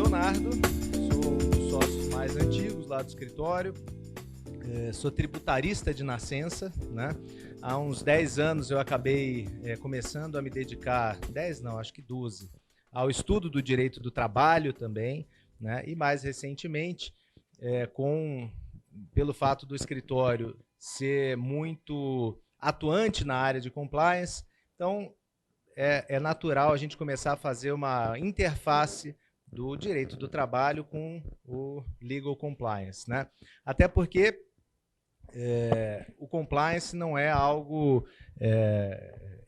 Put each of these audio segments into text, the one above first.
Leonardo, sou um dos sócios mais antigos lá do escritório, sou tributarista de nascença, né? Há uns 10 anos eu acabei começando a me dedicar, 10 não, acho que 12, ao estudo do direito do trabalho também, né? E mais recentemente, pelo fato do escritório ser muito atuante na área de compliance, então é natural a gente começar a fazer uma interface do direito do trabalho com o legal compliance, né? Até porque o compliance não é algo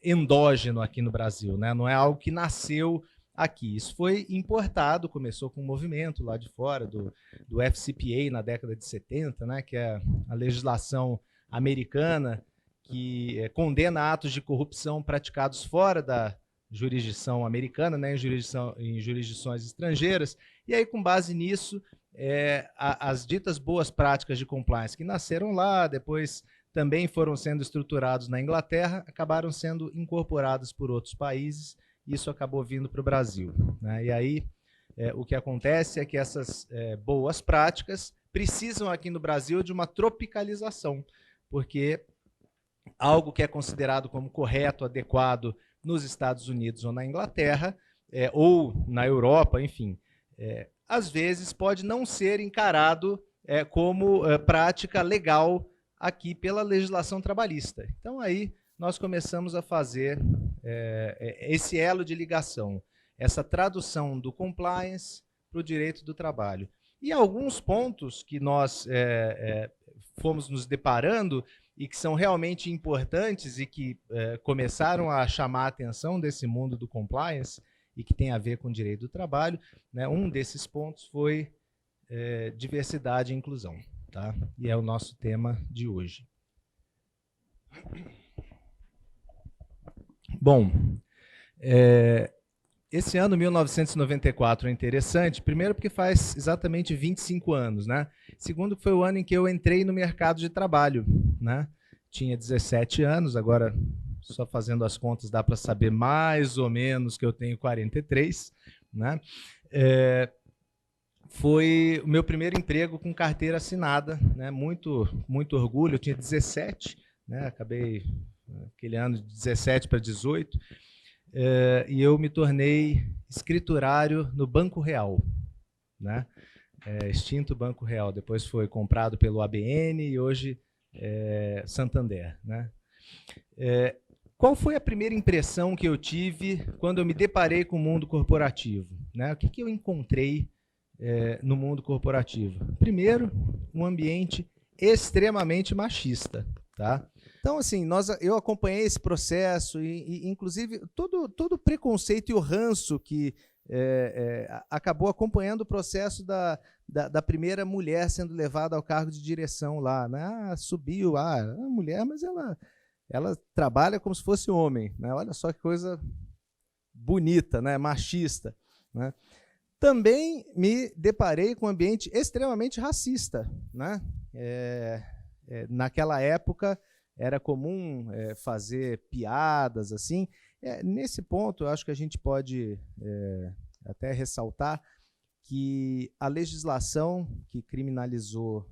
endógeno aqui no Brasil, né? Não é algo que nasceu aqui. Isso foi importado, começou com um movimento lá de fora do FCPA na década de 70, né? Que é a legislação americana que condena atos de corrupção praticados fora da jurisdição americana, né, em jurisdições estrangeiras, e aí, com base nisso, as ditas boas práticas de compliance que nasceram lá, depois também foram sendo estruturados na Inglaterra, acabaram sendo incorporados por outros países, e isso acabou vindo para o Brasil, né? E aí, o que acontece é que essas boas práticas precisam aqui no Brasil de uma tropicalização, porque algo que é considerado como correto, adequado nos Estados Unidos ou na Inglaterra, ou na Europa, enfim, às vezes pode não ser encarado como prática legal aqui pela legislação trabalhista. Então aí nós começamos a fazer esse elo de ligação, essa tradução do compliance para o direito do trabalho. E alguns pontos que nós fomos nos deparando e que são realmente importantes e que começaram a chamar a atenção desse mundo do compliance e que tem a ver com o direito do trabalho, né? Um desses pontos foi diversidade e inclusão, tá? E é o nosso tema de hoje. Bom, esse ano, 1994, é interessante, primeiro porque faz exatamente 25 anos, né? Segundo, foi o ano em que eu entrei no mercado de trabalho, né? Tinha 17 anos, agora, só fazendo as contas, dá para saber mais ou menos que eu tenho 43, né? Foi o meu primeiro emprego com carteira assinada, né? Muito orgulho, eu tinha 17, né? Acabei aquele ano de 17 para 18, e eu me tornei escriturário no Banco Real, né? Extinto Banco Real, depois foi comprado pelo ABN e hoje Santander, né? Qual foi a primeira impressão que eu tive quando eu me deparei com o mundo corporativo, né? O que eu encontrei no mundo corporativo? Primeiro, um ambiente extremamente machista, tá? Então, assim, eu acompanhei esse processo e inclusive, todo o preconceito e o ranço que acabou acompanhando o processo da primeira mulher sendo levada ao cargo de direção lá, né? Subiu, a mulher, mas ela trabalha como se fosse homem, né? Olha só que coisa bonita, né? Machista, né? Também me deparei com um ambiente extremamente racista, né? Naquela época, era comum fazer piadas assim. Nesse ponto, eu acho que a gente pode até ressaltar que a legislação que criminalizou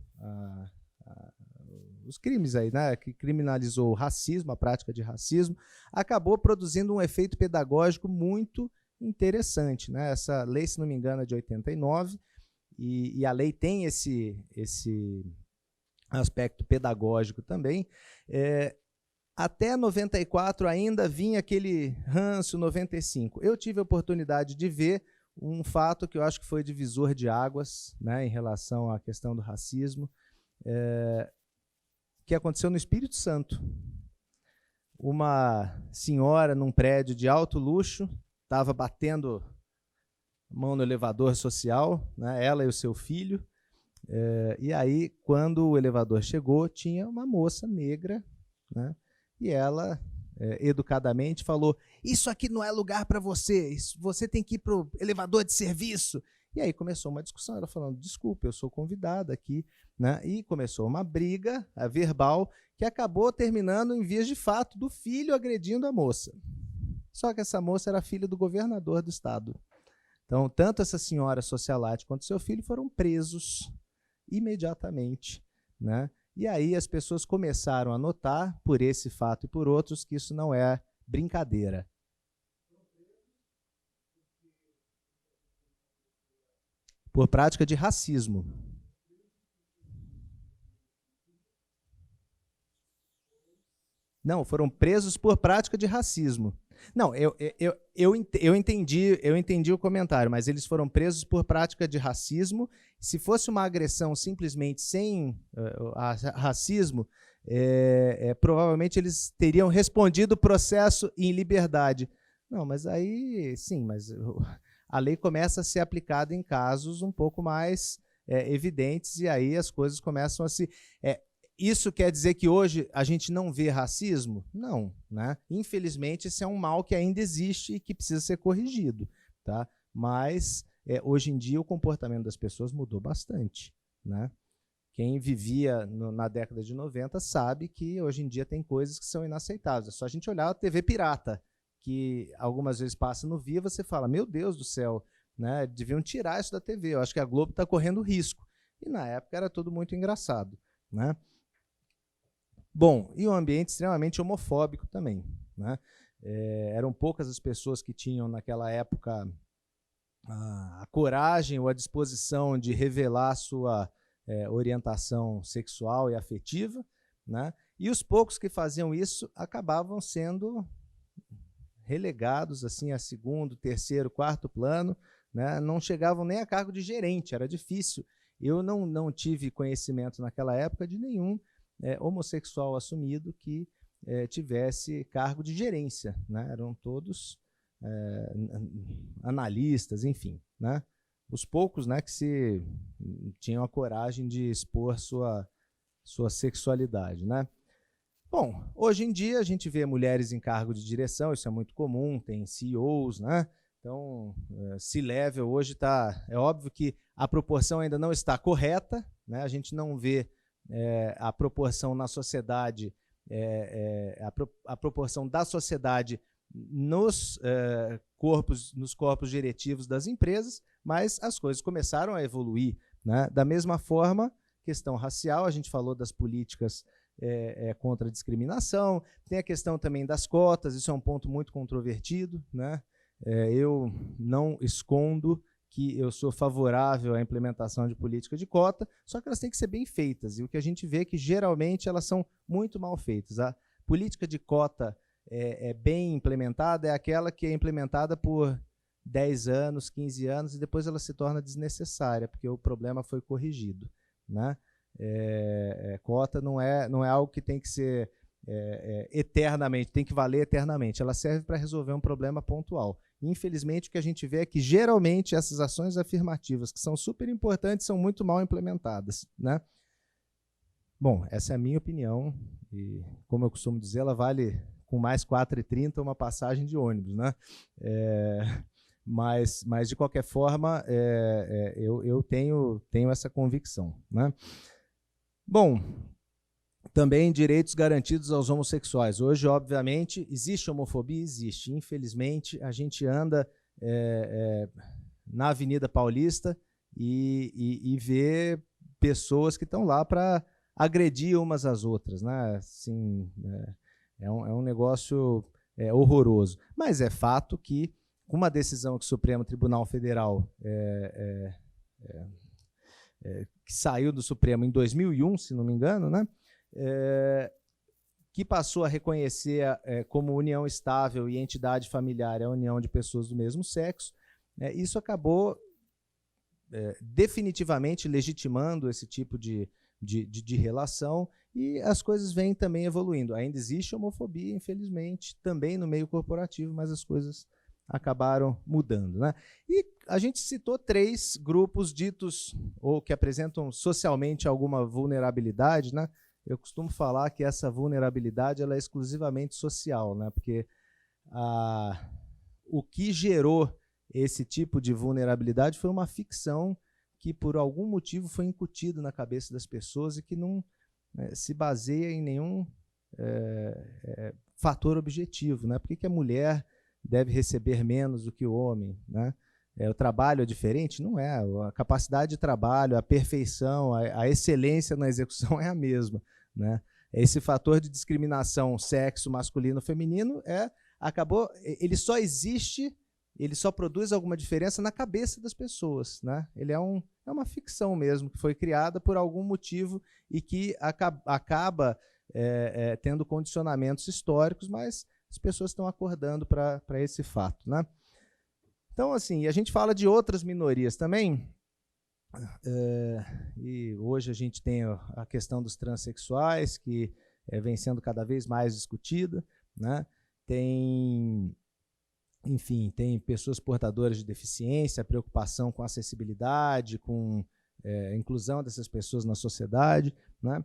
os crimes aí, né, que criminalizou o racismo, a prática de racismo, acabou produzindo um efeito pedagógico muito interessante, né? Essa lei, se não me engano, é de 89, e a lei tem esse aspecto pedagógico também. Até 94 ainda vinha aquele ranço, 95. Eu tive a oportunidade de ver um fato que eu acho que foi divisor de águas, né, em relação à questão do racismo, que aconteceu no Espírito Santo. Uma senhora num prédio de alto luxo estava batendo mão no elevador social, né, ela e o seu filho. E aí, quando o elevador chegou, tinha uma moça negra, né, e ela, educadamente, falou: isso aqui não é lugar para você, você tem que ir para o elevador de serviço. E aí começou uma discussão, ela falando: desculpe, eu sou convidada aqui, né? E começou uma briga verbal que acabou terminando em vias de fato do filho agredindo a moça. Só que essa moça era filha do governador do estado. Então, tanto essa senhora socialite quanto seu filho foram presos imediatamente, né? E aí as pessoas começaram a notar, por esse fato e por outros, que isso não é brincadeira. Por prática de racismo. Não, foram presos por prática de racismo. Não, eu entendi o comentário, mas eles foram presos por prática de racismo. Se fosse uma agressão simplesmente sem racismo, provavelmente eles teriam respondido o processo em liberdade. Não, mas aí, sim, mas a lei começa a ser aplicada em casos um pouco mais evidentes, e aí as coisas começam a se... Isso quer dizer que hoje a gente não vê racismo? Não, né? Infelizmente, esse é um mal que ainda existe e que precisa ser corrigido, tá? Mas, hoje em dia, o comportamento das pessoas mudou bastante, né? Quem vivia na década de 90 sabe que hoje em dia tem coisas que são inaceitáveis. É só a gente olhar a TV pirata, que algumas vezes passa no Viva, você fala, meu Deus do céu, né? Deviam tirar isso da TV, eu acho que a Globo está correndo risco. E na época era tudo muito engraçado, né? Bom, e um ambiente extremamente homofóbico também, né? Eram poucas as pessoas que tinham naquela época a coragem ou a disposição de revelar sua orientação sexual e afetiva, né? E os poucos que faziam isso acabavam sendo relegados assim a segundo, terceiro, quarto plano, né? Não chegavam nem a cargo de gerente, era difícil. Eu não tive conhecimento naquela época de nenhum homossexual assumido que tivesse cargo de gerência, né? Eram todos analistas, enfim, né? Os poucos, né, que tinham a coragem de expor sua sexualidade, né? Bom, hoje em dia a gente vê mulheres em cargo de direção, isso é muito comum, tem CEOs, né? Então, C-level hoje está... É óbvio que a proporção ainda não está correta, né? A gente não vê a proporção na sociedade, a proporção da sociedade nos corpos diretivos das empresas, mas as coisas começaram a evoluir, né? Da mesma forma, questão racial, a gente falou das políticas contra a discriminação, tem a questão também das cotas, isso é um ponto muito controvertido, né? Eu não escondo que eu sou favorável à implementação de política de cota, só que elas têm que ser bem feitas, e o que a gente vê é que geralmente elas são muito mal feitas. A política de cota bem implementada é aquela que é implementada por 10 anos, 15 anos, e depois ela se torna desnecessária, porque o problema foi corrigido, né? Cota não é algo que tem que ser eternamente, tem que valer eternamente. Ela serve para resolver um problema pontual. Infelizmente, o que a gente vê é que, geralmente, essas ações afirmativas, que são super importantes, são muito mal implementadas, né? Bom, essa é a minha opinião, e, como eu costumo dizer, ela vale com mais 4,30 uma passagem de ônibus, né? Mas, de qualquer forma, eu tenho essa convicção, né? Bom, também direitos garantidos aos homossexuais. Hoje, obviamente, existe homofobia? Existe. Infelizmente, a gente anda na Avenida Paulista e vê pessoas que estão lá para agredir umas às outras, né? Assim, é um negócio horroroso. Mas é fato que, com uma decisão que o Supremo Tribunal Federal que saiu do Supremo em 2001, se não me engano, né? Que passou a reconhecer como união estável e entidade familiar a união de pessoas do mesmo sexo, isso acabou definitivamente legitimando esse tipo de relação, e as coisas vêm também evoluindo. Ainda existe homofobia, infelizmente, também no meio corporativo, mas as coisas acabaram mudando, né? E a gente citou 3 grupos ditos ou que apresentam socialmente alguma vulnerabilidade, né? Eu costumo falar que essa vulnerabilidade ela é exclusivamente social, né? Porque o que gerou esse tipo de vulnerabilidade foi uma ficção que, por algum motivo, foi incutido na cabeça das pessoas e que não se baseia em nenhum fator objetivo, né? Por que a mulher deve receber menos do que o homem, né? o trabalho é diferente? Não é. A capacidade de trabalho, a perfeição, a excelência na execução é a mesma, né? Esse fator de discriminação sexo masculino-feminino ele só existe, ele só produz alguma diferença na cabeça das pessoas, né? Ele é uma ficção mesmo, que foi criada por algum motivo e que acaba tendo condicionamentos históricos, mas as pessoas estão acordando para esse fato, né? Então, assim, a gente fala de outras minorias também, e hoje a gente tem a questão dos transexuais, que vem sendo cada vez mais discutida, né? Enfim, tem pessoas portadoras de deficiência, preocupação com acessibilidade, com inclusão dessas pessoas na sociedade, né?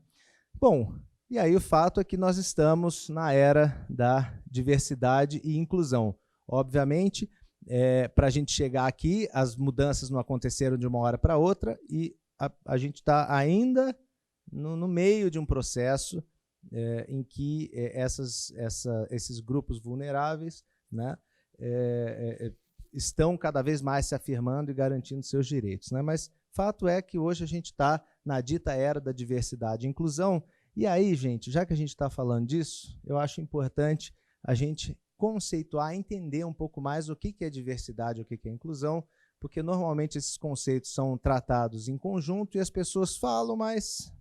Bom, e aí o fato é que nós estamos na era da diversidade e inclusão. Obviamente, para a gente chegar aqui, as mudanças não aconteceram de uma hora para outra e a gente está ainda no meio de um processo em que esses grupos vulneráveis, né, estão cada vez mais se afirmando e garantindo seus direitos, né? Mas fato é que hoje a gente está na dita era da diversidade e inclusão. E aí, gente, já que a gente está falando disso, eu acho importante a gente conceituar, entender um pouco mais o que é diversidade, o que é inclusão, porque normalmente esses conceitos são tratados em conjunto e as pessoas falam, mas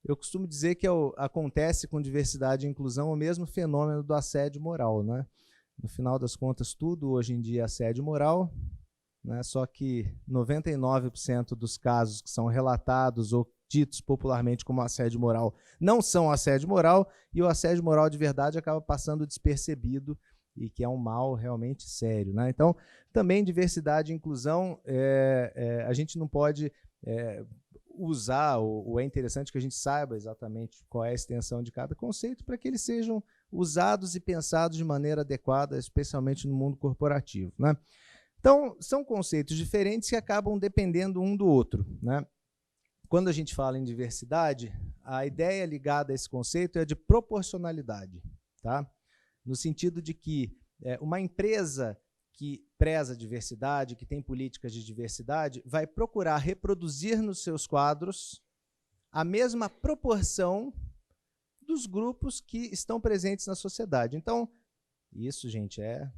eu costumo dizer que acontece com diversidade e inclusão o mesmo fenômeno do assédio moral, né? No final das contas, tudo hoje em dia é assédio moral, né? Só que 99% dos casos que são relatados ou ditos popularmente como assédio moral não são assédio moral, e o assédio moral de verdade acaba passando despercebido, e que é um mal realmente sério, né? Então, também diversidade e inclusão, a gente não pode usar, ou é interessante que a gente saiba exatamente qual é a extensão de cada conceito para que eles sejam usados e pensados de maneira adequada, especialmente no mundo corporativo, né? Então, são conceitos diferentes que acabam dependendo um do outro, né? Quando a gente fala em diversidade, a ideia ligada a esse conceito é de proporcionalidade, tá? No sentido de que uma empresa que preza a diversidade, que tem políticas de diversidade, vai procurar reproduzir nos seus quadros a mesma proporção dos grupos que estão presentes na sociedade. Então, isso, gente, é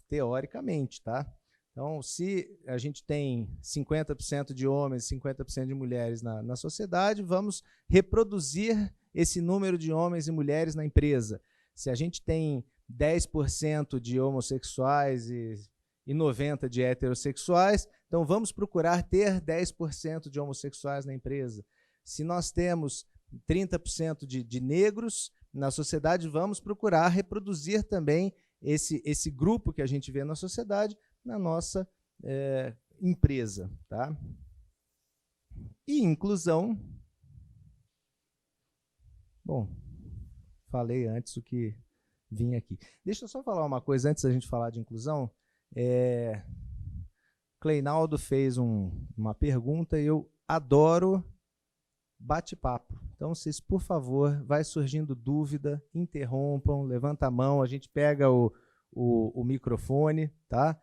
teoricamente, tá? Então, se a gente tem 50% de homens e 50% de mulheres na sociedade, vamos reproduzir esse número de homens e mulheres na empresa. Se a gente tem 10% de homossexuais e 90% de heterossexuais, então vamos procurar ter 10% de homossexuais na empresa. Se nós temos 30% de negros na sociedade, vamos procurar reproduzir também esse grupo que a gente vê na sociedade na nossa empresa, tá? E inclusão, bom, falei antes o que vinha aqui. Deixa eu só falar uma coisa antes da gente falar de inclusão. Cleinaldo fez uma pergunta e eu adoro bate-papo. Então, vocês, por favor, vai surgindo dúvida, interrompam, levanta a mão, a gente pega o microfone, tá?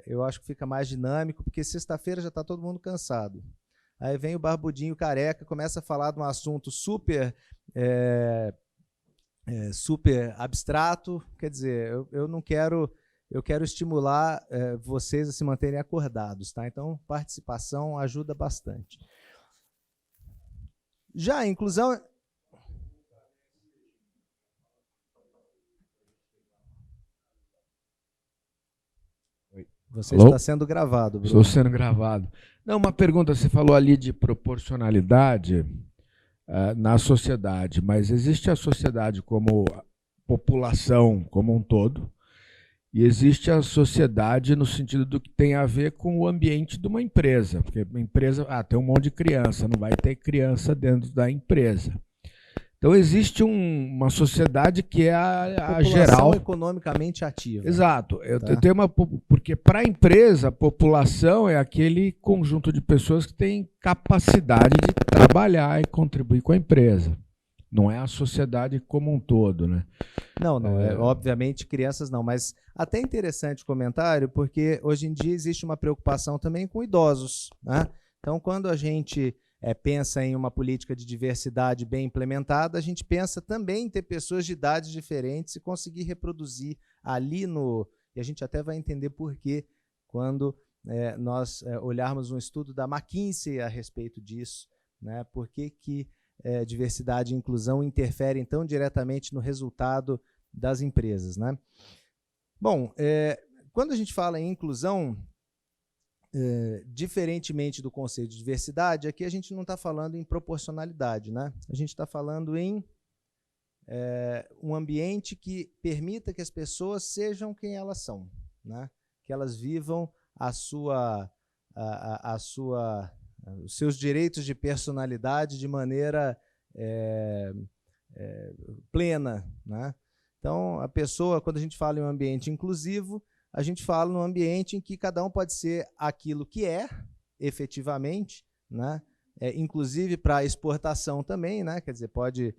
Eu acho que fica mais dinâmico, porque sexta-feira já está todo mundo cansado. Aí vem o barbudinho careca, começa a falar de um assunto super abstrato. Quer dizer, eu não quero, eu quero estimular vocês a se manterem acordados, tá? Então, participação ajuda bastante. Já a inclusão... Você está sendo gravado, Bruno. Estou sendo gravado. Não, uma pergunta, você falou ali de proporcionalidade na sociedade, mas existe a sociedade como população como um todo, e existe a sociedade no sentido do que tem a ver com o ambiente de uma empresa, porque uma empresa, tem um monte de criança, não vai ter criança dentro da empresa. Então, existe uma sociedade que é a geral... economicamente ativa. Exato. Eu tenho porque, para a empresa, a população é aquele conjunto de pessoas que tem capacidade de trabalhar e contribuir com a empresa. Não é a sociedade como um todo, né? Não, obviamente crianças não, mas até interessante o comentário, porque hoje em dia existe uma preocupação também com idosos, né? Então, quando a gente pensa em uma política de diversidade bem implementada, a gente pensa também em ter pessoas de idades diferentes e conseguir reproduzir ali no... E a gente até vai entender por quê quando nós olharmos um estudo da McKinsey a respeito disso, né? Por que diversidade e inclusão interferem tão diretamente no resultado das empresas, né? Bom, quando a gente fala em inclusão, diferentemente do conceito de diversidade, aqui a gente não está falando em proporcionalidade, né? A gente está falando em um ambiente que permita que as pessoas sejam quem elas são, né? Que elas vivam os seus direitos de personalidade de maneira plena, né? Então, a pessoa, quando a gente fala em um ambiente inclusivo, a gente fala num ambiente em que cada um pode ser aquilo que é, efetivamente, né? Inclusive para exportação também, né? Quer dizer, pode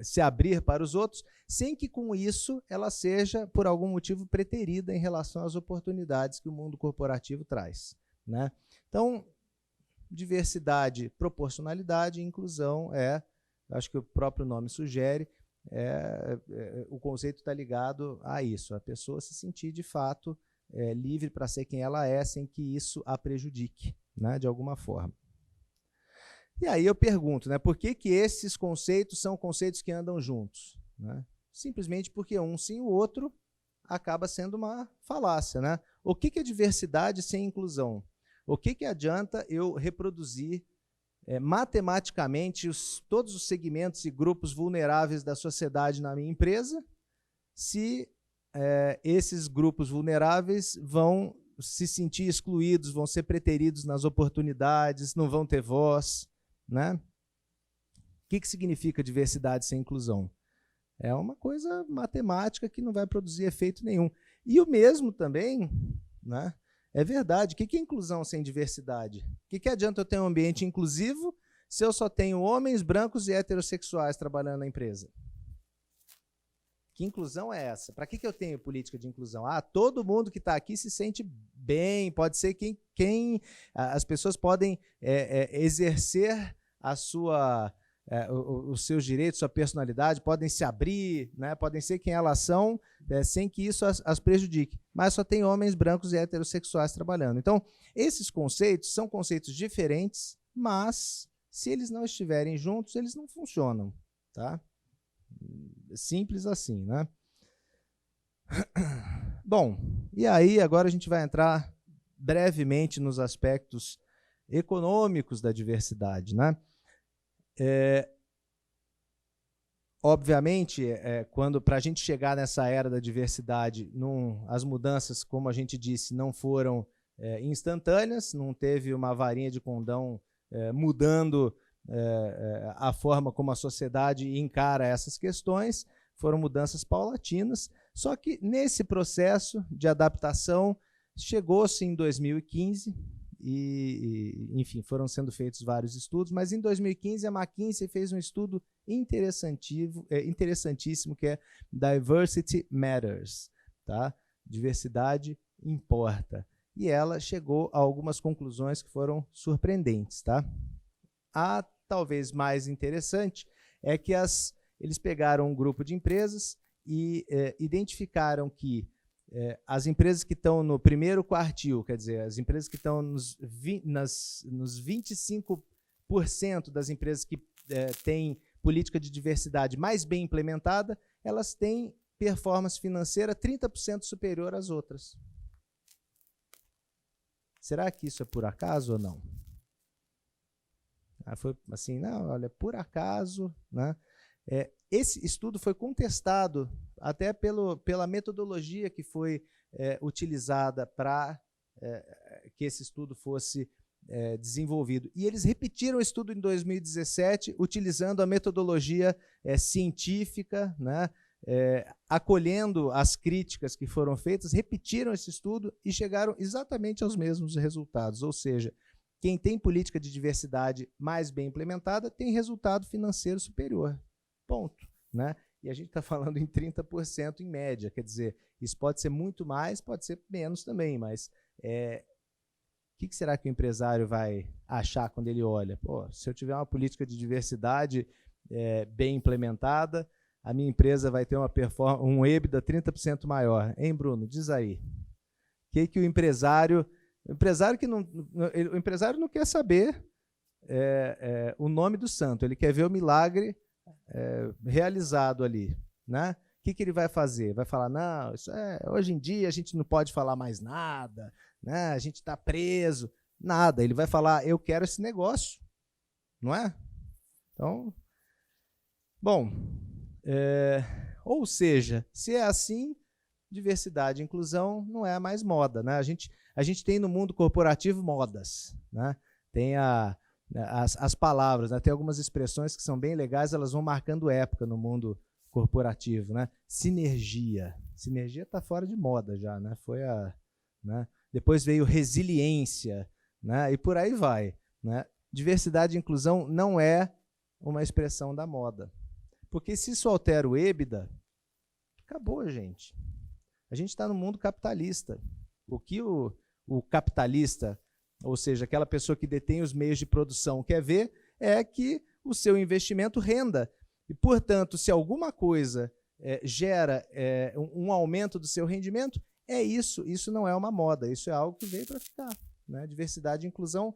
se abrir para os outros, sem que com isso ela seja, por algum motivo, preterida em relação às oportunidades que o mundo corporativo traz, né? Então, diversidade, proporcionalidade e inclusão acho que o próprio nome sugere, o conceito está ligado a isso, a pessoa se sentir de fato livre para ser quem ela é, sem que isso a prejudique, né, de alguma forma. E aí eu pergunto, né, por que esses conceitos são conceitos que andam juntos, né? Simplesmente porque um sem o outro acaba sendo uma falácia, né? O que é diversidade sem inclusão? O que adianta eu reproduzir matematicamente todos os segmentos e grupos vulneráveis da sociedade na minha empresa, se esses grupos vulneráveis vão se sentir excluídos, vão ser preteridos nas oportunidades, não vão ter voz, né? O que significa diversidade sem inclusão? É uma coisa matemática que não vai produzir efeito nenhum. E o mesmo também, né? É verdade. O que é inclusão sem diversidade? O que adianta eu ter um ambiente inclusivo se eu só tenho homens brancos e heterossexuais trabalhando na empresa? Que inclusão é essa? Para que eu tenho política de inclusão? Todo mundo que está aqui se sente bem, pode ser as pessoas podem exercer os seus direitos, sua personalidade, podem se abrir, né, podem ser quem elas são, sem que isso as prejudique. Mas só tem homens brancos e heterossexuais trabalhando. Então, esses conceitos são conceitos diferentes, mas se eles não estiverem juntos, eles não funcionam, tá? Simples assim, né? Bom, e aí agora a gente vai entrar brevemente nos aspectos econômicos da diversidade, né? Obviamente, quando para a gente chegar nessa era da diversidade, as mudanças, como a gente disse, não foram instantâneas, não teve uma varinha de condão mudando a forma como a sociedade encara essas questões, foram mudanças paulatinas, só que nesse processo de adaptação chegou-se em 2015, enfim, foram sendo feitos vários estudos, mas em 2015 a McKinsey fez um estudo interessantíssimo, que é Diversity Matters, tá? Diversidade importa. E ela chegou a algumas conclusões que foram surpreendentes, tá? A talvez mais interessante é que eles pegaram um grupo de empresas e identificaram que as empresas que estão no primeiro quartil, quer dizer, as empresas que estão nos 25% das empresas que têm política de diversidade mais bem implementada, elas têm performance financeira 30% superior às outras. Será que isso é por acaso ou não? Foi assim, não, olha, por acaso, né? Esse estudo foi contestado até pela metodologia que foi utilizada para que esse estudo fosse desenvolvido. E eles repetiram o estudo em 2017, utilizando a metodologia científica, né, acolhendo as críticas que foram feitas, repetiram esse estudo e chegaram exatamente aos mesmos resultados. Ou seja, quem tem política de diversidade mais bem implementada tem resultado financeiro superior. Ponto, né? E a gente está falando em 30% em média, quer dizer, isso pode ser muito mais, pode ser menos também, mas o que será que o empresário vai achar quando ele olha? Pô, se eu tiver uma política de diversidade bem implementada, a minha empresa vai ter um EBITDA 30% maior. Hein, Bruno? Diz aí. O que o empresário... O empresário não quer saber o nome do santo, ele quer ver o milagre realizado ali, né? O que ele vai fazer? Vai falar, não, hoje em dia a gente não pode falar mais nada, né? A gente está preso, nada. Ele vai falar, eu quero esse negócio, não é? Então, bom, ou seja, se é assim, diversidade e inclusão não é mais moda, né? A gente tem no mundo corporativo modas, né? Tem as palavras, né? Tem algumas expressões que são bem legais, elas vão marcando época no mundo corporativo, né? Sinergia está fora de moda já, né? Né? Depois veio resiliência, né? E por aí vai, né? Diversidade e inclusão não é uma expressão da moda, porque se isso altera o EBITDA, acabou, gente. A gente está no mundo capitalista. O que o capitalista, ou seja, aquela pessoa que detém os meios de produção, quer ver é que o seu investimento renda. E, portanto, se alguma coisa gera um aumento do seu rendimento, isso não é uma moda, isso é algo que veio para ficar, né? Diversidade e inclusão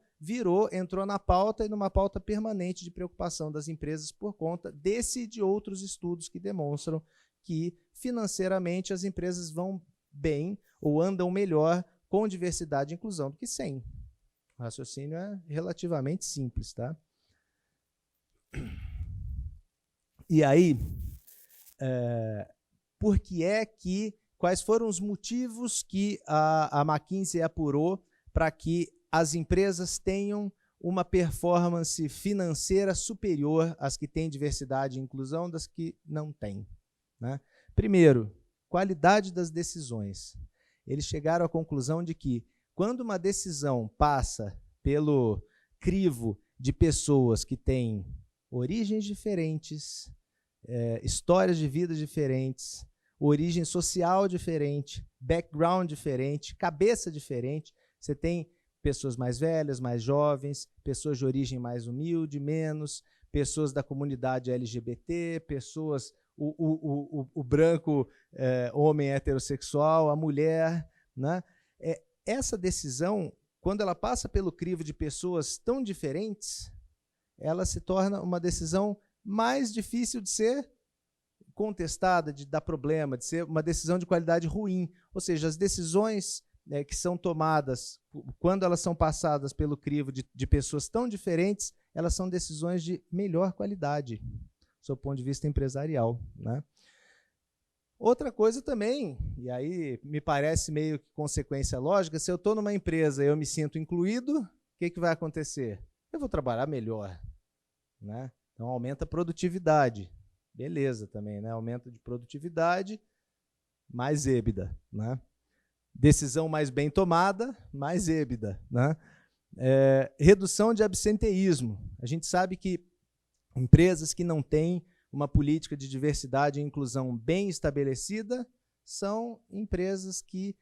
entrou na pauta e numa pauta permanente de preocupação das empresas por conta desse e de outros estudos que demonstram que financeiramente as empresas vão bem ou andam melhor com diversidade e inclusão do que sem. O raciocínio é relativamente simples, tá? E aí, quais foram os motivos que a McKinsey apurou para que as empresas tenham uma performance financeira superior às que têm diversidade e inclusão das que não têm, né? Primeiro, qualidade das decisões. Eles chegaram à conclusão de que, quando uma decisão passa pelo crivo de pessoas que têm origens diferentes, histórias de vida diferentes, origem social diferente, background diferente, cabeça diferente, você tem pessoas mais velhas, mais jovens, pessoas de origem mais humilde, menos, pessoas da comunidade LGBT, pessoas... O branco homem heterossexual, a mulher, né? Essa decisão, quando ela passa pelo crivo de pessoas tão diferentes, ela se torna uma decisão mais difícil de ser contestada, de dar problema, de ser uma decisão de qualidade ruim. Ou seja, as decisões que são tomadas, quando elas são passadas pelo crivo de pessoas tão diferentes, elas são decisões de melhor qualidade, do seu ponto de vista empresarial, né? Outra coisa também, e aí me parece meio que consequência lógica, se eu estou numa empresa e eu me sinto incluído, o que vai acontecer? Eu vou trabalhar melhor, né? Então aumenta a produtividade. Beleza também, né? Aumento de produtividade, mais EBITDA, né? Decisão mais bem tomada, mais EBITDA, né? Redução de absenteísmo. A gente sabe que empresas que não têm uma política de diversidade e inclusão bem estabelecida são empresas que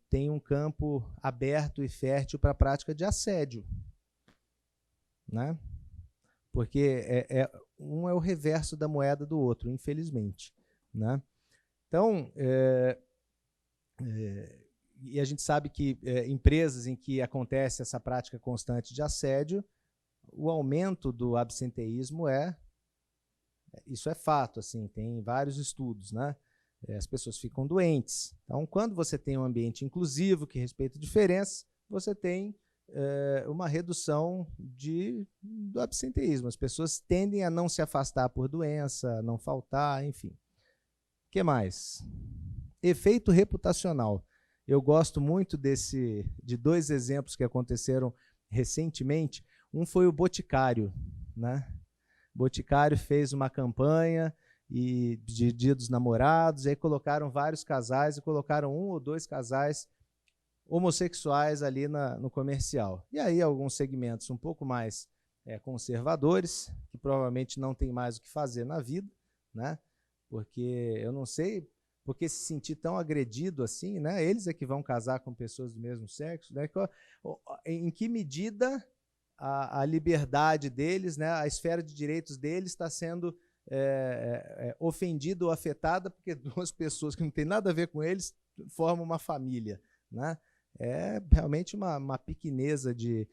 têm um campo aberto e fértil para a prática de assédio, né? Porque um é o reverso da moeda do outro, infelizmente, né? Então, e a gente sabe que empresas em que acontece essa prática constante de assédio, o aumento do absenteísmo isso é fato, assim, tem vários estudos, né? As pessoas ficam doentes. Então, quando você tem um ambiente inclusivo, que respeita diferenças, você tem uma redução do absenteísmo. As pessoas tendem a não se afastar por doença, não faltar, enfim. O que mais? Efeito reputacional. Eu gosto muito de dois exemplos que aconteceram recentemente. Um foi o Boticário, né? O Boticário fez uma campanha de Dia dos Namorados, aí colocaram vários casais e colocaram 1 ou 2 casais homossexuais ali no comercial. E aí alguns segmentos um pouco mais conservadores, que provavelmente não têm mais o que fazer na vida, né? Porque eu não sei por que se sentir tão agredido assim, né? Eles é que vão casar com pessoas do mesmo sexo, né? Em que medida a liberdade deles, né, a esfera de direitos deles está sendo ofendida ou afetada porque duas pessoas que não têm nada a ver com eles formam uma família, né? É realmente uma pequeneza de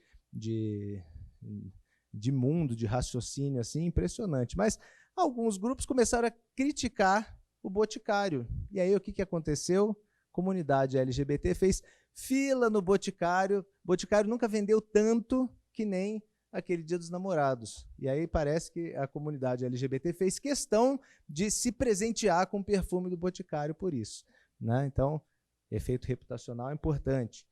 mundo, de raciocínio assim, impressionante. Mas alguns grupos começaram a criticar o Boticário. E aí o que aconteceu? A comunidade LGBT fez fila no Boticário. O Boticário nunca vendeu tanto que nem aquele Dia dos Namorados. E aí parece que a comunidade LGBT fez questão de se presentear com o perfume do Boticário por isso, né? Então, efeito reputacional é importante.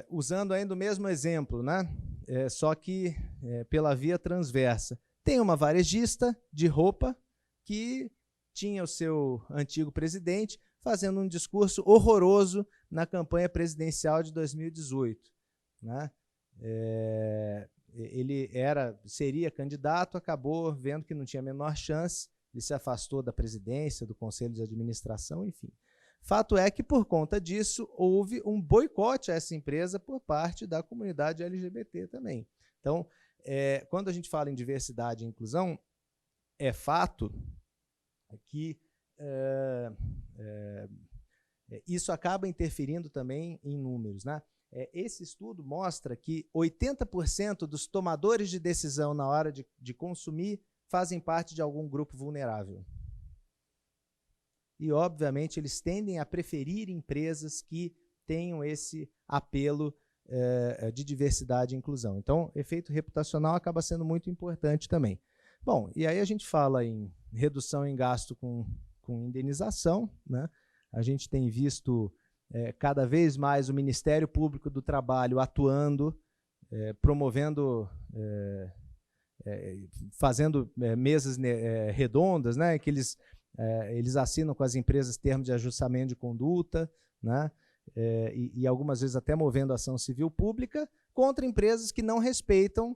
Usando ainda o mesmo exemplo, né? Só que pela via transversa. Tem uma varejista de roupa que tinha o seu antigo presidente fazendo um discurso horroroso na campanha presidencial de 2018, né? Ele seria candidato, acabou vendo que não tinha a menor chance, ele se afastou da presidência, do conselho de administração, enfim. Fato é que, por conta disso, houve um boicote a essa empresa por parte da comunidade LGBT também. Então, quando a gente fala em diversidade e inclusão, é fato que isso acaba interferindo também em números, né? Esse estudo mostra que 80% dos tomadores de decisão na hora de consumir fazem parte de algum grupo vulnerável. E, obviamente, eles tendem a preferir empresas que tenham esse apelo de diversidade e inclusão. Então, efeito reputacional acaba sendo muito importante também. Bom, e aí a gente fala em redução em gasto com indenização, né? A gente tem visto cada vez mais o Ministério Público do Trabalho atuando, promovendo, fazendo mesas redondas, né, que eles assinam com as empresas termos de ajustamento de conduta, né, e algumas vezes até movendo ação civil pública contra empresas que não respeitam,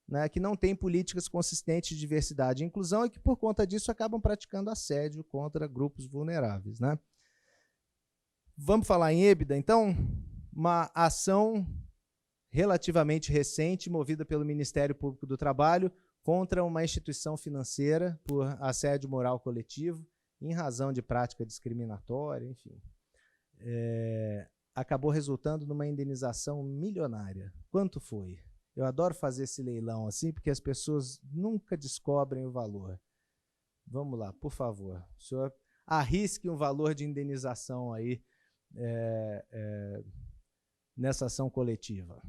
né, que não têm políticas consistentes de diversidade e inclusão e que, por conta disso, acabam praticando assédio contra grupos vulneráveis, né? Vamos falar em EBITDA, então? Uma ação relativamente recente, movida pelo Ministério Público do Trabalho, contra uma instituição financeira por assédio moral coletivo, em razão de prática discriminatória, enfim. Acabou resultando numa indenização milionária. Quanto foi? Eu adoro fazer esse leilão assim, porque as pessoas nunca descobrem o valor. Vamos lá, por favor. O senhor arrisque um valor de indenização aí, nessa ação coletiva.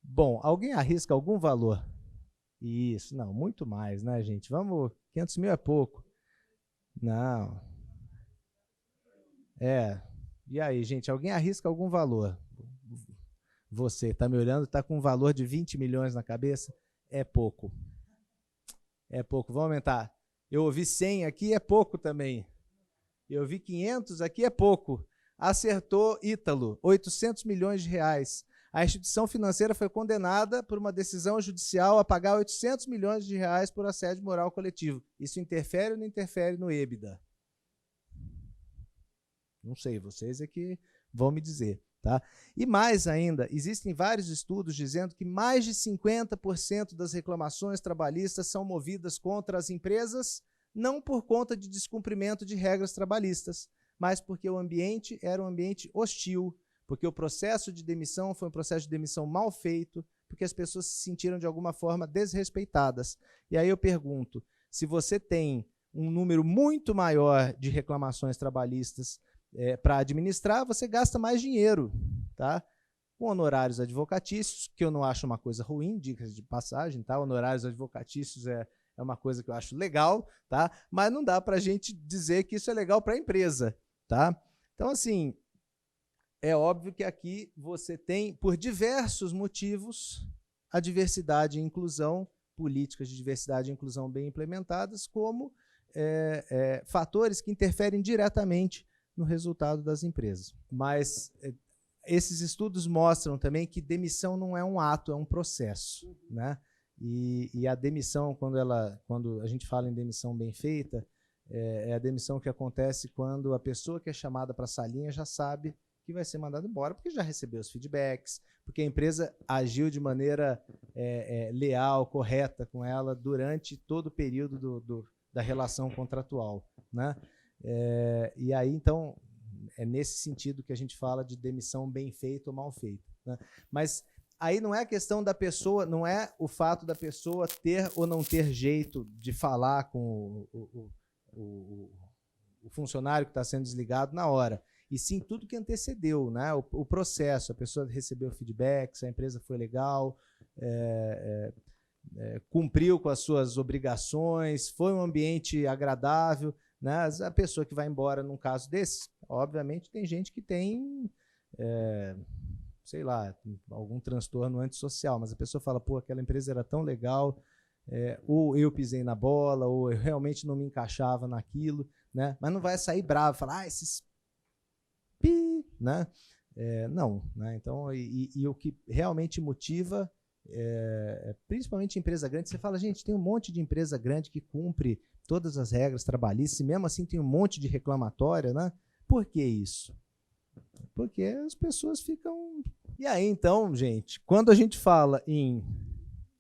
Bom, alguém arrisca algum valor? Isso, não, muito mais, né, gente? Vamos, 500 mil é pouco. Não. E aí, gente, alguém arrisca algum valor? Você está me olhando, está com um valor de 20 milhões na cabeça? É pouco. É pouco, vamos aumentar. Eu ouvi 100 aqui, é pouco também. Eu vi 500, aqui é pouco. Acertou Ítalo, 800 milhões de reais. A instituição financeira foi condenada por uma decisão judicial a pagar 800 milhões de reais por assédio moral coletivo. Isso interfere ou não interfere no EBITDA? Não sei, vocês é que vão me dizer, tá? E mais ainda, existem vários estudos dizendo que mais de 50% das reclamações trabalhistas são movidas contra as empresas, não por conta de descumprimento de regras trabalhistas, mas porque o ambiente era um ambiente hostil, porque o processo de demissão foi um processo de demissão mal feito, porque as pessoas se sentiram de alguma forma desrespeitadas. E aí eu pergunto, se você tem um número muito maior de reclamações trabalhistas para administrar, você gasta mais dinheiro, tá? Com honorários advocatícios, que eu não acho uma coisa ruim, dicas de passagem, tá? Honorários advocatícios é uma coisa que eu acho legal, tá? Mas não dá para a gente dizer que isso é legal para a empresa, tá? Então, assim, é óbvio que aqui você tem, por diversos motivos, a diversidade e inclusão, políticas de diversidade e inclusão bem implementadas, como fatores que interferem diretamente no resultado das empresas. Mas esses estudos mostram também que demissão não é um ato, é um processo, né? E a demissão, quando a gente fala em demissão bem feita, é a demissão que acontece quando a pessoa que é chamada para a salinha já sabe que vai ser mandada embora, porque já recebeu os feedbacks, porque a empresa agiu de maneira leal, correta com ela durante todo o período da relação contratual, né? E aí, então, é nesse sentido que a gente fala de demissão bem feita ou mal feita, né? Mas aí não é a questão da pessoa, não é o fato da pessoa ter ou não ter jeito de falar com o funcionário que está sendo desligado na hora, e sim tudo que antecedeu, né? O processo, a pessoa recebeu feedback, se a empresa foi legal, cumpriu com as suas obrigações, foi um ambiente agradável, né? A pessoa que vai embora num caso desse, obviamente tem gente que tem, sei lá, algum transtorno antissocial, mas a pessoa fala, pô, aquela empresa era tão legal, ou eu pisei na bola, ou eu realmente não me encaixava naquilo, né? Mas não vai sair bravo, falar, esses pi, né? Não, né? Então, e o que realmente motiva, principalmente empresa grande, você fala, gente, tem um monte de empresa grande que cumpre todas as regras trabalhistas, e mesmo assim tem um monte de reclamatória, né? Por que isso? Porque as pessoas ficam... E aí, então, gente, quando a gente fala em,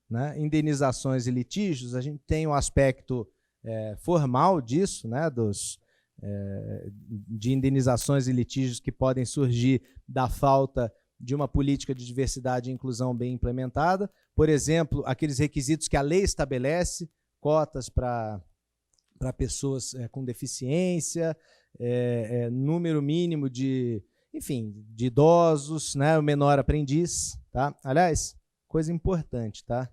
né, indenizações e litígios, a gente tem um aspecto formal disso, né, de indenizações e litígios que podem surgir da falta de uma política de diversidade e inclusão bem implementada. Por exemplo, aqueles requisitos que a lei estabelece, cotas para pessoas com deficiência, número mínimo de idosos, né, o menor aprendiz, tá? Aliás, coisa importante, tá?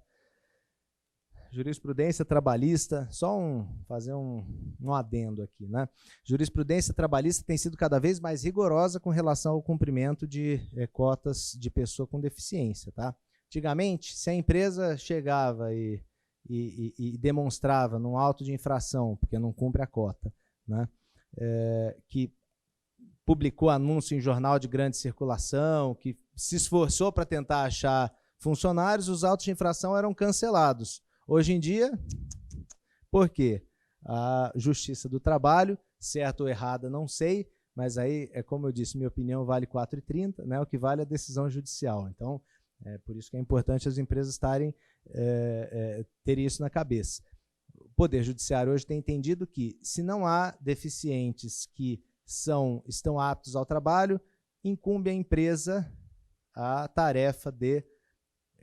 Jurisprudência trabalhista, fazer um adendo aqui, né? Jurisprudência trabalhista tem sido cada vez mais rigorosa com relação ao cumprimento de cotas de pessoa com deficiência, tá? Antigamente, se a empresa chegava e demonstrava num auto de infração, porque não cumpre a cota, né, que publicou anúncio em jornal de grande circulação, que se esforçou para tentar achar funcionários, os autos de infração eram cancelados. Hoje em dia, por quê? A Justiça do Trabalho, certo ou errada, não sei, mas aí, como eu disse, minha opinião vale 4,30, né, o que vale é a decisão judicial. Então, por isso que é importante as empresas terem isso na cabeça. O Poder Judiciário hoje tem entendido que, se não há deficientes que estão aptos ao trabalho, incumbe à empresa a tarefa de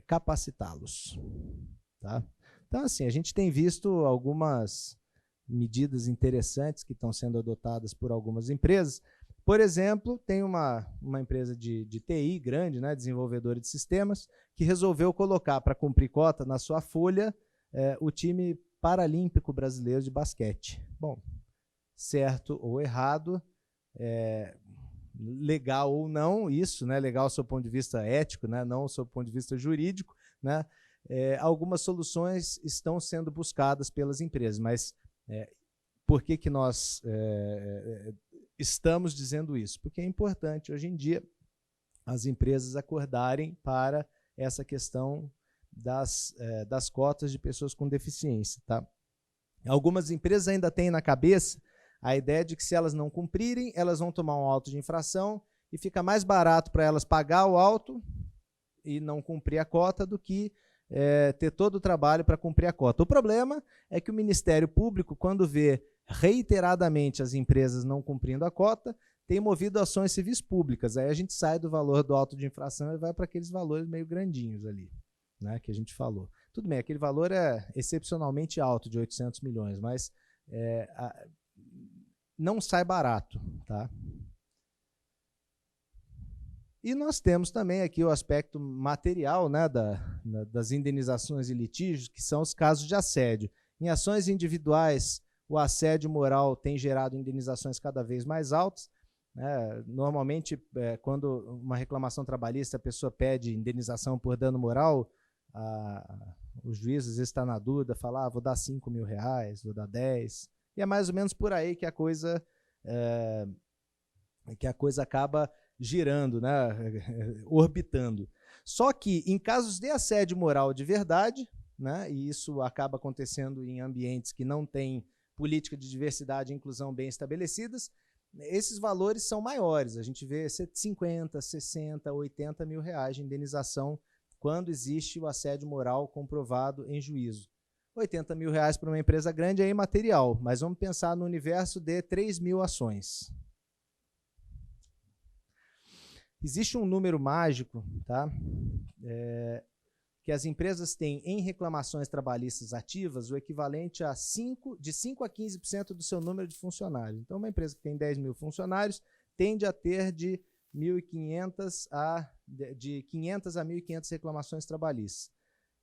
capacitá-los. Tá? Então, assim, a gente tem visto algumas medidas interessantes que estão sendo adotadas por algumas empresas. Por exemplo, tem uma empresa de TI grande, né, desenvolvedora de sistemas, que resolveu colocar para cumprir cota na sua folha o time paralímpico brasileiro de basquete. Bom, certo ou errado, legal ou não, isso, né, legal do seu ponto de vista ético, né, não do seu ponto de vista jurídico, né, algumas soluções estão sendo buscadas pelas empresas, mas por que nós estamos dizendo isso? Porque é importante, hoje em dia, as empresas acordarem para essa questão das cotas de pessoas com deficiência. Tá? Algumas empresas ainda têm na cabeça a ideia de que, se elas não cumprirem, elas vão tomar um auto de infração e fica mais barato para elas pagar o auto e não cumprir a cota do que ter todo o trabalho para cumprir a cota. O problema é que o Ministério Público, quando vê reiteradamente as empresas não cumprindo a cota, tem movido ações civis públicas. Aí a gente sai do valor do auto de infração e vai para aqueles valores meio grandinhos ali, né, que a gente falou. Tudo bem, aquele valor é excepcionalmente alto, de 800 milhões, mas não sai barato. Tá? E nós temos também aqui o aspecto material, né, das indenizações e litígios, que são os casos de assédio. Em ações individuais, o assédio moral tem gerado indenizações cada vez mais altas. Normalmente, quando uma reclamação trabalhista, a pessoa pede indenização por dano moral, o juiz às vezes está na dúvida, fala, vou dar 5 mil reais, vou dar 10. E é mais ou menos por aí que a coisa acaba girando, né, orbitando. Só que, em casos de assédio moral de verdade, né, e isso acaba acontecendo em ambientes que não têm política de diversidade e inclusão bem estabelecidas, esses valores são maiores. A gente vê 50, 60, 80 mil reais de indenização quando existe o assédio moral comprovado em juízo. 80 mil reais para uma empresa grande é imaterial, mas vamos pensar no universo de 3 mil ações. Existe um número mágico, tá? Que as empresas têm em reclamações trabalhistas ativas o equivalente a de 5% a 15% do seu número de funcionários. Então, uma empresa que tem 10 mil funcionários tende a ter de 500 a 1.500 reclamações trabalhistas.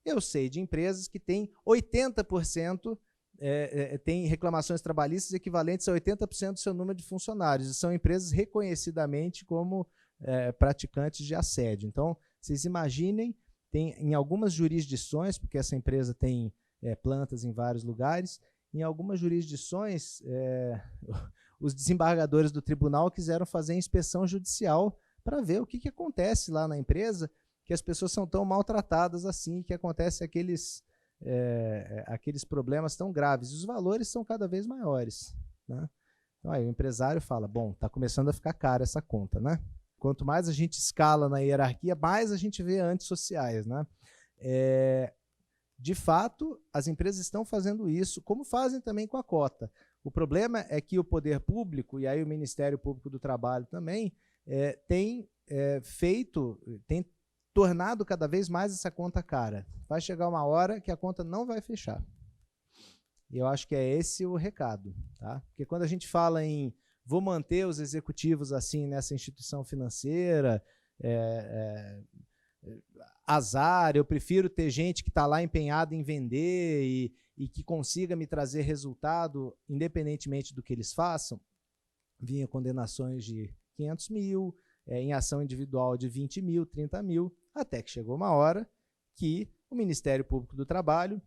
Eu sei de empresas que têm 80%, têm reclamações trabalhistas equivalentes a 80% do seu número de funcionários. E são empresas reconhecidamente como praticantes de assédio. Então, vocês imaginem, tem em algumas jurisdições, porque essa empresa tem plantas em vários lugares, em algumas jurisdições, os desembargadores do tribunal quiseram fazer inspeção judicial para ver o que acontece lá na empresa, que as pessoas são tão maltratadas assim, que acontece aqueles problemas tão graves. E os valores são cada vez maiores, né? Então, aí o empresário fala, bom, está começando a ficar cara essa conta, né? Quanto mais a gente escala na hierarquia, mais a gente vê antissociais, né? De fato, as empresas estão fazendo isso, como fazem também com a cota. O problema é que o poder público, e aí o Ministério Público do Trabalho também, tem tornado cada vez mais essa conta cara. Vai chegar uma hora que a conta não vai fechar. E eu acho que é esse o recado, tá? Porque quando a gente fala em vou manter os executivos assim nessa instituição financeira, azar, eu prefiro ter gente que está lá empenhada em vender e que consiga me trazer resultado independentemente do que eles façam, vinha condenações de 500 mil, em ação individual de 20 mil, 30 mil, até que chegou uma hora que o Ministério Público do Trabalho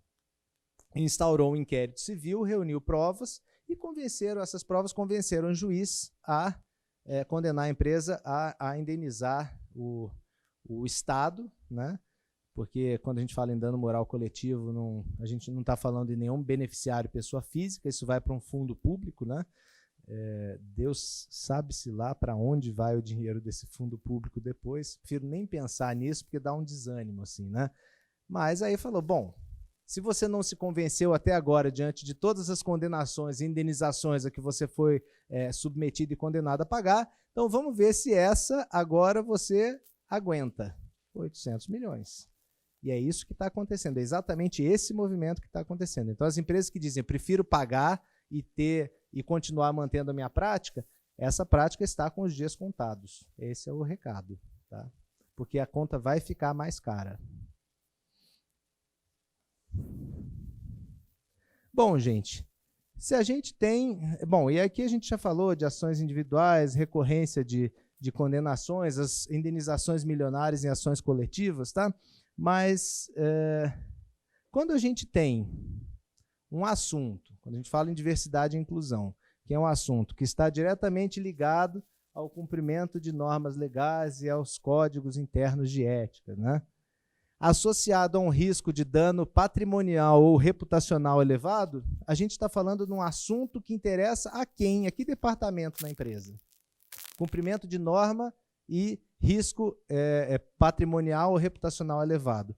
instaurou um inquérito civil, reuniu provas e essas provas convenceram o juiz a condenar a empresa a indenizar o Estado, né? Porque quando a gente fala em dano moral coletivo, a gente não está falando de nenhum beneficiário pessoa física, isso vai para um fundo público, né? Deus sabe-se lá para onde vai o dinheiro desse fundo público depois. Prefiro nem pensar nisso, porque dá um desânimo, assim, né? Mas aí falou, bom, se você não se convenceu até agora, diante de todas as condenações e indenizações a que você foi submetido e condenado a pagar, então vamos ver se essa agora você aguenta. 800 milhões. E é isso que está acontecendo, é exatamente esse movimento que está acontecendo. Então, as empresas que dizem, prefiro pagar e continuar mantendo a minha prática, essa prática está com os dias contados. Esse é o recado, tá? Porque a conta vai ficar mais cara. Bom, gente, se a gente tem... Bom, e aqui a gente já falou de ações individuais, recorrência de condenações, as indenizações milionárias em ações coletivas, tá? Mas quando a gente tem um assunto, quando a gente fala em diversidade e inclusão, que é um assunto que está diretamente ligado ao cumprimento de normas legais e aos códigos internos de ética, né? Associado a um risco de dano patrimonial ou reputacional elevado, a gente está falando de um assunto que interessa a quem? A que departamento na empresa? Cumprimento de norma e risco patrimonial ou reputacional elevado.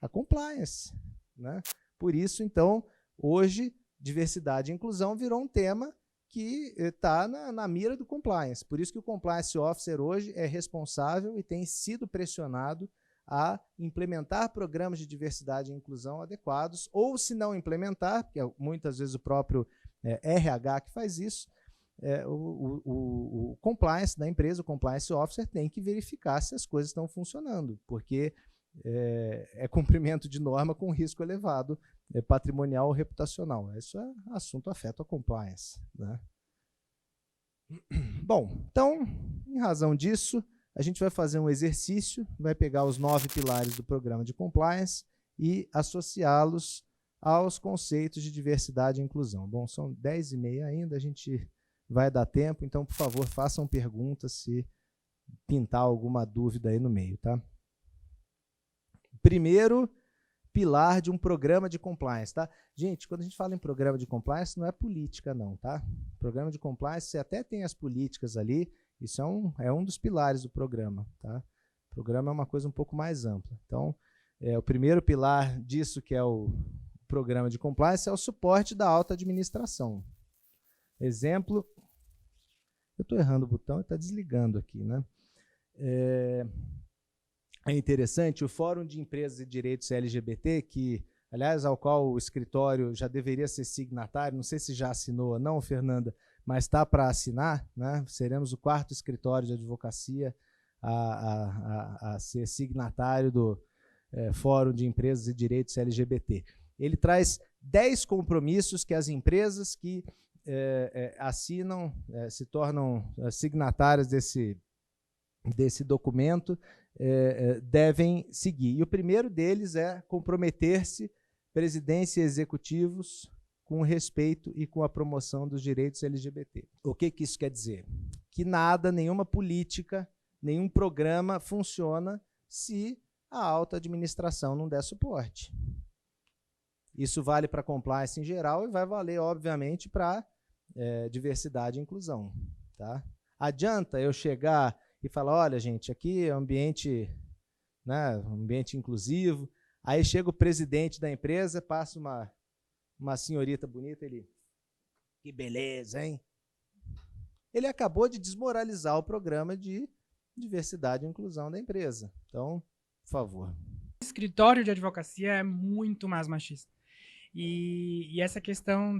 A compliance, né? Por isso, então, hoje, diversidade e inclusão virou um tema que está na mira do compliance. Por isso que o compliance officer hoje é responsável e tem sido pressionado a implementar programas de diversidade e inclusão adequados, ou se não implementar, porque muitas vezes o próprio RH que faz isso, o compliance da empresa, o compliance officer, tem que verificar se as coisas estão funcionando, porque é cumprimento de norma com risco elevado, patrimonial ou reputacional. Isso é assunto afeto a compliance, né? Bom, então, em razão disso, a gente vai fazer um exercício, vai pegar os 9 pilares do programa de compliance e associá-los aos conceitos de diversidade e inclusão. Bom, são 10h30 ainda, a gente vai dar tempo, então, por favor, façam perguntas se pintar alguma dúvida aí no meio, tá? Primeiro pilar de um programa de compliance, tá? Gente, quando a gente fala em programa de compliance, não é política não, tá? Programa de compliance, você até tem as políticas ali, isso é um dos pilares do programa, tá? O programa é uma coisa um pouco mais ampla. Então, o primeiro pilar disso, que é o programa de compliance, é o suporte da alta administração. Exemplo, eu estou errando o botão e está desligando aqui, né? É interessante, o Fórum de Empresas e Direitos LGBT, que, aliás, ao qual o escritório já deveria ser signatário, não sei se já assinou ou não, Fernanda, mas está para assinar, né? Seremos o 4º escritório de advocacia a ser signatário do Fórum de Empresas e Direitos LGBT. Ele traz 10 compromissos que as empresas que assinam, se tornam signatárias desse documento, devem seguir. E o primeiro deles é comprometer-se, presidência e executivos, com o respeito e com a promoção dos direitos LGBT. O que isso quer dizer? Que nada, nenhuma política, nenhum programa funciona se a alta administração não der suporte. Isso vale para compliance em geral e vai valer, obviamente, para diversidade e inclusão. Tá? Adianta eu chegar e falar, olha, gente, aqui é um ambiente, né, um ambiente inclusivo, aí chega o presidente da empresa, passa uma senhorita bonita, ele, que beleza, hein? Ele acabou de desmoralizar o programa de diversidade e inclusão da empresa. Então, por favor. O escritório de advocacia é muito mais machista. E essa questão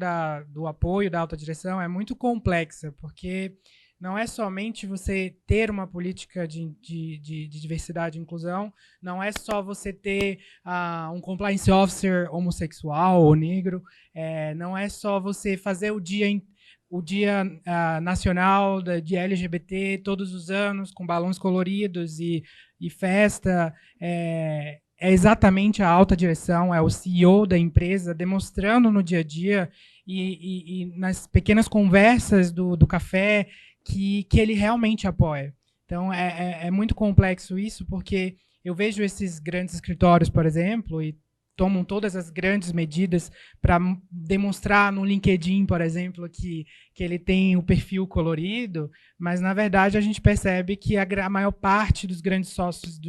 do apoio da alta direção é muito complexa, porque não é somente você ter uma política de diversidade e inclusão, não é só você ter um compliance officer homossexual ou negro, não é só você fazer o dia nacional de LGBT todos os anos, com balões coloridos e festa. É exatamente a alta direção, é o CEO da empresa demonstrando no dia a dia e nas pequenas conversas do café que ele realmente apoia. Então, é muito complexo isso, porque eu vejo esses grandes escritórios, por exemplo, e tomam todas as grandes medidas para demonstrar no LinkedIn, por exemplo, que ele tem o perfil colorido, mas, na verdade, a gente percebe que a maior parte dos grandes sócios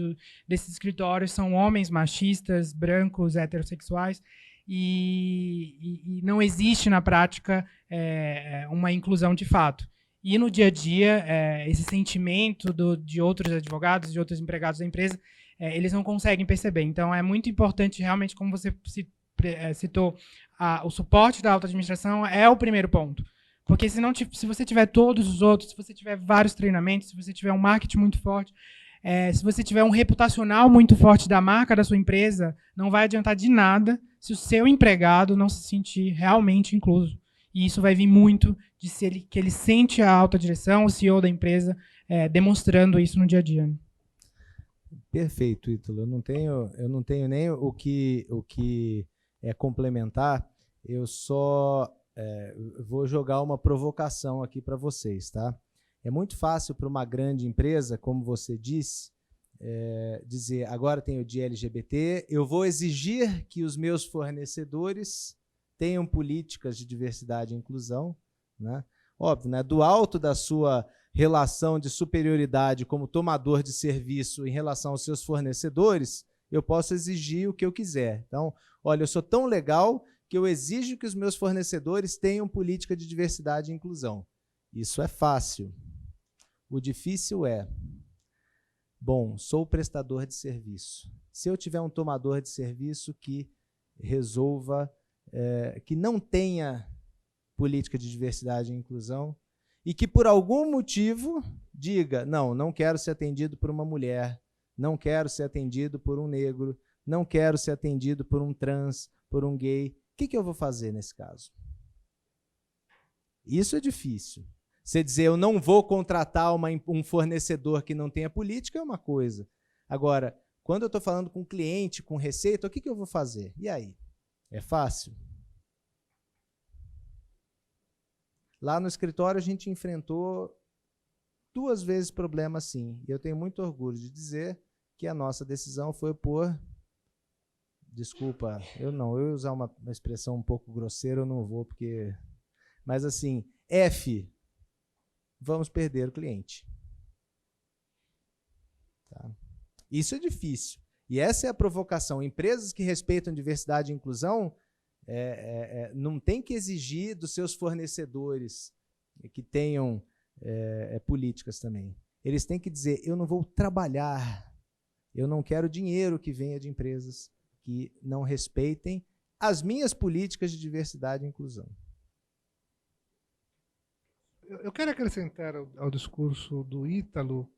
desses escritórios são homens machistas, brancos, heterossexuais, e não existe, na prática, uma inclusão de fato. E, no dia a dia, esse sentimento de outros advogados, de outros empregados da empresa, eles não conseguem perceber. Então, é muito importante, realmente, como você citou, o suporte da alta administração é o primeiro ponto. Porque se você tiver todos os outros, se você tiver vários treinamentos, se você tiver um marketing muito forte, se você tiver um reputacional muito forte da marca da sua empresa, não vai adiantar de nada se o seu empregado não se sentir realmente incluso. E isso vai vir muito de que ele sente a alta direção, o CEO da empresa, demonstrando isso no dia a dia. Perfeito, Ítalo. Eu não tenho nem o que complementar. Eu só vou jogar uma provocação aqui para vocês, tá? É muito fácil para uma grande empresa, como você disse, dizer, agora tem o dia LGBT, eu vou exigir que os meus fornecedores tenham políticas de diversidade e inclusão, né? Óbvio, né? Do alto da sua relação de superioridade como tomador de serviço em relação aos seus fornecedores, eu posso exigir o que eu quiser. Então, olha, eu sou tão legal que eu exijo que os meus fornecedores tenham política de diversidade e inclusão. Isso é fácil. O difícil é, bom, sou prestador de serviço. Se eu tiver um tomador de serviço que resolva, que não tenha política de diversidade e inclusão, e que, por algum motivo, diga, não quero ser atendido por uma mulher, não quero ser atendido por um negro, não quero ser atendido por um trans, por um gay. O que eu vou fazer nesse caso? Isso é difícil. Você dizer, eu não vou contratar um fornecedor que não tenha política é uma coisa. Agora, quando eu estou falando com cliente, com receita, o que eu vou fazer? E aí? É fácil? Lá no escritório a gente enfrentou 2 vezes problema, sim. E eu tenho muito orgulho de dizer que a nossa decisão foi por... Desculpa, eu ia usar uma expressão um pouco grosseira, eu não vou, porque... Mas, assim, F, vamos perder o cliente. Tá? Isso é difícil. E essa é a provocação. Empresas que respeitam diversidade e inclusão não tem que exigir dos seus fornecedores que tenham políticas também. Eles têm que dizer, eu não vou trabalhar, eu não quero dinheiro que venha de empresas que não respeitem as minhas políticas de diversidade e inclusão. Eu quero acrescentar ao discurso do Ítalo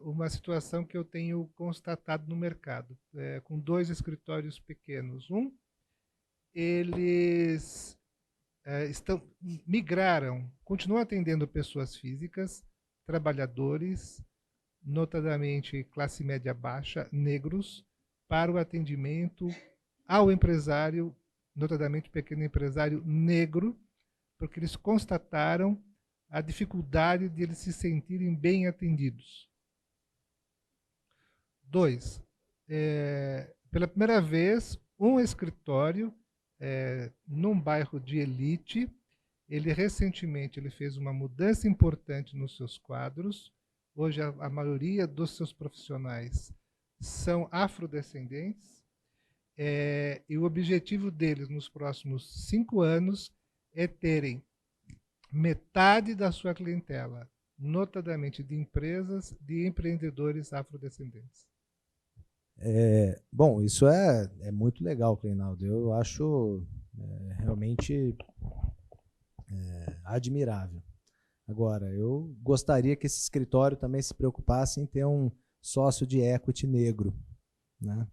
uma situação que eu tenho constatado no mercado, com 2 escritórios pequenos. Eles migraram, continuam atendendo pessoas físicas, trabalhadores, notadamente classe média baixa, negros, para o atendimento ao empresário, notadamente pequeno empresário negro, porque eles constataram a dificuldade de eles se sentirem bem atendidos. 2, pela primeira vez, um escritório num bairro de elite, recentemente ele fez uma mudança importante nos seus quadros. Hoje a maioria dos seus profissionais são afrodescendentes, e o objetivo deles nos próximos 5 anos é terem metade da sua clientela, notadamente de empresas, de empreendedores afrodescendentes. Bom, isso é muito legal, Cleinaldo. Eu acho realmente admirável. Agora, eu gostaria que esse escritório também se preocupasse em ter um sócio de equity negro, né?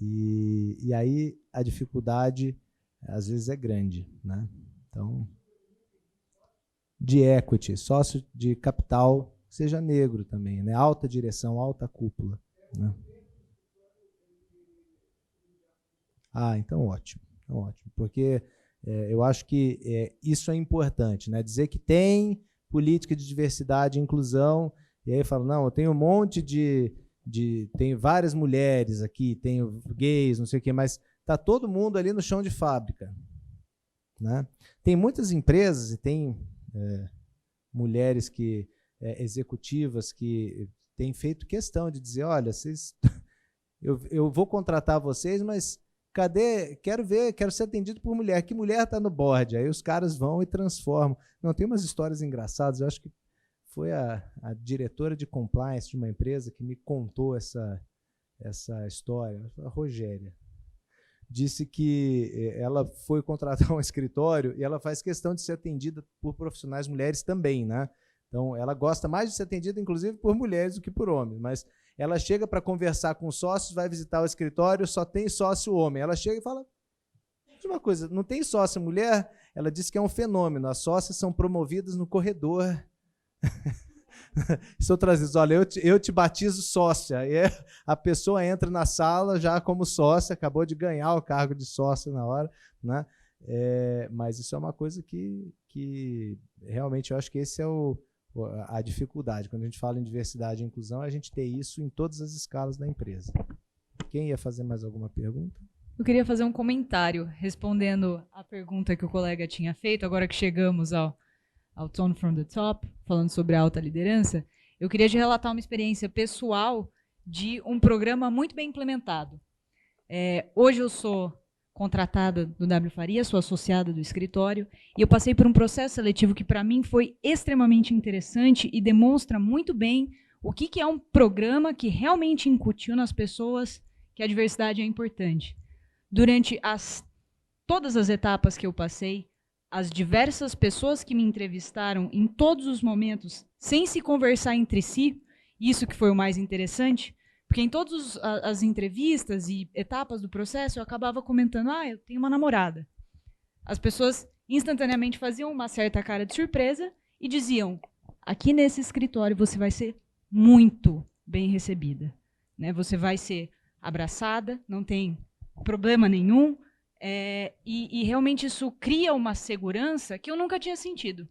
E aí a dificuldade, às vezes, é grande, né? Então, de equity, sócio de capital, seja negro também, né? Alta direção, alta cúpula, né? Então ótimo, porque eu acho que isso é importante, né? Dizer que tem política de diversidade e inclusão, e aí fala, não, eu tenho um monte tenho várias mulheres aqui, tenho gays, não sei o quê, mas está todo mundo ali no chão de fábrica, né? Tem muitas empresas e tem mulheres executivas que têm feito questão de dizer, olha, eu vou contratar vocês, mas cadê? Quero ser atendido por mulher. Que mulher está no board? Aí os caras vão e transformam. Não, tem umas histórias engraçadas. Eu acho que foi a diretora de compliance de uma empresa que me contou essa história, a Rogéria. Disse que ela foi contratar um escritório e ela faz questão de ser atendida por profissionais mulheres também, né? Então, ela gosta mais de ser atendida, inclusive, por mulheres do que por homens, mas ela chega para conversar com sócios, vai visitar o escritório, só tem sócio homem. Ela chega e fala, uma coisa, não tem sócia mulher? Ela diz que é um fenômeno, as sócias são promovidas no corredor. Estou trazendo, olha, eu te batizo sócia. E a pessoa entra na sala já como sócia, acabou de ganhar o cargo de sócia na hora, né? Mas isso é uma coisa que realmente eu acho que esse é a dificuldade. Quando a gente fala em diversidade e inclusão, a gente tem isso em todas as escalas da empresa. Quem ia fazer mais alguma pergunta? Eu queria fazer um comentário respondendo a pergunta que o colega tinha feito, agora que chegamos ao Tone from the Top, falando sobre a alta liderança. Eu queria te relatar uma experiência pessoal de um programa muito bem implementado. Hoje eu sou contratada do W Faria, sou associada do escritório, e eu passei por um processo seletivo que, para mim, foi extremamente interessante e demonstra muito bem o que é um programa que realmente incutiu nas pessoas que a diversidade é importante. Durante todas as etapas que eu passei, as diversas pessoas que me entrevistaram em todos os momentos, sem se conversar entre si, isso que foi o mais interessante, porque em todas as entrevistas e etapas do processo eu acabava comentando, eu tenho uma namorada. As pessoas instantaneamente faziam uma certa cara de surpresa e diziam, aqui nesse escritório você vai ser muito bem recebida, né? Você vai ser abraçada, não tem problema nenhum, e realmente isso cria uma segurança que eu nunca tinha sentido.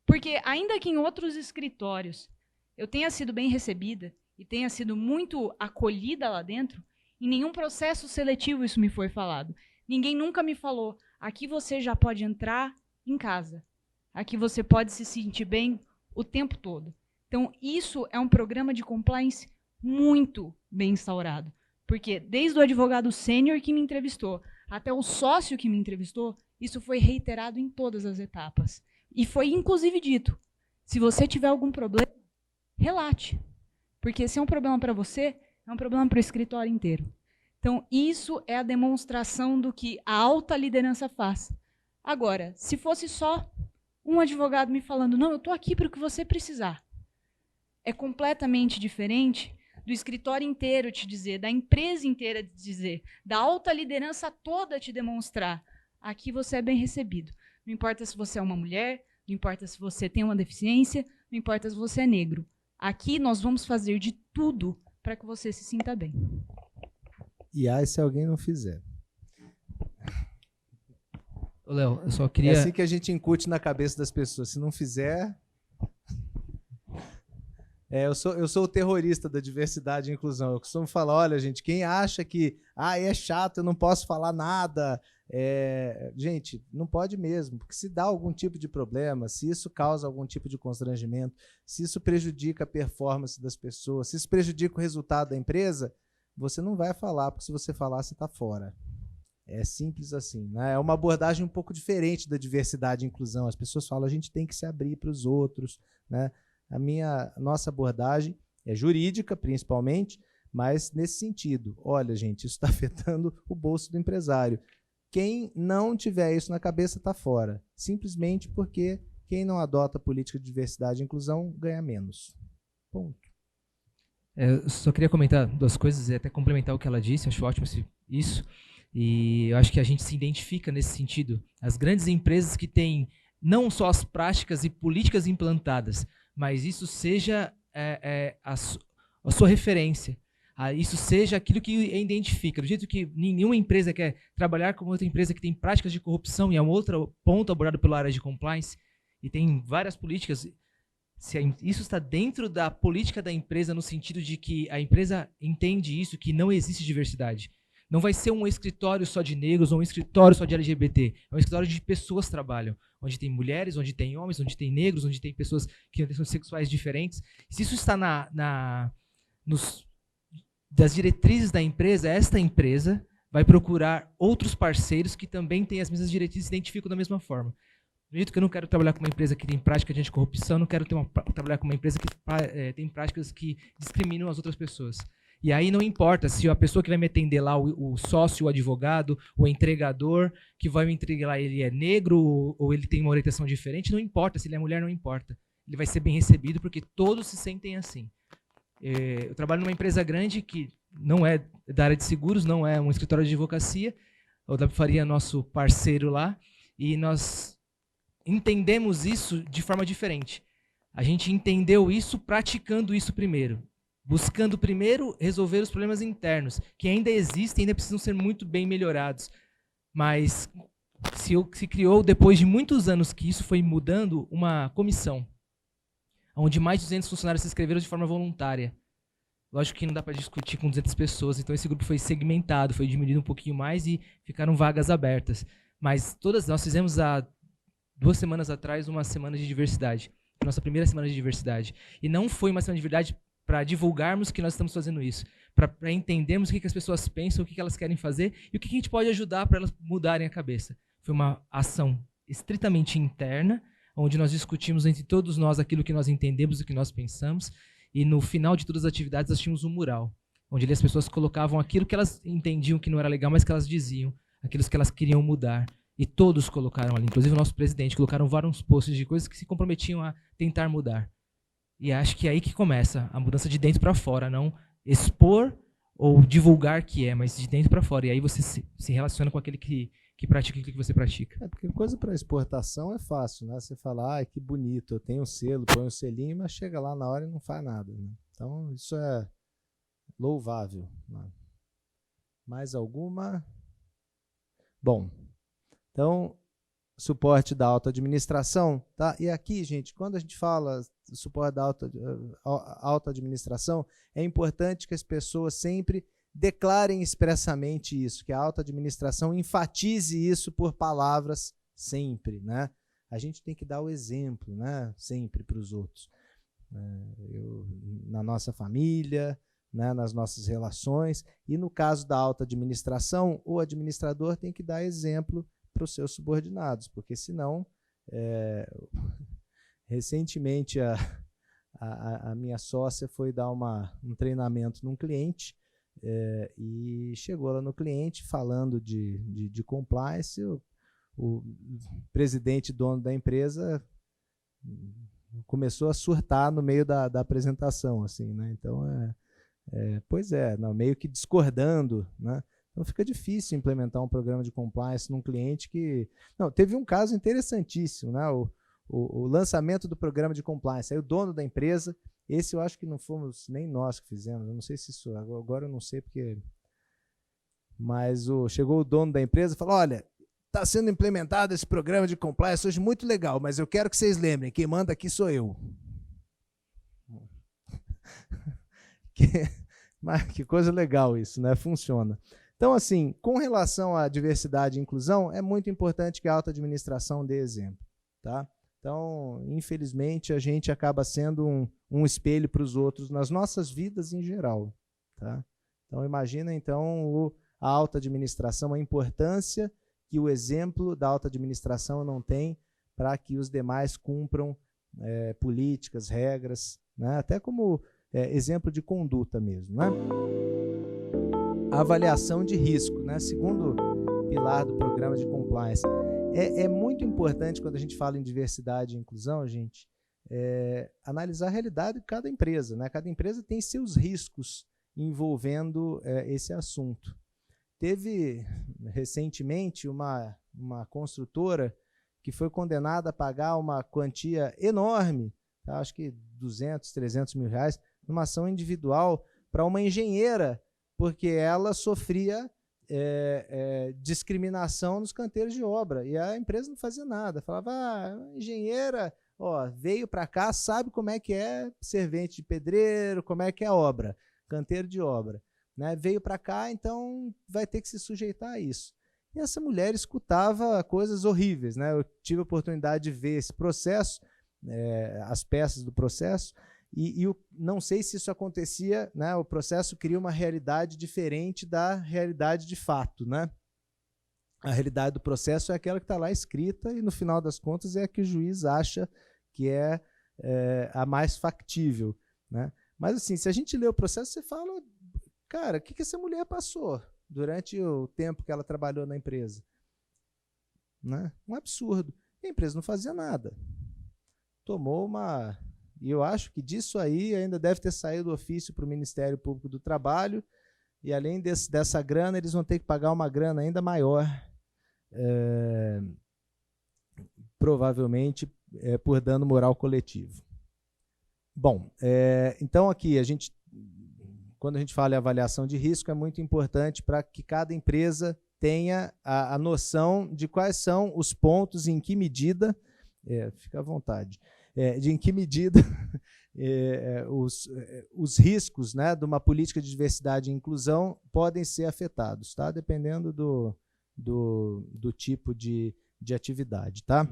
Porque ainda que em outros escritórios eu tenha sido bem recebida e tenha sido muito acolhida lá dentro, em nenhum processo seletivo isso me foi falado. Ninguém nunca me falou, aqui você já pode entrar em casa. Aqui você pode se sentir bem o tempo todo. Então, isso é um programa de compliance muito bem instaurado. Porque desde o advogado sênior que me entrevistou até o sócio que me entrevistou, isso foi reiterado em todas as etapas. E foi inclusive dito, se você tiver algum problema, relate. Porque se é um problema para você, é um problema para o escritório inteiro. Então, isso é a demonstração do que a alta liderança faz. Agora, se fosse só um advogado me falando, não, eu estou aqui para o que você precisar, é completamente diferente do escritório inteiro te dizer, da empresa inteira te dizer, da alta liderança toda te demonstrar, aqui você é bem recebido. Não importa se você é uma mulher, não importa se você tem uma deficiência, não importa se você é negro. Aqui nós vamos fazer de tudo para que você se sinta bem. E aí, se alguém não fizer. Ô, Léo, eu só queria... É assim que a gente incute na cabeça das pessoas. Se não fizer... eu sou o terrorista da diversidade e inclusão. Eu costumo falar, olha, gente, quem acha que é chato, eu não posso falar nada... gente, não pode mesmo, porque se dá algum tipo de problema, se isso causa algum tipo de constrangimento, se isso prejudica a performance das pessoas, se isso prejudica o resultado da empresa, você não vai falar, porque se você falar, você está fora. É simples assim, né? É uma abordagem um pouco diferente da diversidade e inclusão. As pessoas falam, a gente tem que se abrir para os outros, né? A nossa abordagem é jurídica, principalmente, mas nesse sentido, olha, gente, isso está afetando o bolso do empresário. Quem não tiver isso na cabeça está fora, simplesmente porque quem não adota a política de diversidade e inclusão ganha menos. Ponto. Eu só queria comentar duas coisas e até complementar o que ela disse, acho ótimo isso. E eu acho que a gente se identifica nesse sentido. As grandes empresas que têm não só as práticas e políticas implantadas, mas isso seja a sua referência. Isso seja aquilo que identifica. Do jeito que nenhuma empresa quer trabalhar com outra empresa que tem práticas de corrupção, e é um outro ponto abordado pela área de compliance, e tem várias políticas. Se isso está dentro da política da empresa, no sentido de que a empresa entende isso, que não existe diversidade. Não vai ser um escritório só de negros ou um escritório só de LGBT. É um escritório de pessoas que trabalham, onde tem mulheres, onde tem homens, onde tem negros, onde tem pessoas que têm sexuais diferentes. Se isso está das diretrizes da empresa, esta empresa vai procurar outros parceiros que também têm as mesmas diretrizes e se identificam da mesma forma. Do jeito que eu não quero trabalhar com uma empresa que tem prática de anticorrupção, não quero trabalhar com uma empresa que tem práticas que discriminam as outras pessoas. E aí não importa se a pessoa que vai me atender lá, o sócio, o advogado, o entregador, que vai me entregar lá, ele é negro ou ele tem uma orientação diferente, não importa. Se ele é mulher, não importa. Ele vai ser bem recebido porque todos se sentem assim. Eu trabalho numa empresa grande que não é da área de seguros, não é um escritório de advocacia. O W Faria é nosso parceiro lá e nós entendemos isso de forma diferente. A gente entendeu isso praticando isso primeiro. Buscando primeiro resolver os problemas internos, que ainda existem e ainda precisam ser muito bem melhorados. Mas se criou, depois de muitos anos que isso foi mudando, uma comissão, onde mais de 200 funcionários se inscreveram de forma voluntária. Lógico que não dá para discutir com 200 pessoas, então esse grupo foi segmentado, foi diminuído um pouquinho mais e ficaram vagas abertas. Mas nós fizemos há 2 semanas atrás uma semana de diversidade, nossa primeira semana de diversidade. E não foi uma semana de diversidade para divulgarmos que nós estamos fazendo isso, para entendermos o que as pessoas pensam, o que elas querem fazer e o que a gente pode ajudar para elas mudarem a cabeça. Foi uma ação estritamente interna, onde nós discutimos entre todos nós aquilo que nós entendemos e o que nós pensamos, e no final de todas as atividades nós tínhamos um mural, onde ali as pessoas colocavam aquilo que elas entendiam que não era legal, mas que elas diziam, aquilo que elas queriam mudar. E todos colocaram ali, inclusive o nosso presidente, colocaram vários posts de coisas que se comprometiam a tentar mudar. E acho que é aí que começa a mudança de dentro para fora, não expor ou divulgar que é, mas de dentro para fora. E aí você se relaciona com aquele que pratica aquilo que você pratica. Porque coisa para exportação é fácil, né? Você fala, que bonito, eu tenho um selo, põe um selinho, mas chega lá na hora e não faz nada. Né? Então, isso é louvável. Né? Mais alguma? Bom, então, suporte da alta administração, tá? E aqui, gente, quando a gente fala suporte da alta administração, é importante que as pessoas sempre declarem expressamente isso, que a alta administração enfatize isso por palavras sempre, né? A gente tem que dar o exemplo, né? Sempre para os outros. Na nossa família, né? Nas nossas relações, e no caso da alta administração, o administrador tem que dar exemplo para os seus subordinados, porque senão, recentemente a minha sócia foi dar um treinamento num cliente, e chegou lá no cliente falando de compliance, o presidente, dono da empresa, começou a surtar no meio da apresentação, assim, né? Então, meio que discordando, né? Então fica difícil implementar um programa de compliance num cliente que... Não, teve um caso interessantíssimo, né? O lançamento do programa de compliance. Aí o dono da empresa, esse eu acho que não fomos nem nós que fizemos, eu não sei se isso... Agora eu não sei porque... Mas chegou o dono da empresa e falou, olha, está sendo implementado esse programa de compliance hoje, muito legal, mas eu quero que vocês lembrem, quem manda aqui sou eu. Que coisa legal isso, né? Funciona. Então, assim, com relação à diversidade e inclusão, é muito importante que a alta administração dê exemplo, tá? Então, infelizmente, a gente acaba sendo um espelho para os outros nas nossas vidas em geral, tá? Então, imagina, então, a alta administração, a importância que o exemplo da alta administração não tem para que os demais cumpram políticas, regras, né? Até como exemplo de conduta mesmo, né? A avaliação de risco, né? Segundo pilar do programa de compliance. É muito importante, quando a gente fala em diversidade e inclusão, gente, analisar a realidade de cada empresa, né? Cada empresa tem seus riscos envolvendo esse assunto. Teve, recentemente, uma construtora que foi condenada a pagar uma quantia enorme, tá? Acho que 200, 300 mil reais, numa ação individual para uma engenheira, porque ela sofria discriminação nos canteiros de obra, e a empresa não fazia nada. Falava, engenheira, veio para cá, sabe como é que é servente de pedreiro, como é que é a obra, canteiro de obra. Né? Veio para cá, então vai ter que se sujeitar a isso. E essa mulher escutava coisas horríveis, né? Eu tive a oportunidade de ver esse processo, as peças do processo, e eu não sei se isso acontecia, né? O processo cria uma realidade diferente da realidade de fato, né? A realidade do processo é aquela que está lá escrita e, no final das contas, é a que o juiz acha que é a mais factível, né? Mas, assim, se a gente lê o processo, você fala, cara, o que essa mulher passou durante o tempo que ela trabalhou na empresa? Né? Um absurdo. E a empresa não fazia nada. Tomou uma... E eu acho que disso aí ainda deve ter saído o ofício para o Ministério Público do Trabalho, e além dessa grana, eles vão ter que pagar uma grana ainda maior, provavelmente por dano moral coletivo. Bom, então aqui, quando a gente fala em avaliação de risco, é muito importante para que cada empresa tenha a noção de quais são os pontos e em que medida, fica à vontade, de em que medida os riscos, né, de uma política de diversidade e inclusão podem ser afetados, tá? Dependendo do tipo de atividade. Tá?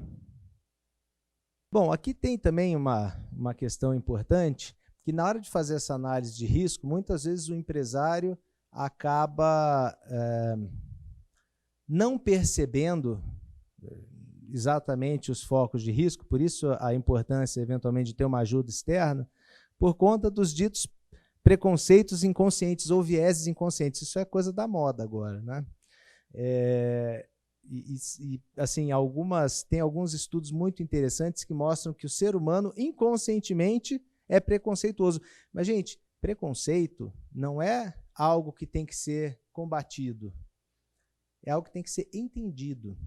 Bom, aqui tem também uma questão importante, que na hora de fazer essa análise de risco, muitas vezes o empresário acaba não percebendo exatamente os focos de risco, por isso a importância, eventualmente, de ter uma ajuda externa, por conta dos ditos preconceitos inconscientes ou vieses inconscientes. Isso é coisa da moda agora, né? Assim, tem alguns estudos muito interessantes que mostram que o ser humano, inconscientemente, é preconceituoso. Mas, gente, preconceito não é algo que tem que ser combatido. É algo que tem que ser entendido.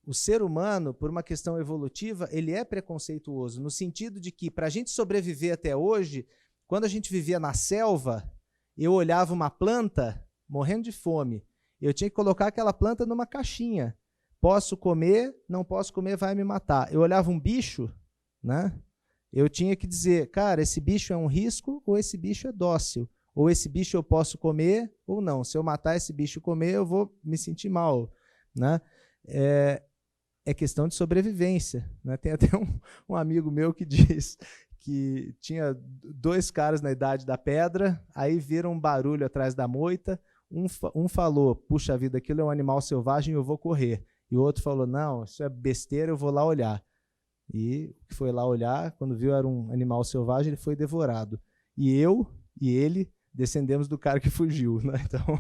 O ser humano, por uma questão evolutiva, ele é preconceituoso, no sentido de que, para a gente sobreviver até hoje, quando a gente vivia na selva, eu olhava uma planta morrendo de fome, eu tinha que colocar aquela planta numa caixinha, posso comer, não posso comer, vai me matar. Eu olhava um bicho, né? Eu tinha que dizer, cara, esse bicho é um risco ou esse bicho é dócil? Ou esse bicho eu posso comer ou não. Se eu matar esse bicho e comer, eu vou me sentir mal, né? É questão de sobrevivência, né? Tem até um amigo meu que diz que tinha 2 caras na idade da pedra, aí viram um barulho atrás da moita, um falou, puxa vida, aquilo é um animal selvagem, eu vou correr. E o outro falou, não, isso é besteira, eu vou lá olhar. E foi lá olhar, quando viu era um animal selvagem, ele foi devorado. E eu e ele descendemos do cara que fugiu, né? Então,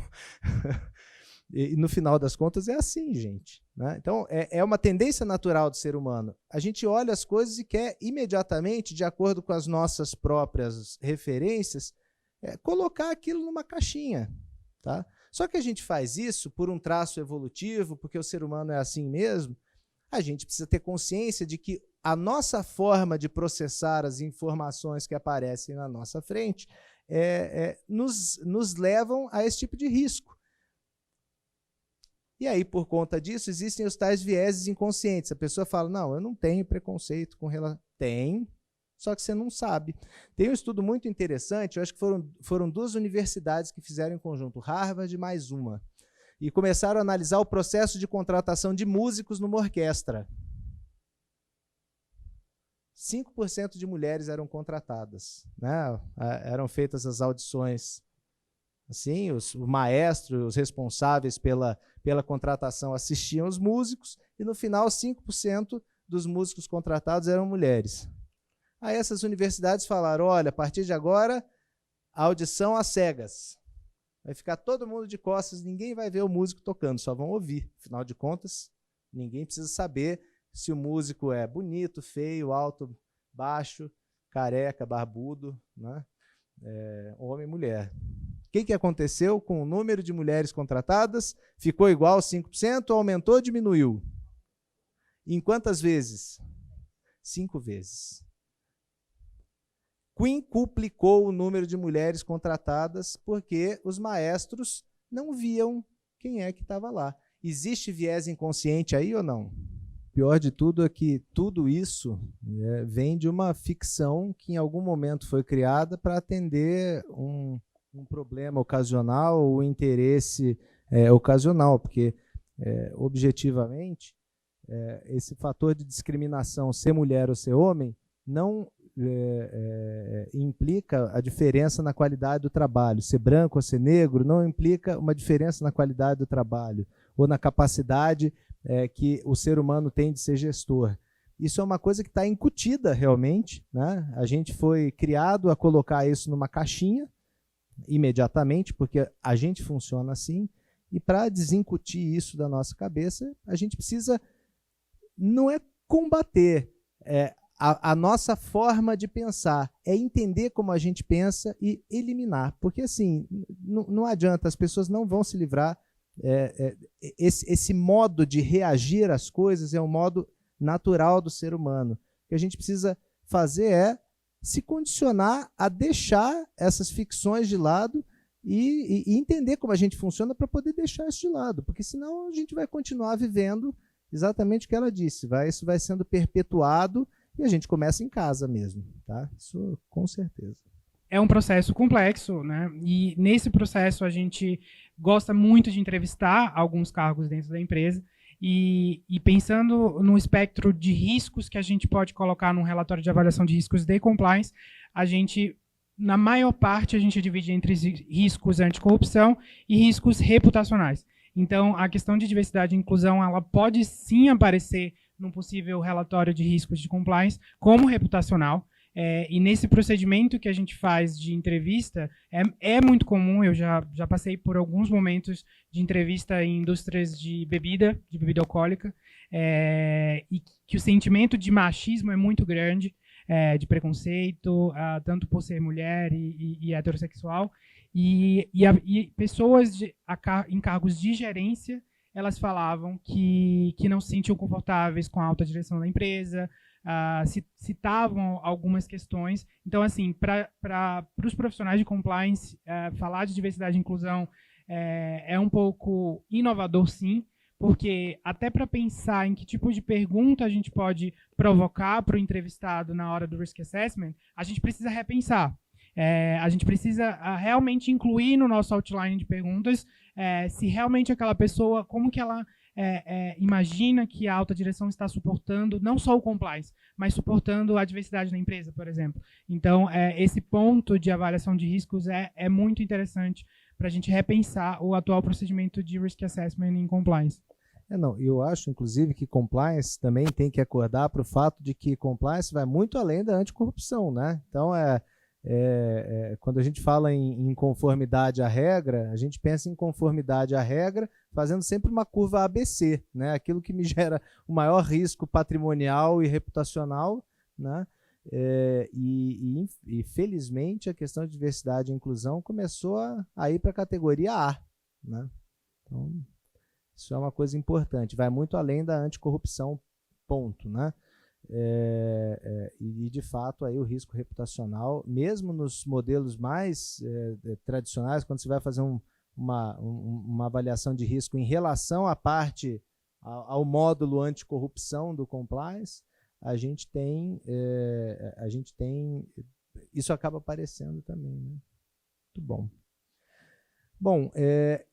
e no final das contas é assim, gente, né? Então, é uma tendência natural do ser humano. A gente olha as coisas e quer imediatamente, de acordo com as nossas próprias referências, colocar aquilo numa caixinha, tá? Só que a gente faz isso por um traço evolutivo, porque o ser humano é assim mesmo. A gente precisa ter consciência de que a nossa forma de processar as informações que aparecem na nossa frente nos levam a esse tipo de risco. E aí, por conta disso, existem os tais vieses inconscientes. A pessoa fala, não, eu não tenho preconceito com relação... Tem, só que você não sabe. Tem um estudo muito interessante, eu acho que foram 2 universidades que fizeram em conjunto, Harvard e mais uma, e começaram a analisar o processo de contratação de músicos numa orquestra. 5% de mulheres eram contratadas, né? Eram feitas as audições, assim, o maestro, os responsáveis pela contratação assistiam os músicos, e no final 5% dos músicos contratados eram mulheres. Aí essas universidades falaram, olha, a partir de agora, a audição às cegas. Vai ficar todo mundo de costas, ninguém vai ver o músico tocando, só vão ouvir. Afinal de contas, ninguém precisa saber se o músico é bonito, feio, alto, baixo, careca, barbudo, né? Homem e mulher. O que aconteceu com o número de mulheres contratadas? Ficou igual 5%, aumentou ou diminuiu? Em quantas vezes? 5 vezes. Quintuplicou o número de mulheres contratadas porque os maestros não viam quem é que estava lá. Existe viés inconsciente aí ou não? Pior de tudo é que tudo isso vem de uma ficção que em algum momento foi criada para atender um problema ocasional ou interesse ocasional, porque objetivamente esse fator de discriminação, ser mulher ou ser homem, não implica a diferença na qualidade do trabalho. Ser branco ou ser negro não implica uma diferença na qualidade do trabalho ou na capacidade que o ser humano tem de ser gestor. Isso é uma coisa que está incutida realmente, né? A gente foi criado a colocar isso numa caixinha imediatamente, porque a gente funciona assim, e para desincutir isso da nossa cabeça, a gente precisa, não é combater, a nossa forma de pensar, é entender como a gente pensa e eliminar, porque assim, não adianta, as pessoas não vão se livrar. Esse modo de reagir às coisas é um modo natural do ser humano. O que a gente precisa fazer é se condicionar a deixar essas ficções de lado e entender como a gente funciona para poder deixar isso de lado, porque senão a gente vai continuar vivendo exatamente o que ela disse, isso vai sendo perpetuado e a gente começa em casa mesmo, tá? Isso com certeza. É um processo complexo, né? E nesse processo a gente gosta muito de entrevistar alguns cargos dentro da empresa e pensando no espectro de riscos que a gente pode colocar num relatório de avaliação de riscos de compliance, a gente, na maior parte, a gente divide entre riscos anticorrupção e riscos reputacionais. Então, a questão de diversidade e inclusão, ela pode sim aparecer num possível relatório de riscos de compliance como reputacional. E nesse procedimento que a gente faz de entrevista, é muito comum, eu já passei por alguns momentos de entrevista em indústrias de bebida alcoólica, e que o sentimento de machismo é muito grande, de preconceito, tanto por ser mulher e heterossexual, e pessoas em cargos de gerência, elas falavam que não se sentiam confortáveis com a alta direção da empresa, citavam algumas questões. Então, assim, para os profissionais de compliance, falar de diversidade e inclusão é um pouco inovador, sim, porque até para pensar em que tipo de pergunta a gente pode provocar para o entrevistado na hora do Risk Assessment, a gente precisa repensar. A gente precisa realmente incluir no nosso outline de perguntas se realmente aquela pessoa, como que ela imagina que a alta direção está suportando não só o compliance, mas suportando a diversidade na empresa, por exemplo. Então, esse ponto de avaliação de riscos é muito interessante para a gente repensar o atual procedimento de Risk Assessment em compliance. Não, eu acho, inclusive, que compliance também tem que acordar para o fato de que compliance vai muito além da anticorrupção, né? Então, quando a gente fala em conformidade à regra, a gente pensa em conformidade à regra fazendo sempre uma curva ABC, né? Aquilo que me gera o maior risco patrimonial e reputacional, né? E felizmente a questão de diversidade e inclusão começou a ir para a categoria A, né? Então, isso é uma coisa importante, vai muito além da anticorrupção, ponto, né? E de fato aí o risco reputacional, mesmo nos modelos mais tradicionais, quando você vai fazer uma avaliação de risco em relação à parte, ao módulo anticorrupção do compliance, a gente tem isso acaba aparecendo também, né? Muito bom. Bom,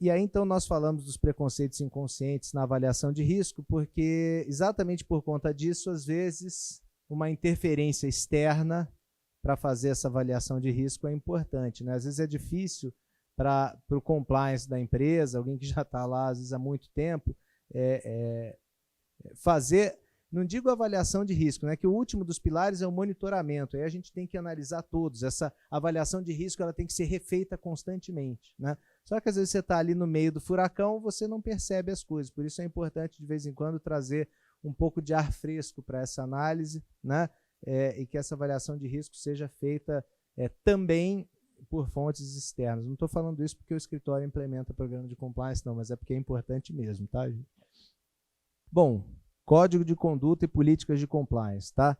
e aí então nós falamos dos preconceitos inconscientes na avaliação de risco, porque exatamente por conta disso, às vezes, uma interferência externa para fazer essa avaliação de risco é importante, né? Às vezes é difícil para o compliance da empresa, alguém que já está lá às vezes há muito tempo, fazer, não digo avaliação de risco, né? Que o último dos pilares é o monitoramento, aí a gente tem que analisar todos, essa avaliação de risco ela tem que ser refeita constantemente, né? Só que às vezes você está ali no meio do furacão, você não percebe as coisas. Por isso é importante, de vez em quando, trazer um pouco de ar fresco para essa análise, né? E que essa avaliação de risco seja feita também por fontes externas. Não estou falando isso porque o escritório implementa programa de compliance, não, mas é porque é importante mesmo, tá, gente? Bom, código de conduta e políticas de compliance, tá?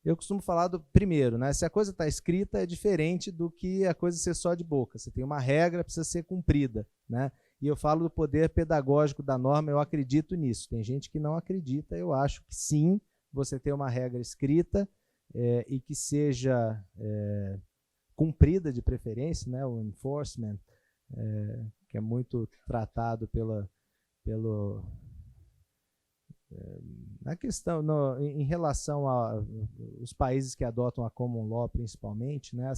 Eu costumo falar do primeiro, né? Se a coisa está escrita, é diferente do que a coisa ser só de boca. Você tem uma regra, precisa ser cumprida, né? E eu falo do poder pedagógico da norma, eu acredito nisso. Tem gente que não acredita, eu acho que sim, você tem uma regra escrita e que seja cumprida de preferência, né? O enforcement, que é muito tratado na questão, em relação aos países que adotam a common law, principalmente, né,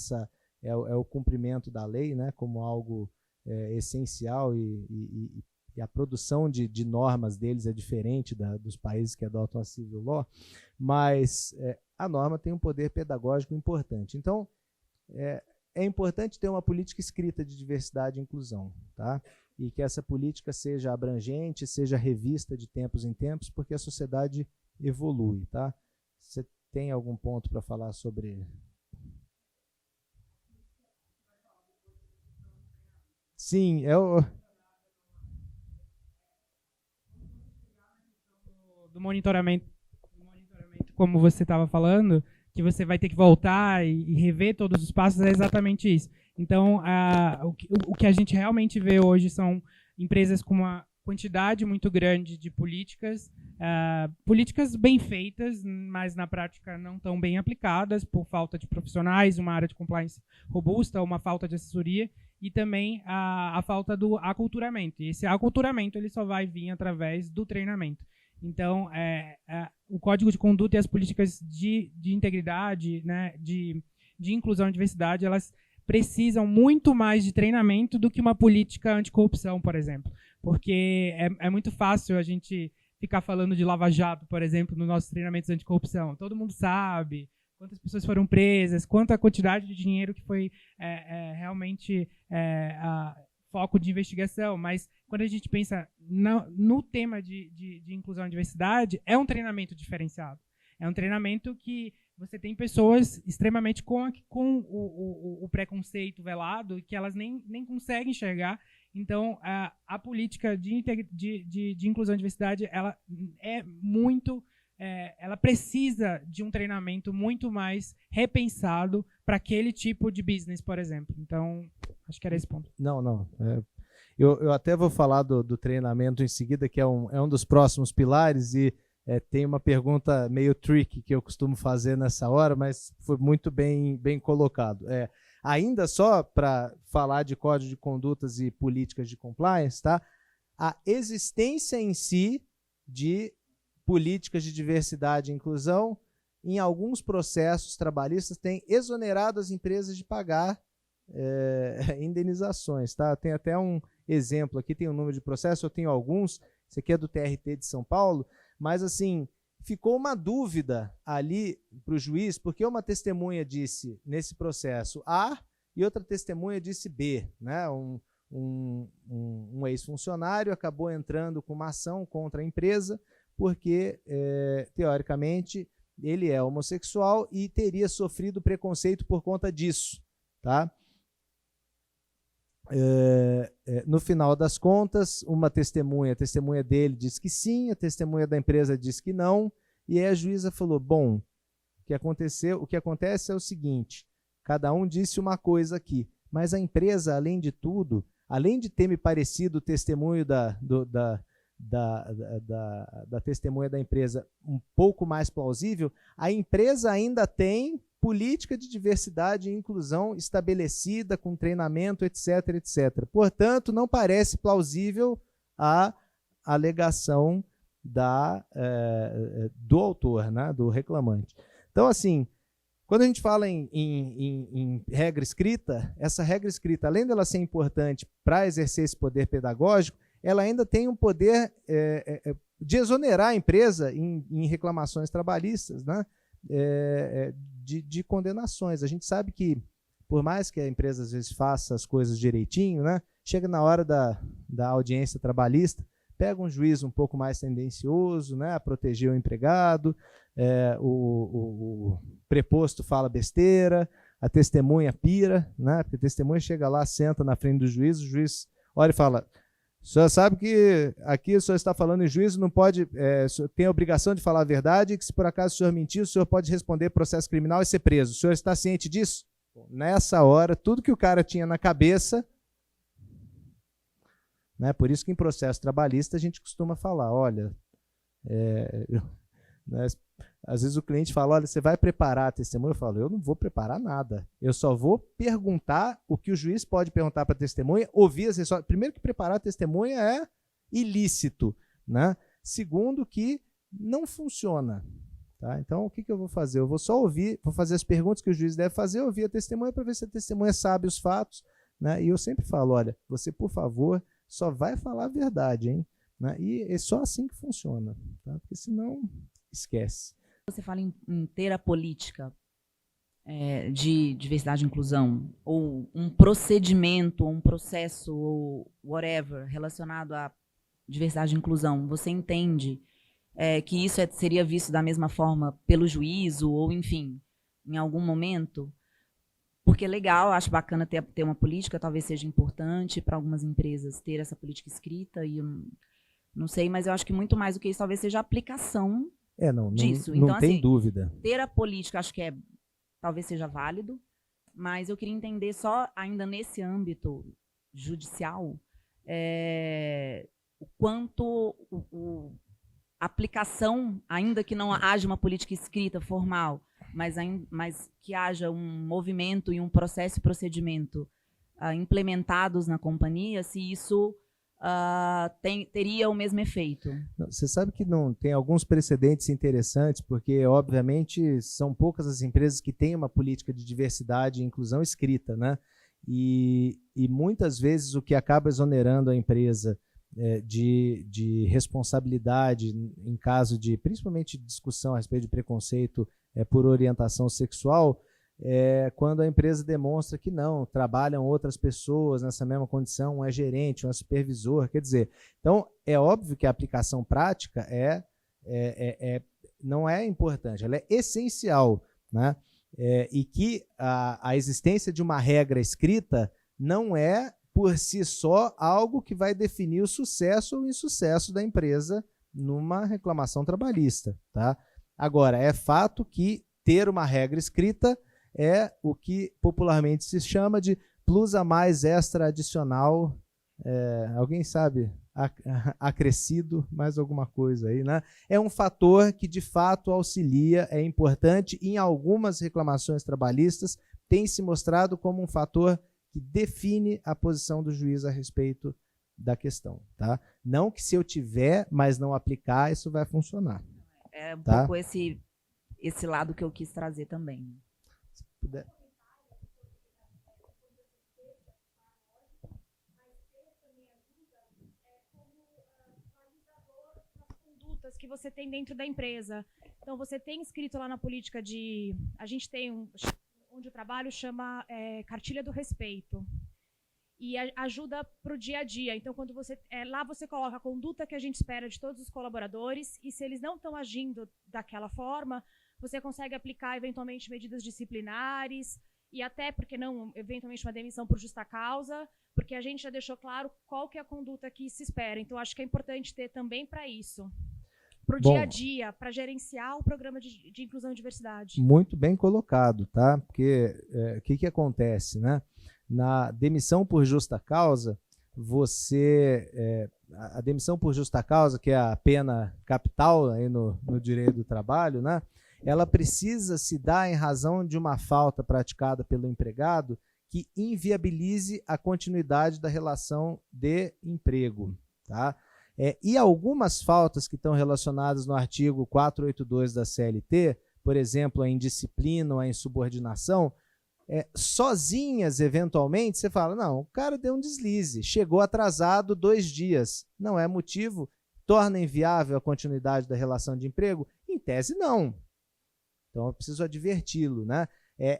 é o cumprimento da lei, né, como algo essencial e a produção de normas deles é diferente dos países que adotam a civil law, mas a norma tem um poder pedagógico importante. Então, é importante ter uma política escrita de diversidade e inclusão, tá? E que essa política seja abrangente, seja revista de tempos em tempos, porque a sociedade evolui, tá? Você tem algum ponto para falar sobre? Sim, do monitoramento, como você estava falando, que você vai ter que voltar e rever todos os passos, é exatamente isso. Então, o que a gente realmente vê hoje são empresas com uma quantidade muito grande de políticas, políticas bem feitas, mas na prática não tão bem aplicadas, por falta de profissionais, uma área de compliance robusta, uma falta de assessoria, e também a falta do aculturamento. E esse aculturamento ele só vai vir através do treinamento. Então, o código de conduta e as políticas de integridade, né, de inclusão e diversidade, elas precisam muito mais de treinamento do que uma política anticorrupção, por exemplo. Porque é muito fácil a gente ficar falando de lava-jato, por exemplo, nos nossos treinamentos anticorrupção. Todo mundo sabe quantas pessoas foram presas, quanta quantidade de dinheiro que foi realmente foco de investigação. Mas quando a gente pensa no tema de inclusão e diversidade, é um treinamento diferenciado. É um treinamento que você tem pessoas extremamente com o preconceito velado, que elas nem conseguem enxergar. Então, a política de inclusão e diversidade, ela é muito... ela precisa de um treinamento muito mais repensado para aquele tipo de business, por exemplo. Então, acho que era esse ponto. Não. Eu até vou falar do treinamento em seguida, que é um dos próximos pilares, e tem uma pergunta meio tricky que eu costumo fazer nessa hora, mas foi muito bem colocado. Ainda só para falar de código de condutas e políticas de compliance, tá? A existência em si de políticas de diversidade e inclusão, em alguns processos trabalhistas, tem exonerado as empresas de pagar indenizações. Tá? Tem até um exemplo aqui, tem um número de processos, eu tenho alguns, esse aqui é do TRT de São Paulo, mas assim, ficou uma dúvida ali para o juiz, porque uma testemunha disse nesse processo A e outra testemunha disse B, né? Um ex-funcionário acabou entrando com uma ação contra a empresa porque, teoricamente, ele é homossexual e teria sofrido preconceito por conta disso. Tá? No final das contas, a testemunha dele disse que sim, a testemunha da empresa disse que não, e aí a juíza falou, bom, o que acontece é o seguinte, cada um disse uma coisa aqui, mas a empresa, além de tudo, além de ter me parecido o testemunho da testemunha da empresa um pouco mais plausível, a empresa ainda tem política de diversidade e inclusão estabelecida com treinamento, etc, etc. Portanto, não parece plausível a alegação do autor, né, do reclamante. Então, assim, quando a gente fala em regra escrita, essa regra escrita, além dela ser importante para exercer esse poder pedagógico, ela ainda tem um poder de exonerar a empresa em reclamações trabalhistas, né? De condenações. A gente sabe que, por mais que a empresa às vezes faça as coisas direitinho, né? Chega na hora da audiência trabalhista, pega um juiz um pouco mais tendencioso, né, a proteger o empregado, o preposto fala besteira, a testemunha pira, né? Porque a testemunha chega lá, senta na frente do juiz, o juiz olha e fala, o senhor sabe que aqui o senhor está falando em juízo, não pode, tem a obrigação de falar a verdade, e que se por acaso o senhor mentir, o senhor pode responder processo criminal e ser preso. O senhor está ciente disso? Nessa hora, tudo que o cara tinha na cabeça, né, por isso que em processo trabalhista a gente costuma falar, olha, né, às vezes o cliente fala, olha, você vai preparar a testemunha? Eu falo, eu não vou preparar nada. Eu só vou perguntar o que o juiz pode perguntar para a testemunha, ouvir as respostas. Primeiro que preparar a testemunha é ilícito, né? Segundo que não funciona. Tá? Então, o que eu vou fazer? Eu vou só ouvir, vou fazer as perguntas que o juiz deve fazer, ouvir a testemunha para ver se a testemunha sabe os fatos. Né? E eu sempre falo, olha, você, por favor, só vai falar a verdade, hein? Né? E é só assim que funciona. Tá? Porque senão, esquece. Você fala em ter a política de diversidade e inclusão, ou um procedimento, ou um processo, ou whatever, relacionado à diversidade e inclusão, você entende que isso seria visto da mesma forma pelo juízo, ou enfim, em algum momento? Porque é legal, acho bacana ter uma política, talvez seja importante para algumas empresas ter essa política escrita, e eu não sei, mas eu acho que muito mais do que isso talvez seja a aplicação disso. Não então, tem assim, dúvida. Ter a política, acho que talvez seja válido, mas eu queria entender só ainda nesse âmbito judicial o quanto a aplicação, ainda que não haja uma política escrita formal, mas que haja um movimento e um processo e procedimento implementados na companhia, se isso teria o mesmo efeito. Você sabe que não tem alguns precedentes interessantes, porque, obviamente, são poucas as empresas que têm uma política de diversidade e inclusão escrita, né? E muitas vezes o que acaba exonerando a empresa de responsabilidade em caso de, principalmente, discussão a respeito de preconceito por orientação sexual, quando a empresa demonstra que não, trabalham outras pessoas nessa mesma condição, um é gerente, um é supervisor, quer dizer, então é óbvio que a aplicação prática não é importante, ela é essencial, né? E que a existência de uma regra escrita não é, por si só, algo que vai definir o sucesso ou o insucesso da empresa numa reclamação trabalhista. Tá? Agora, é fato que ter uma regra escrita é o que popularmente se chama de plus a mais extra adicional Alguém sabe? Acrescido, mais alguma coisa aí, né? É um fator que, de fato, auxilia, é importante, e em algumas reclamações trabalhistas tem se mostrado como um fator que define a posição do juiz a respeito da questão, tá? Não que se eu tiver, mas não aplicar, isso vai funcionar. É um tá? pouco esse lado que eu quis trazer também. Se puder. Condutas que você tem dentro da empresa. Então, você tem escrito lá na política de... A gente tem onde o trabalho chama cartilha do respeito. E ajuda para o dia a dia. Então, quando lá você coloca a conduta que a gente espera de todos os colaboradores, e se eles não estão agindo daquela forma, você consegue aplicar, eventualmente, medidas disciplinares, e até, porque não, eventualmente, uma demissão por justa causa, porque a gente já deixou claro qual que é a conduta que se espera. Então, acho que é importante ter também para isso. Para o dia a dia, para gerenciar o programa de inclusão e diversidade. Muito bem colocado, tá? Porque o que acontece, né? Na demissão por justa causa, a demissão por justa causa, que é a pena capital aí no direito do trabalho, né? Ela precisa se dar em razão de uma falta praticada pelo empregado que inviabilize a continuidade da relação de emprego, tá? E algumas faltas que estão relacionadas no artigo 482 da CLT, por exemplo, a indisciplina ou a insubordinação, sozinhas, eventualmente, você fala, não, o cara deu um deslize, chegou atrasado 2 dias, não é motivo, torna inviável a continuidade da relação de emprego? Em tese, não. Então, eu preciso adverti-lo, né?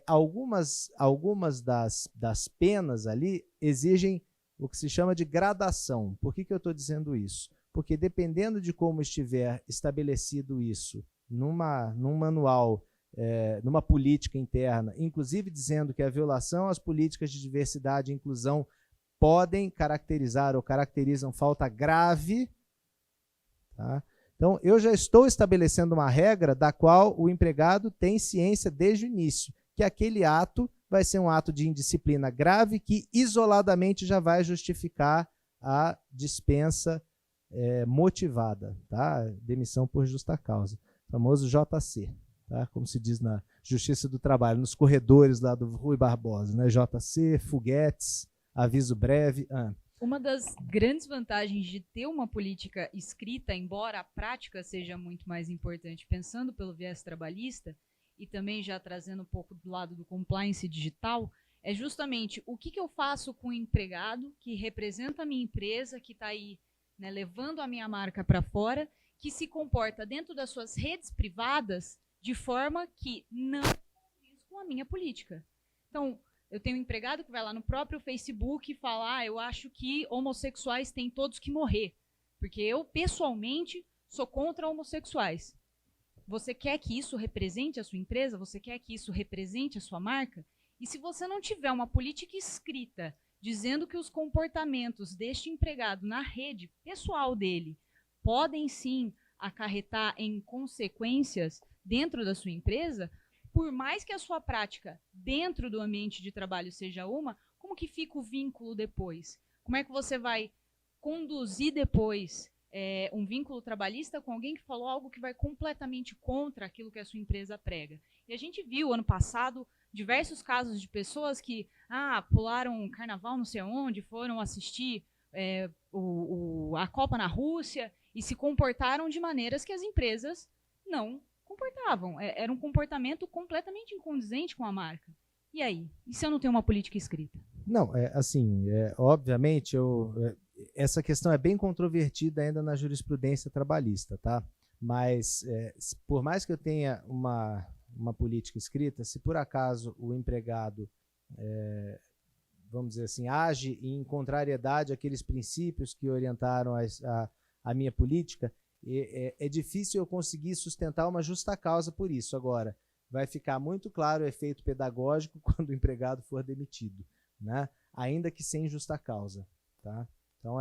Algumas das penas ali exigem o que se chama de gradação. Por que eu estou dizendo isso? Porque dependendo de como estiver estabelecido isso num manual, numa política interna, inclusive dizendo que a violação às políticas de diversidade e inclusão podem caracterizar ou caracterizam falta grave, tá? Então, eu já estou estabelecendo uma regra da qual o empregado tem ciência desde o início, que aquele ato vai ser um ato de indisciplina grave que isoladamente já vai justificar a dispensa motivada, tá? Demissão por justa causa, famoso JC, tá? Como se diz na Justiça do Trabalho, nos corredores lá do Rui Barbosa, né? JC, foguetes, aviso breve. Uma das grandes vantagens de ter uma política escrita, embora a prática seja muito mais importante, pensando pelo viés trabalhista, e também já trazendo um pouco do lado do compliance digital, é justamente o que eu faço com o empregado que representa a minha empresa, que está aí, né, levando a minha marca para fora, que se comporta dentro das suas redes privadas de forma que não condiz com a minha política. Então, eu tenho um empregado que vai lá no próprio Facebook e fala, eu acho que homossexuais têm todos que morrer, porque eu, pessoalmente, sou contra homossexuais. Você quer que isso represente a sua empresa? Você quer que isso represente a sua marca? E se você não tiver uma política escrita dizendo que os comportamentos deste empregado na rede pessoal dele podem sim acarretar em consequências dentro da sua empresa, por mais que a sua prática dentro do ambiente de trabalho seja uma, como que fica o vínculo depois? Como é que você vai conduzir depois um vínculo trabalhista com alguém que falou algo que vai completamente contra aquilo que a sua empresa prega? E a gente viu, ano passado, diversos casos de pessoas que pularam um carnaval não sei onde, foram assistir a Copa na Rússia e se comportaram de maneiras que as empresas não comportavam. Era um comportamento completamente incondizente com a marca. E aí? E se eu não tenho uma política escrita? Não, obviamente, essa questão é bem controvertida ainda na jurisprudência trabalhista, tá? Mas, por mais que eu tenha uma política escrita, se por acaso o empregado, vamos dizer assim, age em contrariedade àqueles princípios que orientaram a minha política, é difícil eu conseguir sustentar uma justa causa por isso. Agora, vai ficar muito claro o efeito pedagógico quando o empregado for demitido, né? Ainda que sem justa causa, tá? Então,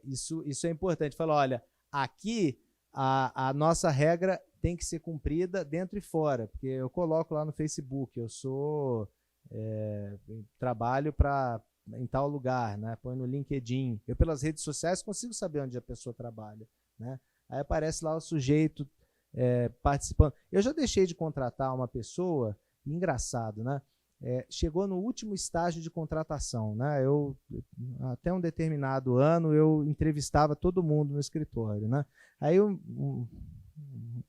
isso é importante. Falar, olha, aqui a nossa regra tem que ser cumprida dentro e fora, porque eu coloco lá no Facebook, eu trabalho para em tal lugar, né? Põe no LinkedIn. Eu, pelas redes sociais, consigo saber onde a pessoa trabalha, né? Aí aparece lá o sujeito participando. Eu já deixei de contratar uma pessoa, engraçado, né? Chegou no último estágio de contratação, né? Até um determinado ano, eu entrevistava todo mundo no escritório, né? Aí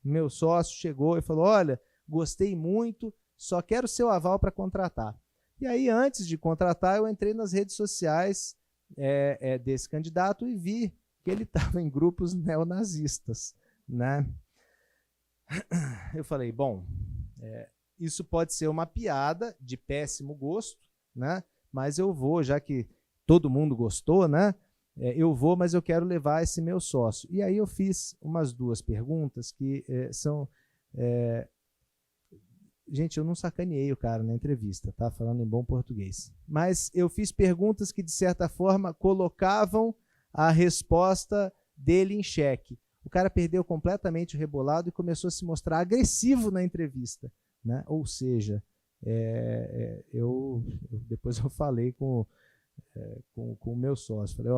meu sócio chegou e falou, olha, gostei muito, só quero seu aval para contratar. E aí, antes de contratar, eu entrei nas redes sociais desse candidato e vi que ele estava em grupos neonazistas, né? Eu falei, bom, isso pode ser uma piada de péssimo gosto, né? Mas eu vou, já que todo mundo gostou, né? Eu vou, mas eu quero levar esse meu sócio. E aí eu fiz umas 2 perguntas que são... Gente, eu não sacaneei o cara na entrevista, tá? Falando em bom português. Mas eu fiz perguntas que, de certa forma, colocavam a resposta dele em xeque. O cara perdeu completamente o rebolado e começou a se mostrar agressivo na entrevista, né? Ou seja, depois eu falei com o meu sócio, falei,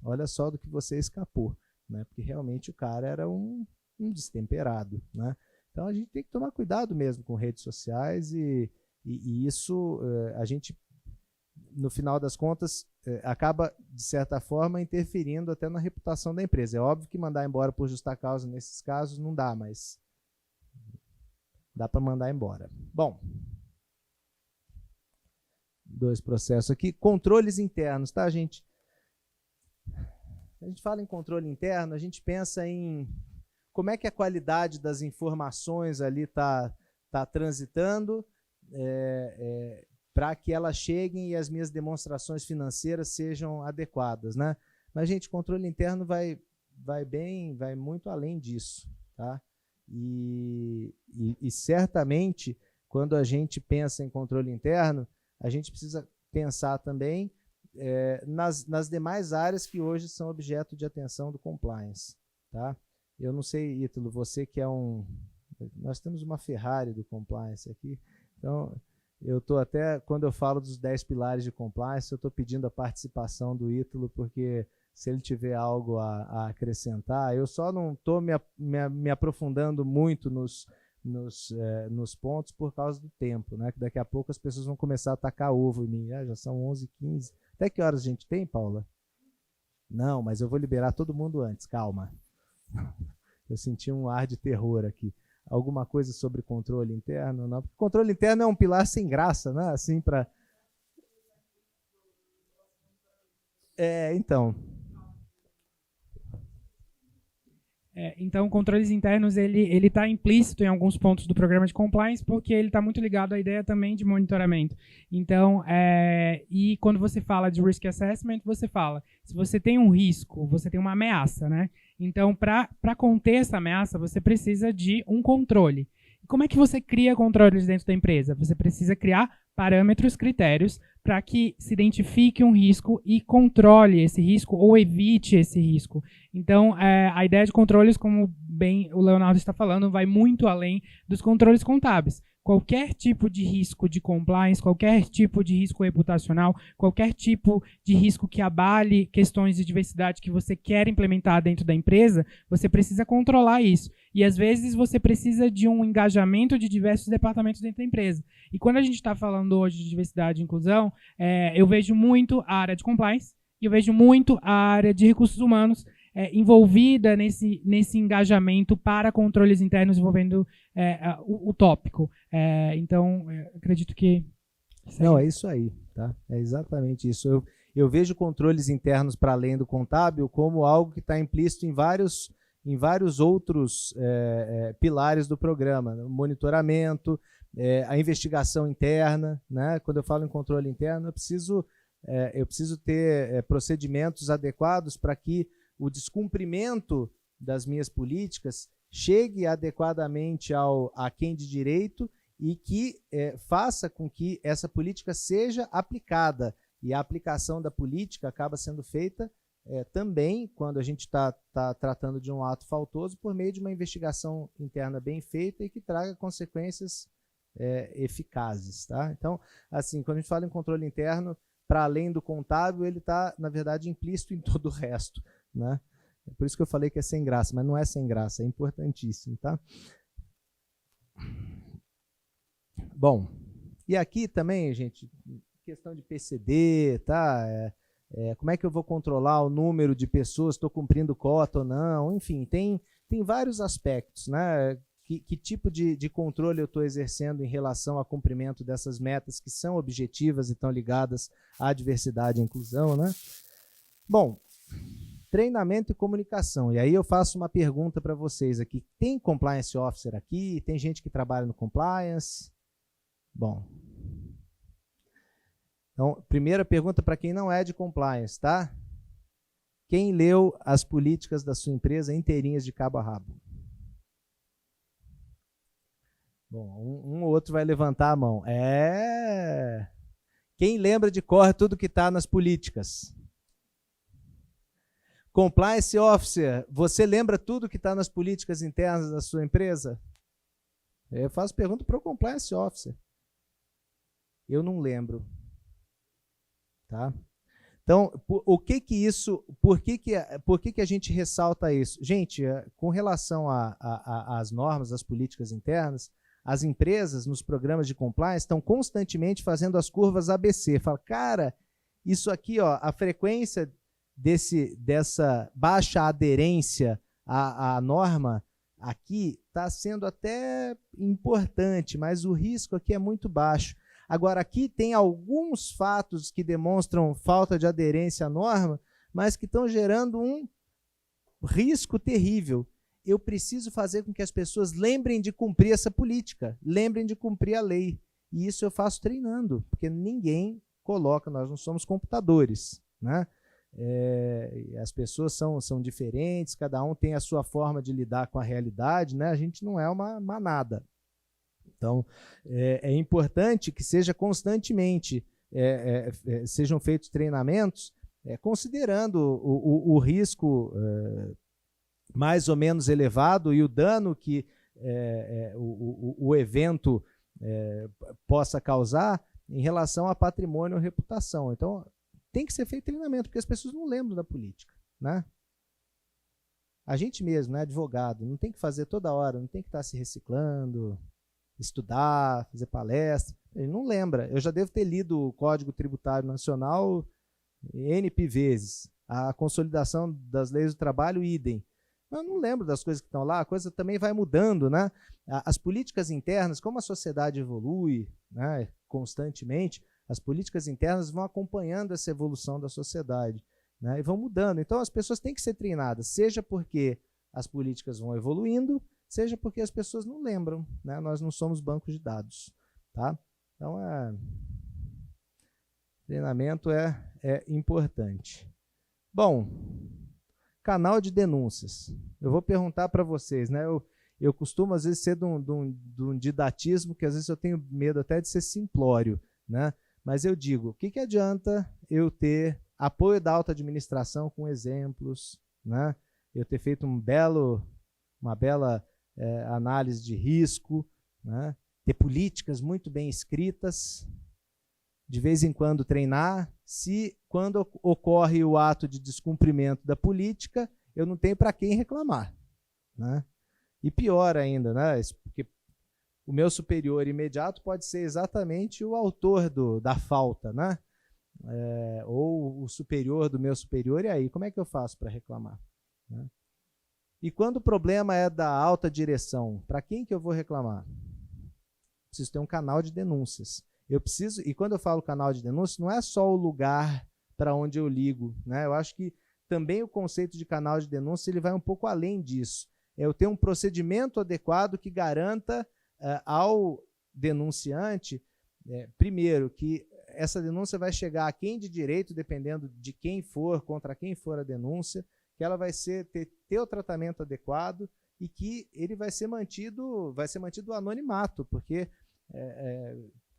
olha só do que você escapou, né? Porque realmente o cara era um destemperado, né? Então a gente tem que tomar cuidado mesmo com redes sociais e isso a gente, no final das contas, acaba, de certa forma, interferindo até na reputação da empresa. É óbvio que mandar embora por justa causa nesses casos não dá, mas dá para mandar embora. Bom, 2 processos aqui. Controles internos, tá, gente? A gente fala em controle interno, a gente pensa em como é que a qualidade das informações ali está transitando para que elas cheguem e as minhas demonstrações financeiras sejam adequadas, né? Mas, gente, controle interno vai muito além disso, tá? E certamente, quando a gente pensa em controle interno, a gente precisa pensar também nas demais áreas que hoje são objeto de atenção do compliance, tá? Eu não sei, Ítalo, você que é nós temos uma Ferrari do compliance aqui, então eu estou até, quando eu falo dos 10 pilares de compliance, eu estou pedindo a participação do Ítalo, porque se ele tiver algo a acrescentar, eu só não estou me aprofundando muito nos pontos por causa do tempo, né? Que daqui a pouco as pessoas vão começar a tacar ovo em mim. Já são 11h15. Até que horas a gente tem, Paula? Não, mas eu vou liberar todo mundo antes, calma. Eu senti um ar de terror aqui. Alguma coisa sobre controle interno? Não, porque controle interno é um pilar sem graça, né? Assim, para... então... Então, controles internos, ele está implícito em alguns pontos do programa de compliance, porque ele está muito ligado à ideia também de monitoramento. Então, e quando você fala de risk assessment, você fala, se você tem um risco, você tem uma ameaça, né? Então, para conter essa ameaça, você precisa de um controle. E como é que você cria controles dentro da empresa? Você precisa criar parâmetros, critérios, para que se identifique um risco e controle esse risco ou evite esse risco. Então, a ideia de controles, como bem o Leonardo está falando, vai muito além dos controles contábeis. Qualquer tipo de risco de compliance, qualquer tipo de risco reputacional, qualquer tipo de risco que abale questões de diversidade que você quer implementar dentro da empresa, você precisa controlar isso. E, às vezes, você precisa de um engajamento de diversos departamentos dentro da empresa. E quando a gente está falando hoje de diversidade e inclusão, eu vejo muito a área de compliance e eu vejo muito a área de recursos humanos envolvida nesse engajamento para controles internos envolvendo o tópico. Então, acredito que... Não, é isso aí, tá? É exatamente isso. Eu vejo controles internos para além do contábil como algo que está implícito em vários outros pilares do programa. O monitoramento, a investigação interna, né? Quando eu falo em controle interno, eu preciso ter procedimentos adequados para que o descumprimento das minhas políticas chegue adequadamente a quem de direito e que faça com que essa política seja aplicada. E a aplicação da política acaba sendo feita também, quando a gente está tratando de um ato faltoso, por meio de uma investigação interna bem feita e que traga consequências eficazes. Tá? Então, assim, quando a gente fala em controle interno, para além do contábil, ele está, na verdade, implícito em todo o resto, né? É por isso que eu falei que é sem graça, mas não é sem graça, é importantíssimo, tá? Bom, e aqui também, gente, questão de PCD, tá? Como é que eu vou controlar o número de pessoas, estou cumprindo cota ou não, enfim, tem vários aspectos, né? Que tipo de controle eu estou exercendo em relação ao cumprimento dessas metas que são objetivas e estão ligadas à diversidade e inclusão, né? Bom, treinamento e comunicação. E aí eu faço uma pergunta para vocês aqui. Tem compliance officer aqui? Tem gente que trabalha no compliance? Bom. Então, primeira pergunta para quem não é de compliance, tá? Quem leu as políticas da sua empresa inteirinhas de cabo a rabo? Bom, um ou outro vai levantar a mão. Quem lembra de cor tudo que está nas políticas? Compliance Officer, você lembra tudo que está nas políticas internas da sua empresa? Eu faço pergunta para o Compliance Officer. Eu não lembro. Tá? Então, por que a gente ressalta isso? Gente, com relação às normas, às políticas internas, as empresas nos programas de compliance estão constantemente fazendo as curvas ABC. Fala, cara, isso aqui, ó, a frequência dessa baixa aderência à norma aqui está sendo até importante, mas o risco aqui é muito baixo. Agora, aqui tem alguns fatos que demonstram falta de aderência à norma, mas que estão gerando um risco terrível. Eu preciso fazer com que as pessoas lembrem de cumprir essa política, lembrem de cumprir a lei. E isso eu faço treinando, porque ninguém coloca, nós não somos computadores, né? As pessoas são diferentes, cada um tem a sua forma de lidar com a realidade, né? A gente não é uma manada. Então, é importante que seja constantemente, sejam feitos treinamentos, considerando o risco mais ou menos elevado e o dano que o evento possa causar em relação a patrimônio ou reputação. Então, tem que ser feito treinamento, porque as pessoas não lembram da política, né? A gente mesmo, né, advogado, não tem que fazer toda hora, não tem que estar se reciclando, estudar, fazer palestra. Ele não lembra. Eu já devo ter lido o Código Tributário Nacional NP vezes. A consolidação das leis do trabalho, idem. Eu não lembro das coisas que estão lá, a coisa também vai mudando, né? As políticas internas, como a sociedade evolui, né, constantemente, as políticas internas vão acompanhando essa evolução da sociedade, né, e vão mudando. Então, as pessoas têm que ser treinadas, seja porque as políticas vão evoluindo, seja porque as pessoas não lembram, né? Nós não somos bancos de dados, tá? Então, treinamento é importante. Bom, canal de denúncias. Eu vou perguntar para vocês, né? Eu costumo, às vezes, ser de um didatismo que, às vezes, eu tenho medo até de ser simplório, né? Mas eu digo, o que adianta eu ter apoio da alta administração com exemplos, né? Eu ter feito uma bela análise de risco, né? Ter políticas muito bem escritas, de vez em quando treinar, se quando ocorre o ato de descumprimento da política, eu não tenho para quem reclamar, né? E pior ainda, né? Porque o meu superior imediato pode ser exatamente o autor da falta, né? Ou o superior do meu superior, e aí, como é que eu faço para reclamar, né? E quando o problema é da alta direção, para quem que eu vou reclamar? Preciso ter um canal de denúncias. E quando eu falo canal de denúncias, não é só o lugar para onde eu ligo, né? Eu acho que também o conceito de canal de denúncia ele vai um pouco além disso. Eu tenho um procedimento adequado que garanta ao denunciante, primeiro, que essa denúncia vai chegar a quem de direito, dependendo de quem for, contra quem for a denúncia, que ela vai ter o tratamento adequado e que ele vai ser mantido o anonimato, porque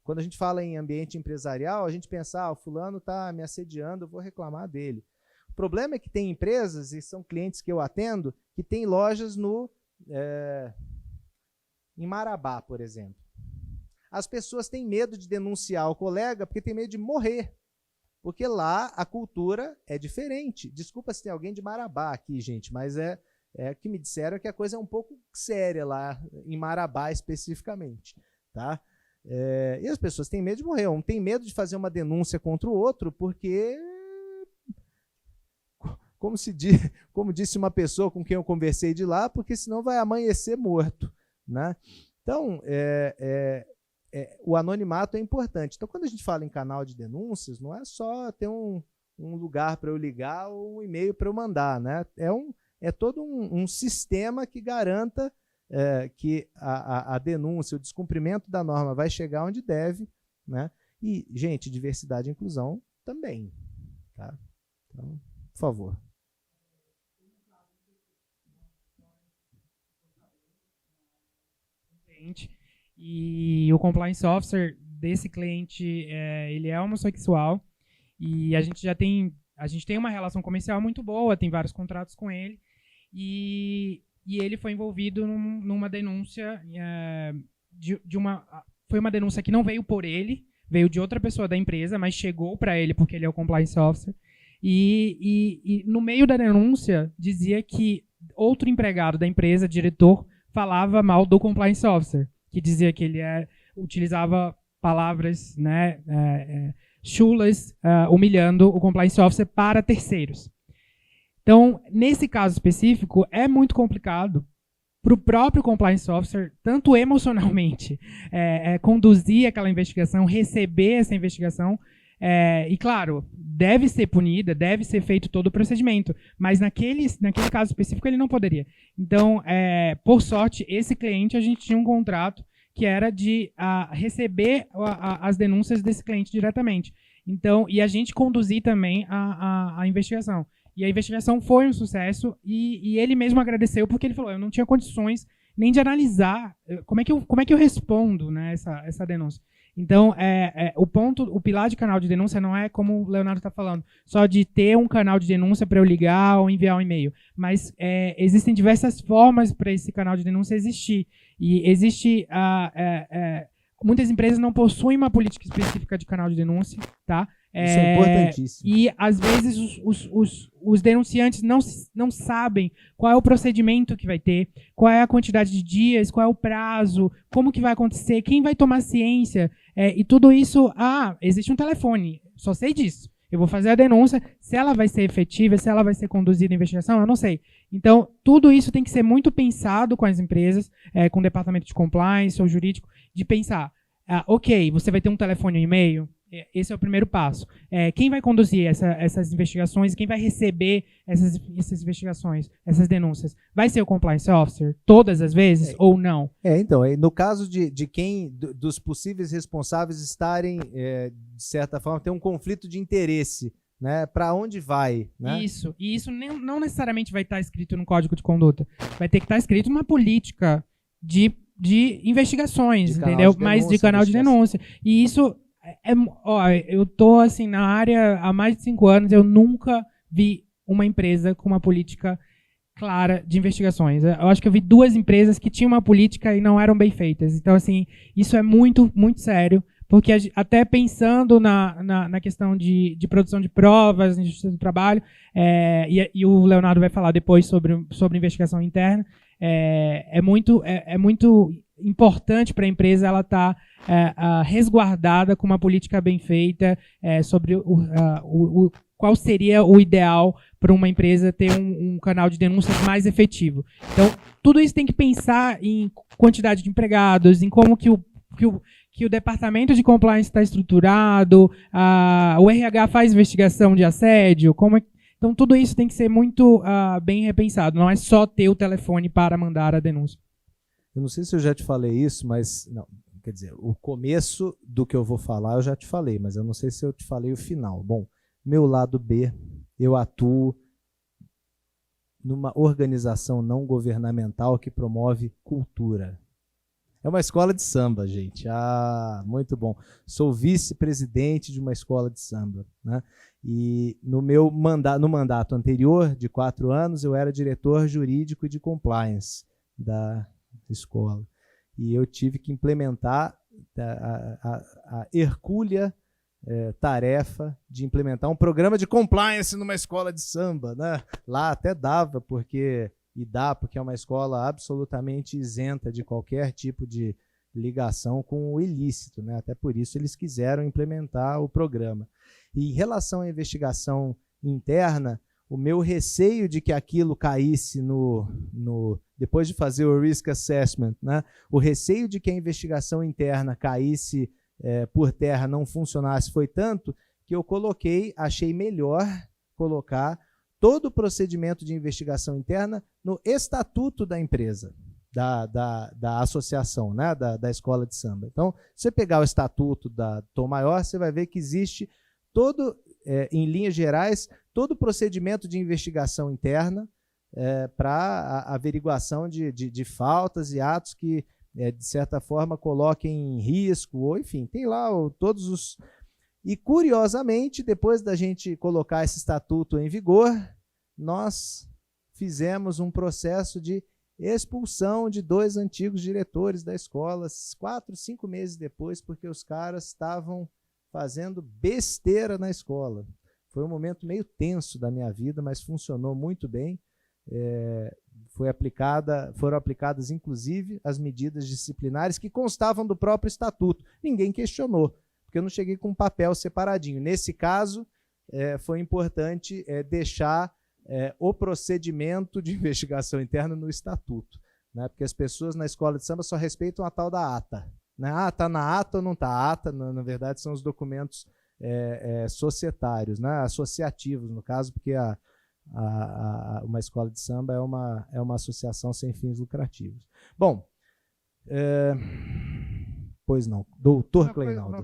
quando a gente fala em ambiente empresarial, a gente pensa, o fulano está me assediando, eu vou reclamar dele. O problema é que tem empresas, e são clientes que eu atendo, que tem lojas em Marabá, por exemplo. As pessoas têm medo de denunciar o colega porque tem medo de morrer. Porque lá a cultura é diferente. Desculpa se tem alguém de Marabá aqui, gente, mas que me disseram que a coisa é um pouco séria lá em Marabá especificamente, tá? E as pessoas têm medo de morrer, um tem medo de fazer uma denúncia contra o outro, porque, como disse uma pessoa com quem eu conversei de lá, porque senão vai amanhecer morto, né? Então, o anonimato é importante. Então, quando a gente fala em canal de denúncias, não é só ter um lugar para eu ligar ou um e-mail para eu mandar, né? É todo um sistema que garanta que a denúncia, o descumprimento da norma vai chegar onde deve, né? E, gente, diversidade e inclusão também, tá? Então, por favor. E o compliance officer desse cliente, ele é homossexual e a gente tem uma relação comercial muito boa, tem vários contratos com ele e ele foi envolvido numa denúncia foi uma denúncia que não veio por ele, veio de outra pessoa da empresa, mas chegou para ele porque ele é o compliance officer e no meio da denúncia dizia que outro empregado da empresa, diretor, falava mal do compliance officer, que dizia que ele utilizava palavras, né, chulas, humilhando o compliance officer para terceiros. Então, nesse caso específico, é muito complicado para o próprio compliance officer, tanto emocionalmente, conduzir aquela investigação, receber essa investigação, e claro, deve ser punida, deve ser feito todo o procedimento, mas naquele caso específico ele não poderia. Então, por sorte, esse cliente a gente tinha um contrato que era de receber as denúncias desse cliente diretamente. Então, e a gente conduzir também a investigação. E a investigação foi um sucesso e ele mesmo agradeceu porque ele falou, eu não tinha condições nem de analisar como é que eu respondo, né, essa denúncia. Então, o pilar de canal de denúncia não é como o Leonardo está falando, só de ter um canal de denúncia para eu ligar ou enviar um e-mail. Mas existem diversas formas para esse canal de denúncia existir. E muitas empresas não possuem uma política específica de canal de denúncia, tá? Isso é importantíssimo. E, às vezes, os denunciantes não sabem qual é o procedimento que vai ter, qual é a quantidade de dias, qual é o prazo, como que vai acontecer, quem vai tomar ciência. E tudo isso, existe um telefone, só sei disso. Eu vou fazer a denúncia, se ela vai ser efetiva, se ela vai ser conduzida a investigação, eu não sei. Então, tudo isso tem que ser muito pensado com as empresas, com o departamento de compliance ou jurídico, de pensar, ok, você vai ter um telefone e um e-mail, esse é o primeiro passo. Quem vai conduzir essas investigações, quem vai receber essas investigações, essas denúncias? Vai ser o compliance officer todas as vezes ou não? Então, no caso de dos possíveis responsáveis estarem, de certa forma, ter um conflito de interesse, né? Para onde vai? Né? Isso. E isso não necessariamente vai estar escrito no Código de Conduta. Vai ter que estar escrito numa política de investigações, entendeu? Mas de canal de denúncia. E isso... eu tô assim na área há mais de 5 anos, eu nunca vi uma empresa com uma política clara de investigações. Eu acho que eu vi 2 empresas que tinham uma política e não eram bem feitas. Então, assim, isso é muito, muito sério, porque até pensando na questão de produção de provas, na Justiça do Trabalho, e o Leonardo vai falar depois sobre investigação interna, é muito importante para a empresa ela estar resguardada com uma política bem feita sobre qual seria o ideal para uma empresa ter um canal de denúncias mais efetivo. Então, tudo isso tem que pensar em quantidade de empregados, em como que o departamento de compliance está estruturado, o RH faz investigação de assédio, então tudo isso tem que ser muito bem repensado, não é só ter o telefone para mandar a denúncia. Eu não sei se eu já te falei isso, mas... Não, quer dizer, o começo do que eu vou falar eu já te falei, mas eu não sei se eu te falei o final. Bom, meu lado B, eu atuo numa organização não governamental que promove cultura. É uma escola de samba, gente. Muito bom. Sou vice-presidente de uma escola de samba, né? E no mandato anterior, de 4 anos, eu era diretor jurídico e de compliance da escola. E eu tive que implementar a hercúlea tarefa de implementar um programa de compliance numa escola de samba, né? Lá até dava, porque é uma escola absolutamente isenta de qualquer tipo de ligação com o ilícito, né? Até por isso eles quiseram implementar o programa. E em relação à investigação interna, o meu receio de que aquilo caísse depois de fazer o risk assessment, né? O receio de que a investigação interna caísse por terra, não funcionasse, foi tanto que eu achei melhor colocar todo o procedimento de investigação interna no estatuto da empresa, da associação, né? da escola de samba. Então, se você pegar o estatuto da Tom Maior, você vai ver que existe em linhas gerais, todo o procedimento de investigação interna para averiguação de faltas e atos que, de certa forma, coloquem em risco, ou enfim, tem lá todos os... E, curiosamente, depois da gente colocar esse estatuto em vigor, nós fizemos um processo de expulsão de 2 antigos diretores da escola, 4, 5 meses depois, porque os caras estavam fazendo besteira na escola. Foi um momento meio tenso da minha vida, mas funcionou muito bem. Foram aplicadas, inclusive, as medidas disciplinares que constavam do próprio estatuto. Ninguém questionou, porque eu não cheguei com um papel separadinho. Nesse caso, foi importante deixar o procedimento de investigação interna no estatuto, né? Porque as pessoas na escola de samba só respeitam a tal da ata. Né? Ah, está na ata ou não está? A ata, na verdade, são os documentos societários, né? Associativos, no caso, porque uma escola de samba é uma associação sem fins lucrativos. Bom, pois não, doutor Kleinaldo.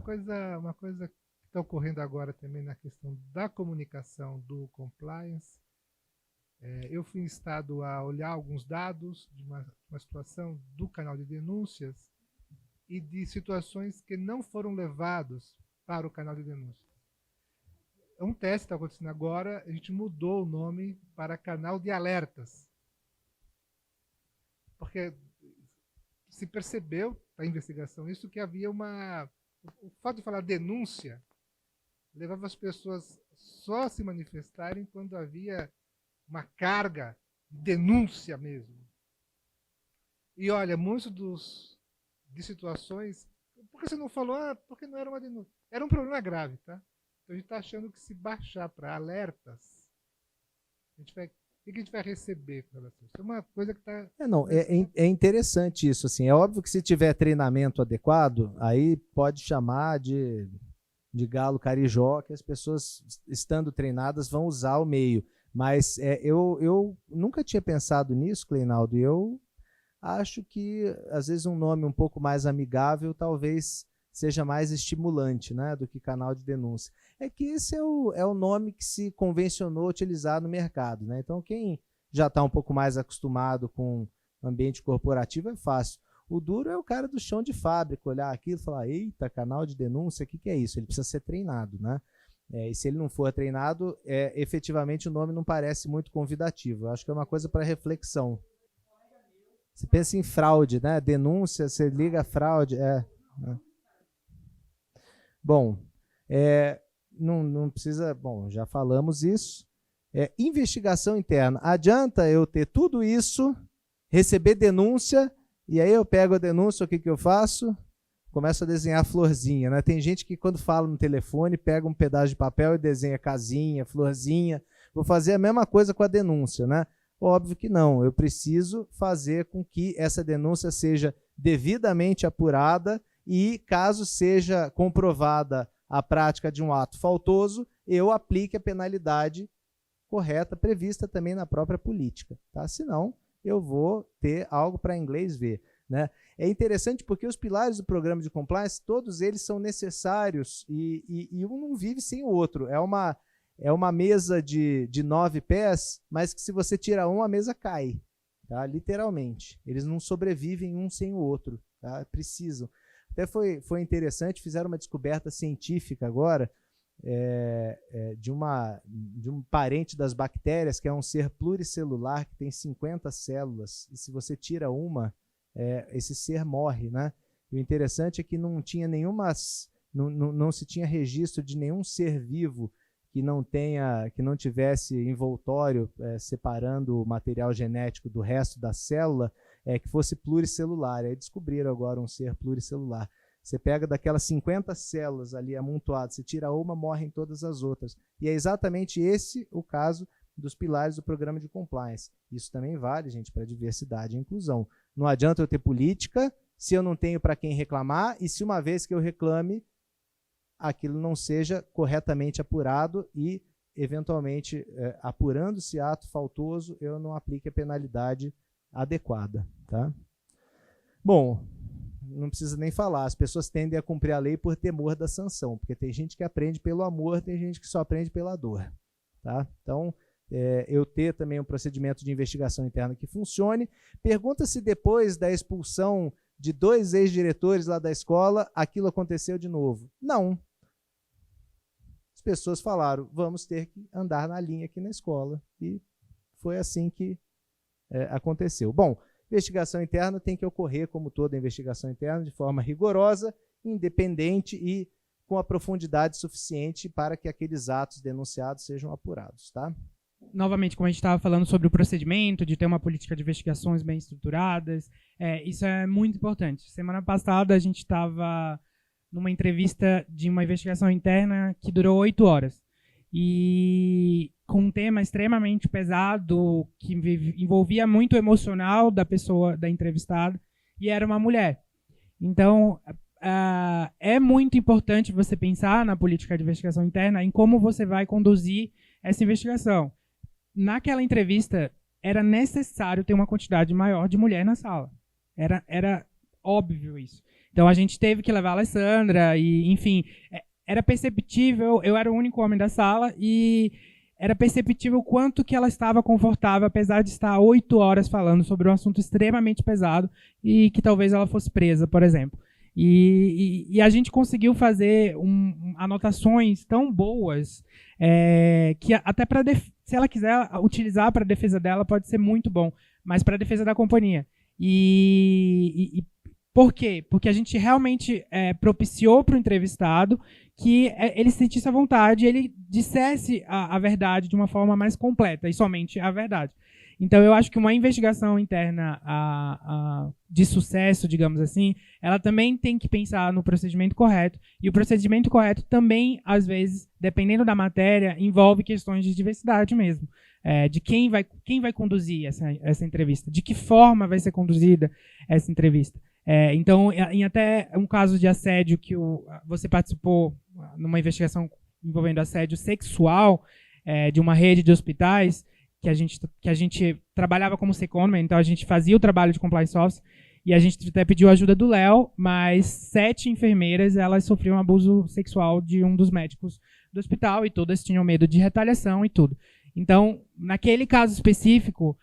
Uma coisa que está ocorrendo agora também na questão da comunicação do compliance. Eu fui instado a olhar alguns dados de uma situação do canal de denúncias e de situações que não foram levados para o canal de denúncias. Um teste está acontecendo agora, a gente mudou o nome para canal de alertas. Porque se percebeu, a investigação, isso que havia uma... O fato de falar denúncia levava as pessoas só a se manifestarem quando havia uma carga de denúncia mesmo. E olha, muitos de situações... Por que você não falou? Porque não era uma denúncia. Era um problema grave, tá? Então a gente está achando que se baixar para alertas, o que a gente vai receber com relação a isso? É uma coisa que está... É interessante isso. Assim, é óbvio que se tiver treinamento adequado, aí pode chamar de galo carijó, que as pessoas, estando treinadas, vão usar o meio. Mas eu nunca tinha pensado nisso, Kleinaldo, e eu acho que, às vezes, um nome um pouco mais amigável talvez seja mais estimulante, né, do que canal de denúncia. É que esse é o nome que se convencionou utilizar no mercado, né? Então, quem já está um pouco mais acostumado com ambiente corporativo é fácil. O duro é o cara do chão de fábrica, olhar aquilo e falar, eita, canal de denúncia, o que é isso? Ele precisa ser treinado, né? E se ele não for treinado, efetivamente o nome não parece muito convidativo. Eu acho que é uma coisa para reflexão. Você pensa em fraude, né? Denúncia, você liga a fraude. Bom, não precisa... Bom, já falamos isso. Investigação interna. Adianta eu ter tudo isso, receber denúncia, e aí eu pego a denúncia, o que eu faço? Começo a desenhar florzinha, né? Tem gente que, quando fala no telefone, pega um pedaço de papel e desenha casinha, florzinha. Vou fazer a mesma coisa com a denúncia, né? Óbvio que não. Eu preciso fazer com que essa denúncia seja devidamente apurada e, caso seja comprovada a prática de um ato faltoso, eu aplique a penalidade correta, prevista também na própria política. Tá? Senão, eu vou ter algo para inglês ver. Né? É interessante porque os pilares do programa de compliance, todos eles são necessários e um não vive sem o outro. É uma mesa de 9 pés, mas que se você tira um, a mesa cai. Tá? Literalmente. Eles não sobrevivem um sem o outro. Tá? Precisam. Até foi interessante, fizeram uma descoberta científica agora de um parente das bactérias, que é um ser pluricelular que tem 50 células, e se você tira uma, esse ser morre, né? E o interessante é que não tinha não se tinha registro de nenhum ser vivo que não tivesse envoltório separando o material genético do resto da célula, que fosse pluricelular. Aí descobriram agora um ser pluricelular. Você pega daquelas 50 células ali amontoadas, você tira uma, morrem todas as outras. E é exatamente esse o caso dos pilares do programa de compliance. Isso também vale, gente, para diversidade e inclusão. Não adianta eu ter política se eu não tenho para quem reclamar e se uma vez que eu reclame, aquilo não seja corretamente apurado e, eventualmente, apurando-se ato faltoso, eu não aplique a penalidade adequada. Tá? Bom, não precisa nem falar, as pessoas tendem a cumprir a lei por temor da sanção, porque tem gente que aprende pelo amor, tem gente que só aprende pela dor. Tá? Então, eu ter também um procedimento de investigação interna que funcione. Pergunta se depois da expulsão de 2 ex-diretores lá da escola, aquilo aconteceu de novo. Não. As pessoas falaram, vamos ter que andar na linha aqui na escola. E foi assim que aconteceu. Bom, investigação interna tem que ocorrer, como toda investigação interna, de forma rigorosa, independente e com a profundidade suficiente para que aqueles atos denunciados sejam apurados. Tá? Novamente, como a gente estava falando sobre o procedimento, de ter uma política de investigações bem estruturadas, isso é muito importante. Semana passada, a gente estava numa entrevista de uma investigação interna que durou 8 horas. E com um tema extremamente pesado, que envolvia muito o emocional da pessoa, da entrevistada, e era uma mulher. Então, é muito importante você pensar na política de investigação interna, em como você vai conduzir essa investigação. Naquela entrevista, era necessário ter uma quantidade maior de mulher na sala. Era óbvio isso. Então, a gente teve que levar a Alessandra, e, enfim, era perceptível, eu era o único homem da sala, e era perceptível o quanto que ela estava confortável, apesar de estar 8 horas falando sobre um assunto extremamente pesado, e que talvez ela fosse presa, por exemplo. E a gente conseguiu fazer anotações tão boas que até se ela quiser utilizar para a defesa dela pode ser muito bom, mas para a defesa da companhia. E por quê? Porque a gente realmente propiciou para o entrevistado que ele sentisse a vontade e ele dissesse a verdade de uma forma mais completa, e somente a verdade. Então, eu acho que uma investigação interna de sucesso, digamos assim, ela também tem que pensar no procedimento correto. E o procedimento correto também, às vezes, dependendo da matéria, envolve questões de diversidade mesmo. De quem vai conduzir essa entrevista, de que forma vai ser conduzida essa entrevista. Então, em até um caso de assédio que você participou numa investigação envolvendo assédio sexual de uma rede de hospitais, que a gente trabalhava como secondment, então a gente fazia o trabalho de compliance officer, e a gente até pediu a ajuda do Léo, mas 7 enfermeiras elas sofriam abuso sexual de um dos médicos do hospital, e todas tinham medo de retaliação e tudo. Então, naquele caso específico,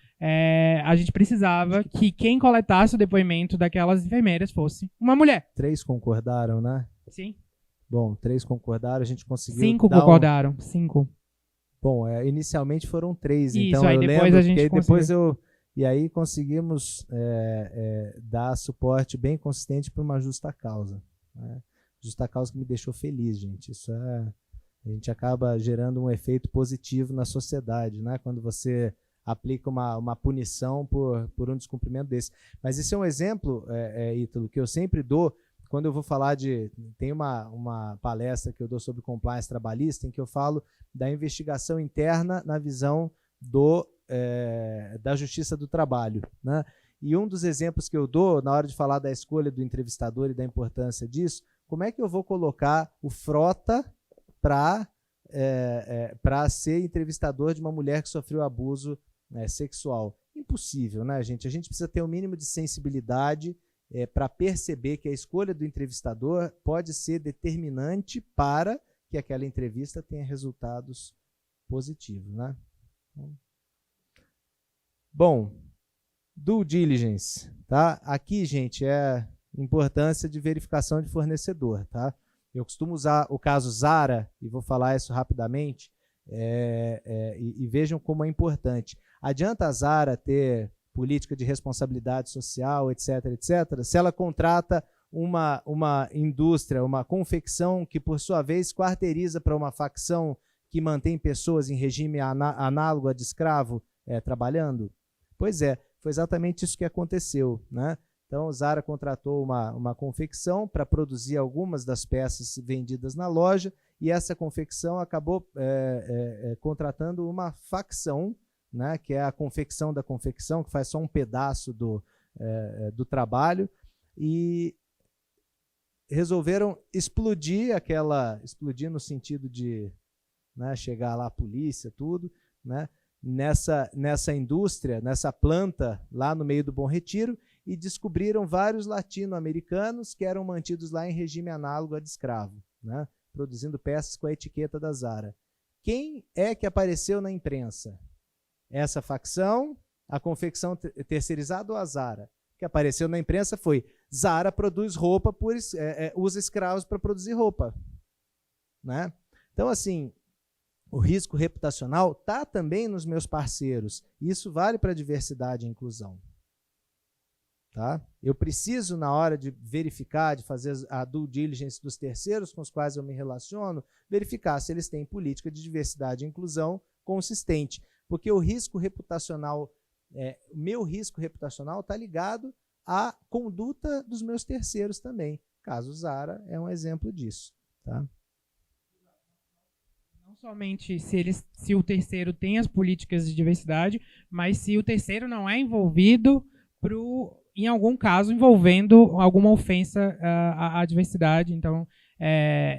a gente precisava que quem coletasse o depoimento daquelas enfermeiras fosse uma mulher. 3 concordaram, né? Sim. Bom, 3 concordaram, a gente conseguiu 5 concordaram, 5. Bom, inicialmente foram 3, isso, então aí eu depois lembro a gente que depois e aí conseguimos dar suporte bem consistente para uma justa causa. Né? Justa causa que me deixou feliz, gente. Isso a gente acaba gerando um efeito positivo na sociedade, né? Quando você aplica uma punição por um descumprimento desse. Mas esse é um exemplo, Ítalo, que eu sempre dou quando eu vou falar tem uma palestra que eu dou sobre compliance trabalhista, em que eu falo da investigação interna na visão da justiça do trabalho. Né? E um dos exemplos que eu dou, na hora de falar da escolha do entrevistador e da importância disso, como é que eu vou colocar o Frota para ser entrevistador de uma mulher que sofreu abuso sexual? Impossível, né, gente? A gente precisa ter um mínimo de sensibilidade para perceber que a escolha do entrevistador pode ser determinante para que aquela entrevista tenha resultados positivos. Né? Bom, due diligence. Tá? Aqui, gente, é importância de verificação de fornecedor. Tá? Eu costumo usar o caso Zara, e vou falar isso rapidamente, e vejam como é importante. Adianta a Zara ter política de responsabilidade social, etc., etc., se ela contrata uma indústria, uma confecção que, por sua vez, quarteiriza para uma facção que mantém pessoas em regime análogo a de escravo trabalhando? Pois é, foi exatamente isso que aconteceu, né? Então, o Zara contratou uma confecção para produzir algumas das peças vendidas na loja, e essa confecção acabou contratando uma facção, né, que é a confecção da confecção, que faz só um pedaço do trabalho, e resolveram explodir no sentido de, né, chegar lá a polícia, tudo, né, nessa indústria, nessa planta lá no meio do Bom Retiro, e descobriram vários latino-americanos que eram mantidos lá em regime análogo a de escravo, né, produzindo peças com a etiqueta da Zara. Quem é que apareceu na imprensa? Essa facção, a confecção terceirizada ou a Zara? O que apareceu na imprensa foi: Zara produz roupa, usa escravos para produzir roupa, né? Então, assim, o risco reputacional está também nos meus parceiros. Isso vale para a diversidade e inclusão. Tá? Eu preciso, na hora de verificar, de fazer a due diligence dos terceiros com os quais eu me relaciono, verificar se eles têm política de diversidade e inclusão consistente. Porque o risco reputacional, meu risco reputacional está ligado à conduta dos meus terceiros também. Caso Zara é um exemplo disso. Tá? Não somente se o terceiro tem as políticas de diversidade, mas se o terceiro não é envolvido em algum caso envolvendo alguma ofensa à diversidade. Então,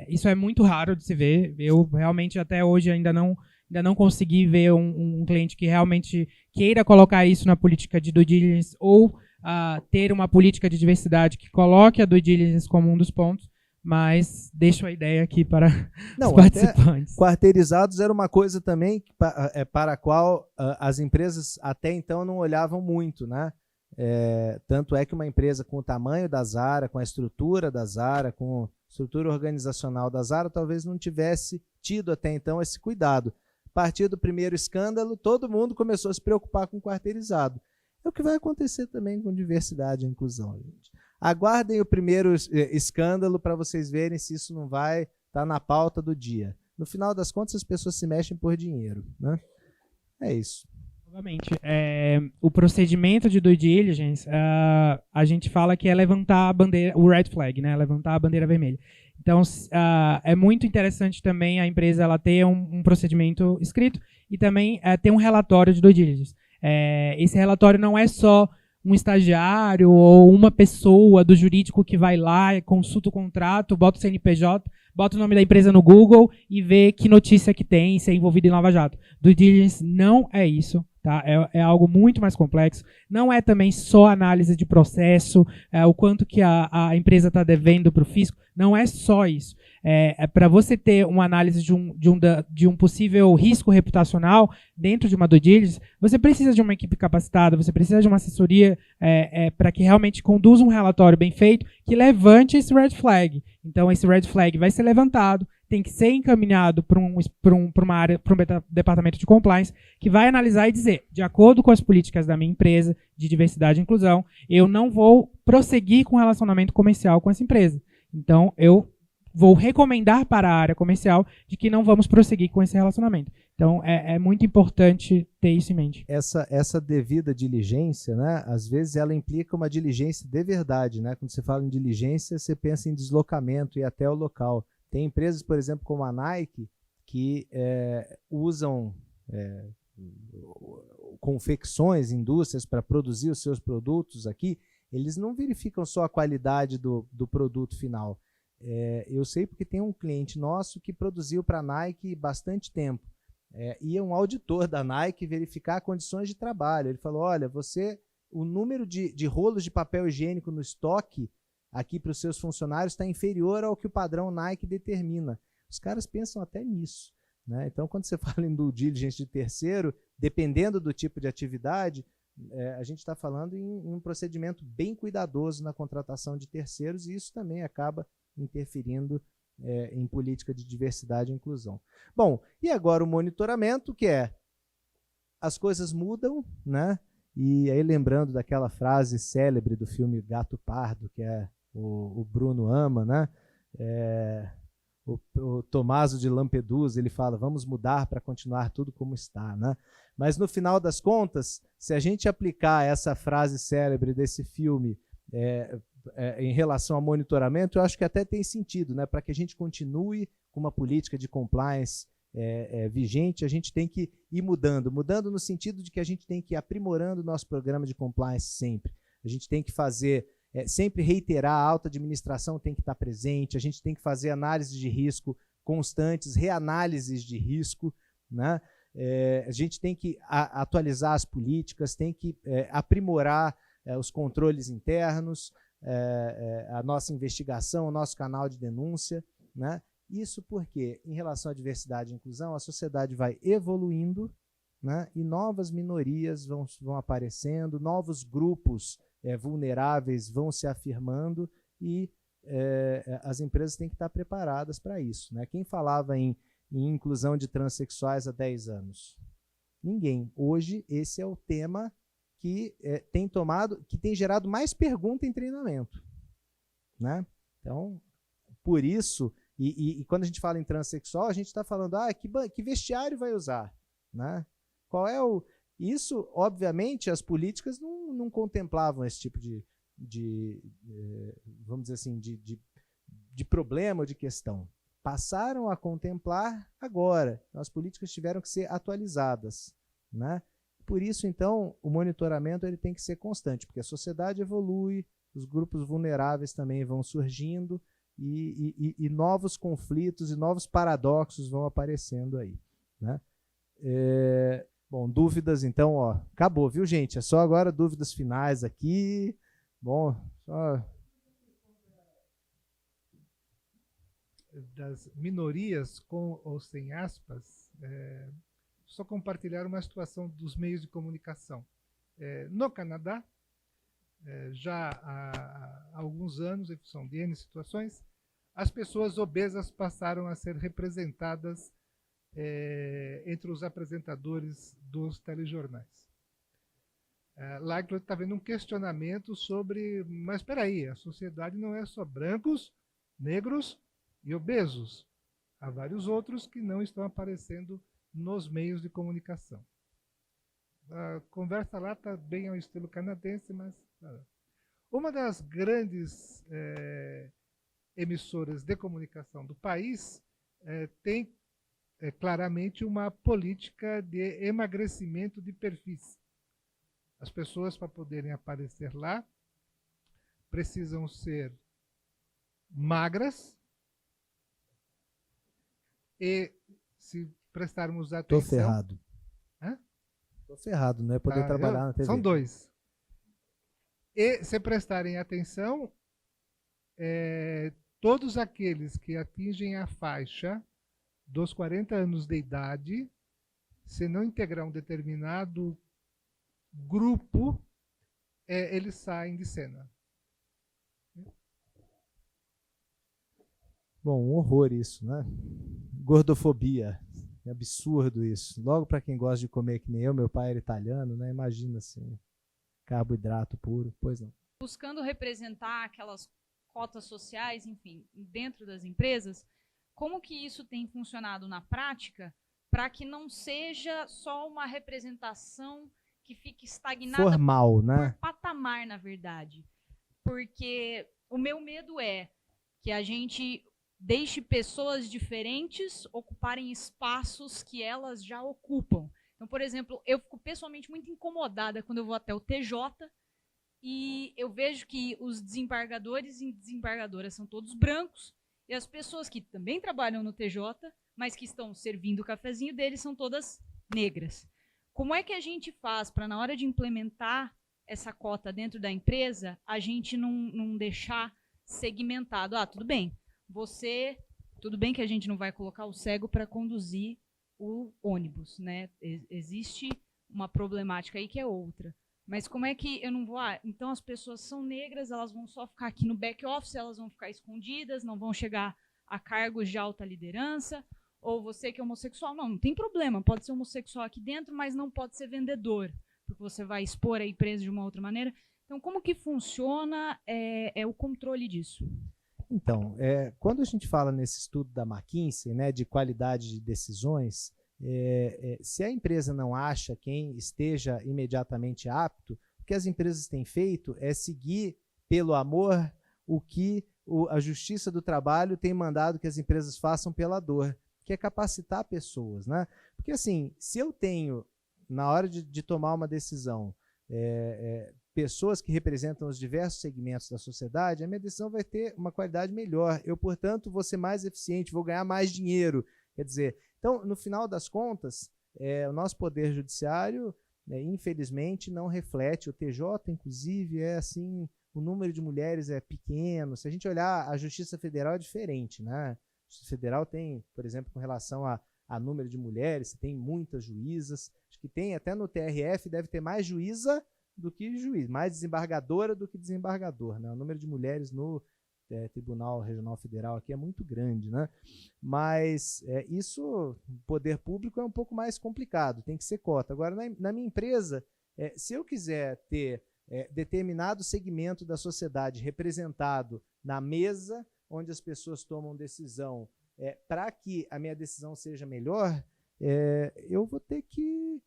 isso é muito raro de se ver. Eu realmente até hoje ainda não consegui ver um cliente que realmente queira colocar isso na política de due diligence ou ter uma política de diversidade que coloque a due diligence como um dos pontos, mas deixo a ideia aqui para os participantes. Quarteirizados era uma coisa também para a qual as empresas até então não olhavam muito, né? Tanto é que uma empresa com o tamanho da Zara, com a estrutura da Zara, com a estrutura organizacional da Zara, talvez não tivesse tido até então esse cuidado. A partir do primeiro escândalo, todo mundo começou a se preocupar com quarteirizado. É o que vai acontecer também com diversidade e inclusão, gente. Aguardem o primeiro escândalo para vocês verem se isso não vai estar na pauta do dia. No final das contas, as pessoas se mexem por dinheiro, né? É isso. Novamente, o procedimento de due diligence, a gente fala que é levantar a bandeira, o red flag, né? Levantar a bandeira vermelha. Então, é muito interessante também a empresa ela ter um procedimento escrito e também ter um relatório de due diligence. Esse relatório não é só um estagiário ou uma pessoa do jurídico que vai lá, consulta o contrato, bota o CNPJ, bota o nome da empresa no Google e vê que notícia que tem, se é envolvido em Lava Jato. Due diligence não é isso. Tá? É algo muito mais complexo. Não é também só análise de processo, o quanto que a empresa está devendo para o fisco. Não é só isso. Para você ter uma análise de um possível risco reputacional dentro de uma due diligence, você precisa de uma equipe capacitada, você precisa de uma assessoria para que realmente conduza um relatório bem feito que levante esse red flag. Então, esse red flag vai ser levantado, tem que ser encaminhado para um departamento de compliance que vai analisar e dizer, de acordo com as políticas da minha empresa de diversidade e inclusão, eu não vou prosseguir com relacionamento comercial com essa empresa. Então, eu vou recomendar para a área comercial de que não vamos prosseguir com esse relacionamento. Então, é muito importante ter isso em mente. Essa devida diligência, né, às vezes ela implica uma diligência de verdade, né? Quando você fala em diligência, você pensa em deslocamento e até o local. Tem empresas, por exemplo, como a Nike, que usam confecções, indústrias para produzir os seus produtos aqui. Eles não verificam só a qualidade do produto final. Eu sei porque tem um cliente nosso que produziu para a Nike bastante tempo. Ia um auditor da Nike verificar condições de trabalho. Ele falou, olha, o número de rolos de papel higiênico no estoque aqui para os seus funcionários está inferior ao que o padrão Nike determina. Os caras pensam até nisso, né? Então, quando você fala em due diligence de terceiro, dependendo do tipo de atividade, a gente está falando em um procedimento bem cuidadoso na contratação de terceiros, e isso também acaba interferindo em política de diversidade e inclusão. Bom, e agora o monitoramento, que as coisas mudam, né? E aí lembrando daquela frase célebre do filme Gato Pardo, que o Bruno ama, né? O Tommaso de Lampedusa, ele fala, vamos mudar para continuar tudo como está, né? Mas no final das contas, se a gente aplicar essa frase célebre desse filme em relação ao monitoramento, eu acho que até tem sentido, né? Para que a gente continue com uma política de compliance vigente, a gente tem que ir mudando no sentido de que a gente tem que ir aprimorando o nosso programa de compliance sempre. A gente tem que fazer, sempre reiterar, a alta administração tem que estar presente, a gente tem que fazer análises de risco constantes, reanálises de risco, né? A gente tem que atualizar as políticas, tem que aprimorar os controles internos, a nossa investigação, o nosso canal de denúncia, né? Isso porque, em relação à diversidade e inclusão, a sociedade vai evoluindo, né? E novas minorias vão aparecendo, novos grupos vulneráveis vão se afirmando e as empresas têm que estar preparadas para isso, né? Quem falava em inclusão de transexuais há 10 anos? Ninguém. Hoje, esse é o tema que tem gerado mais pergunta em treinamento, né? Então, por isso, e quando a gente fala em transexual, a gente está falando, que vestiário vai usar, né? Qual é o... Isso, obviamente, as políticas não contemplavam esse tipo vamos dizer assim, de problema ou de questão. Passaram a contemplar agora. Então, as políticas tiveram que ser atualizadas, né? Por isso, então, o monitoramento ele tem que ser constante, porque a sociedade evolui, os grupos vulneráveis também vão surgindo e novos conflitos e novos paradoxos vão aparecendo aí, né? Bom, dúvidas, então, acabou, viu, gente? É só agora dúvidas finais aqui. Bom, só... Das minorias, com ou sem aspas, só compartilhar uma situação dos meios de comunicação. No Canadá, já há alguns anos, em função de N situações, as pessoas obesas passaram a ser representadas entre os apresentadores dos telejornais. Lá está havendo um questionamento sobre, mas espera aí, a sociedade não é só brancos, negros e obesos. Há vários outros que não estão aparecendo nos meios de comunicação. A conversa lá está bem ao estilo canadense, mas... Uma das grandes emissoras de comunicação do país tem claramente uma política de emagrecimento de perfis. As pessoas, para poderem aparecer lá, precisam ser magras e, se prestarmos atenção... Estou ferrado. Estou ferrado, não é poder trabalhar na TV. São dois. E, se prestarem atenção, todos aqueles que atingem a faixa dos 40 anos de idade, se não integrar um determinado grupo, eles saem de cena. Bom, um horror isso, né? Gordofobia. É absurdo isso. Logo para quem gosta de comer que nem eu, meu pai era italiano, né? Imagina assim, carboidrato puro, pois não. Buscando representar aquelas cotas sociais, enfim, dentro das empresas, como que isso tem funcionado na prática para que não seja só uma representação que fique estagnada formal, né? Por patamar, na verdade. Porque o meu medo é que a gente deixe pessoas diferentes ocuparem espaços que elas já ocupam. Então, por exemplo, eu fico pessoalmente muito incomodada quando eu vou até o TJ e eu vejo que os desembargadores e desembargadoras são todos brancos e as pessoas que também trabalham no TJ, mas que estão servindo o cafezinho deles, são todas negras. Como é que a gente faz para, na hora de implementar essa cota dentro da empresa, a gente não deixar segmentado? Tudo bem. Tudo bem que a gente não vai colocar o cego para conduzir o ônibus, né? Existe uma problemática aí que é outra. Mas como é que eu não vou... então as pessoas são negras, elas vão só ficar aqui no back office, elas vão ficar escondidas, não vão chegar a cargos de alta liderança, ou você que é homossexual. Não tem problema, pode ser homossexual aqui dentro, mas não pode ser vendedor, porque você vai expor a empresa de uma outra maneira. Então, Então, como que funciona o controle disso? Então, quando a gente fala nesse estudo da McKinsey, né, de qualidade de decisões, se a empresa não acha quem esteja imediatamente apto, o que as empresas têm feito é seguir, pelo amor, o que a Justiça do Trabalho tem mandado que as empresas façam pela dor, que é capacitar pessoas, né? Porque, assim, se eu tenho, na hora de tomar uma decisão, pessoas que representam os diversos segmentos da sociedade, a minha decisão vai ter uma qualidade melhor. Eu, portanto, vou ser mais eficiente, vou ganhar mais dinheiro. Quer dizer, então, no final das contas, o nosso poder judiciário, infelizmente, não reflete. O TJ, inclusive, assim, o número de mulheres é pequeno. Se a gente olhar, a Justiça Federal é diferente, né? A Justiça Federal tem, por exemplo, com relação a número de mulheres, tem muitas juízas. Acho que tem, até no TRF, deve ter mais juíza do que juiz, mais desembargadora do que desembargador, né? O número de mulheres no Tribunal Regional Federal aqui é muito grande, né? Mas isso, poder público, é um pouco mais complicado, tem que ser cota. Agora, na minha empresa, se eu quiser ter determinado segmento da sociedade representado na mesa, onde as pessoas tomam decisão, para que a minha decisão seja melhor, eu vou ter que,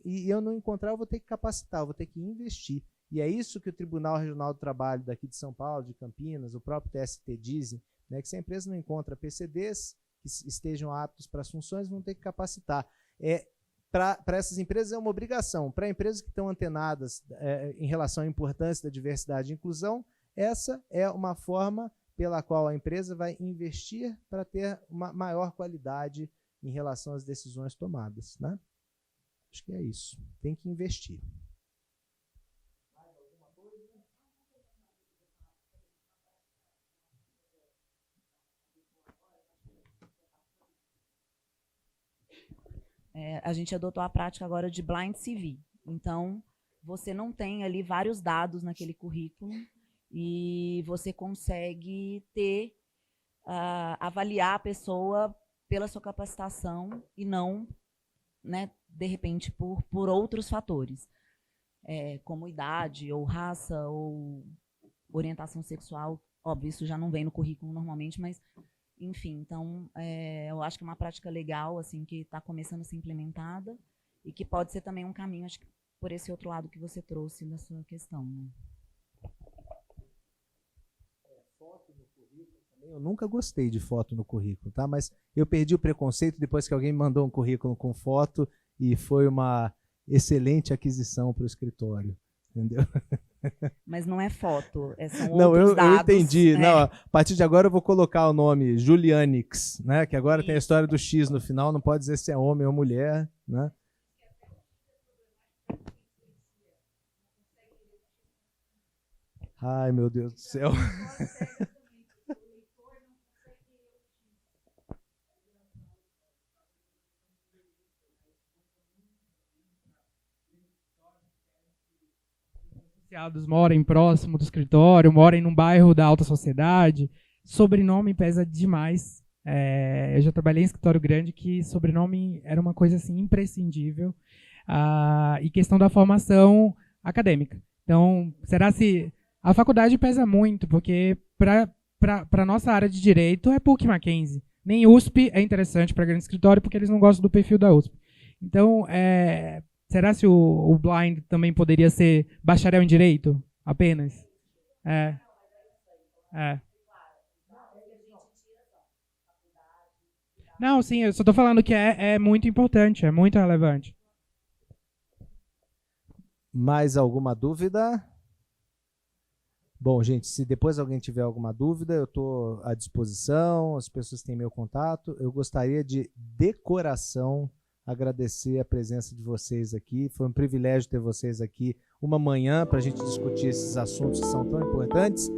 e eu não encontrar, eu vou ter que capacitar, eu vou ter que investir. E é isso que o Tribunal Regional do Trabalho daqui de São Paulo, de Campinas, o próprio TST dizem, né, que se a empresa não encontra PCDs que estejam aptos para as funções, vão ter que capacitar. Para essas empresas é uma obrigação. Para empresas que estão antenadas em relação à importância da diversidade e inclusão, essa é uma forma pela qual a empresa vai investir para ter uma maior qualidade em relação às decisões tomadas, né? Acho que é isso. Tem que investir. A gente adotou a prática agora de blind CV. Então, você não tem ali vários dados naquele currículo e você consegue avaliar a pessoa pela sua capacitação e não, né, de repente, por outros fatores, como idade, ou raça, ou orientação sexual. Óbvio, isso já não vem no currículo normalmente, mas... Enfim, então, eu acho que é uma prática legal, assim, que está começando a ser implementada e que pode ser também um caminho, acho que por esse outro lado que você trouxe da sua questão, né? Foto no currículo também. Eu nunca gostei de foto no currículo, tá? Mas eu perdi o preconceito depois que alguém me mandou um currículo com foto e foi uma excelente aquisição para o escritório, entendeu? Mas não é foto, são não, outros dados. Eu entendi. Não, a partir de agora eu vou colocar o nome Julianix, né? Que agora tem a história do X no final, não pode dizer se é homem ou mulher, né? Ai, meu Deus do céu. Morem próximo do escritório, morem num bairro da alta sociedade, sobrenome pesa demais. Eu já trabalhei em escritório grande que sobrenome era uma coisa assim imprescindível, e questão da formação acadêmica. Então, será se a faculdade pesa muito, porque para a nossa área de direito é PUC Mackenzie. Nem USP é interessante para grande escritório porque eles não gostam do perfil da USP. Então, será se o blind também poderia ser bacharel em direito apenas? Não, sim, eu só estou falando que é muito importante, é muito relevante. Mais alguma dúvida? Bom, gente, se depois alguém tiver alguma dúvida, eu estou à disposição, as pessoas têm meu contato. Eu gostaria de coração agradecer a presença de vocês aqui. Foi um privilégio ter vocês aqui uma manhã para a gente discutir esses assuntos que são tão importantes.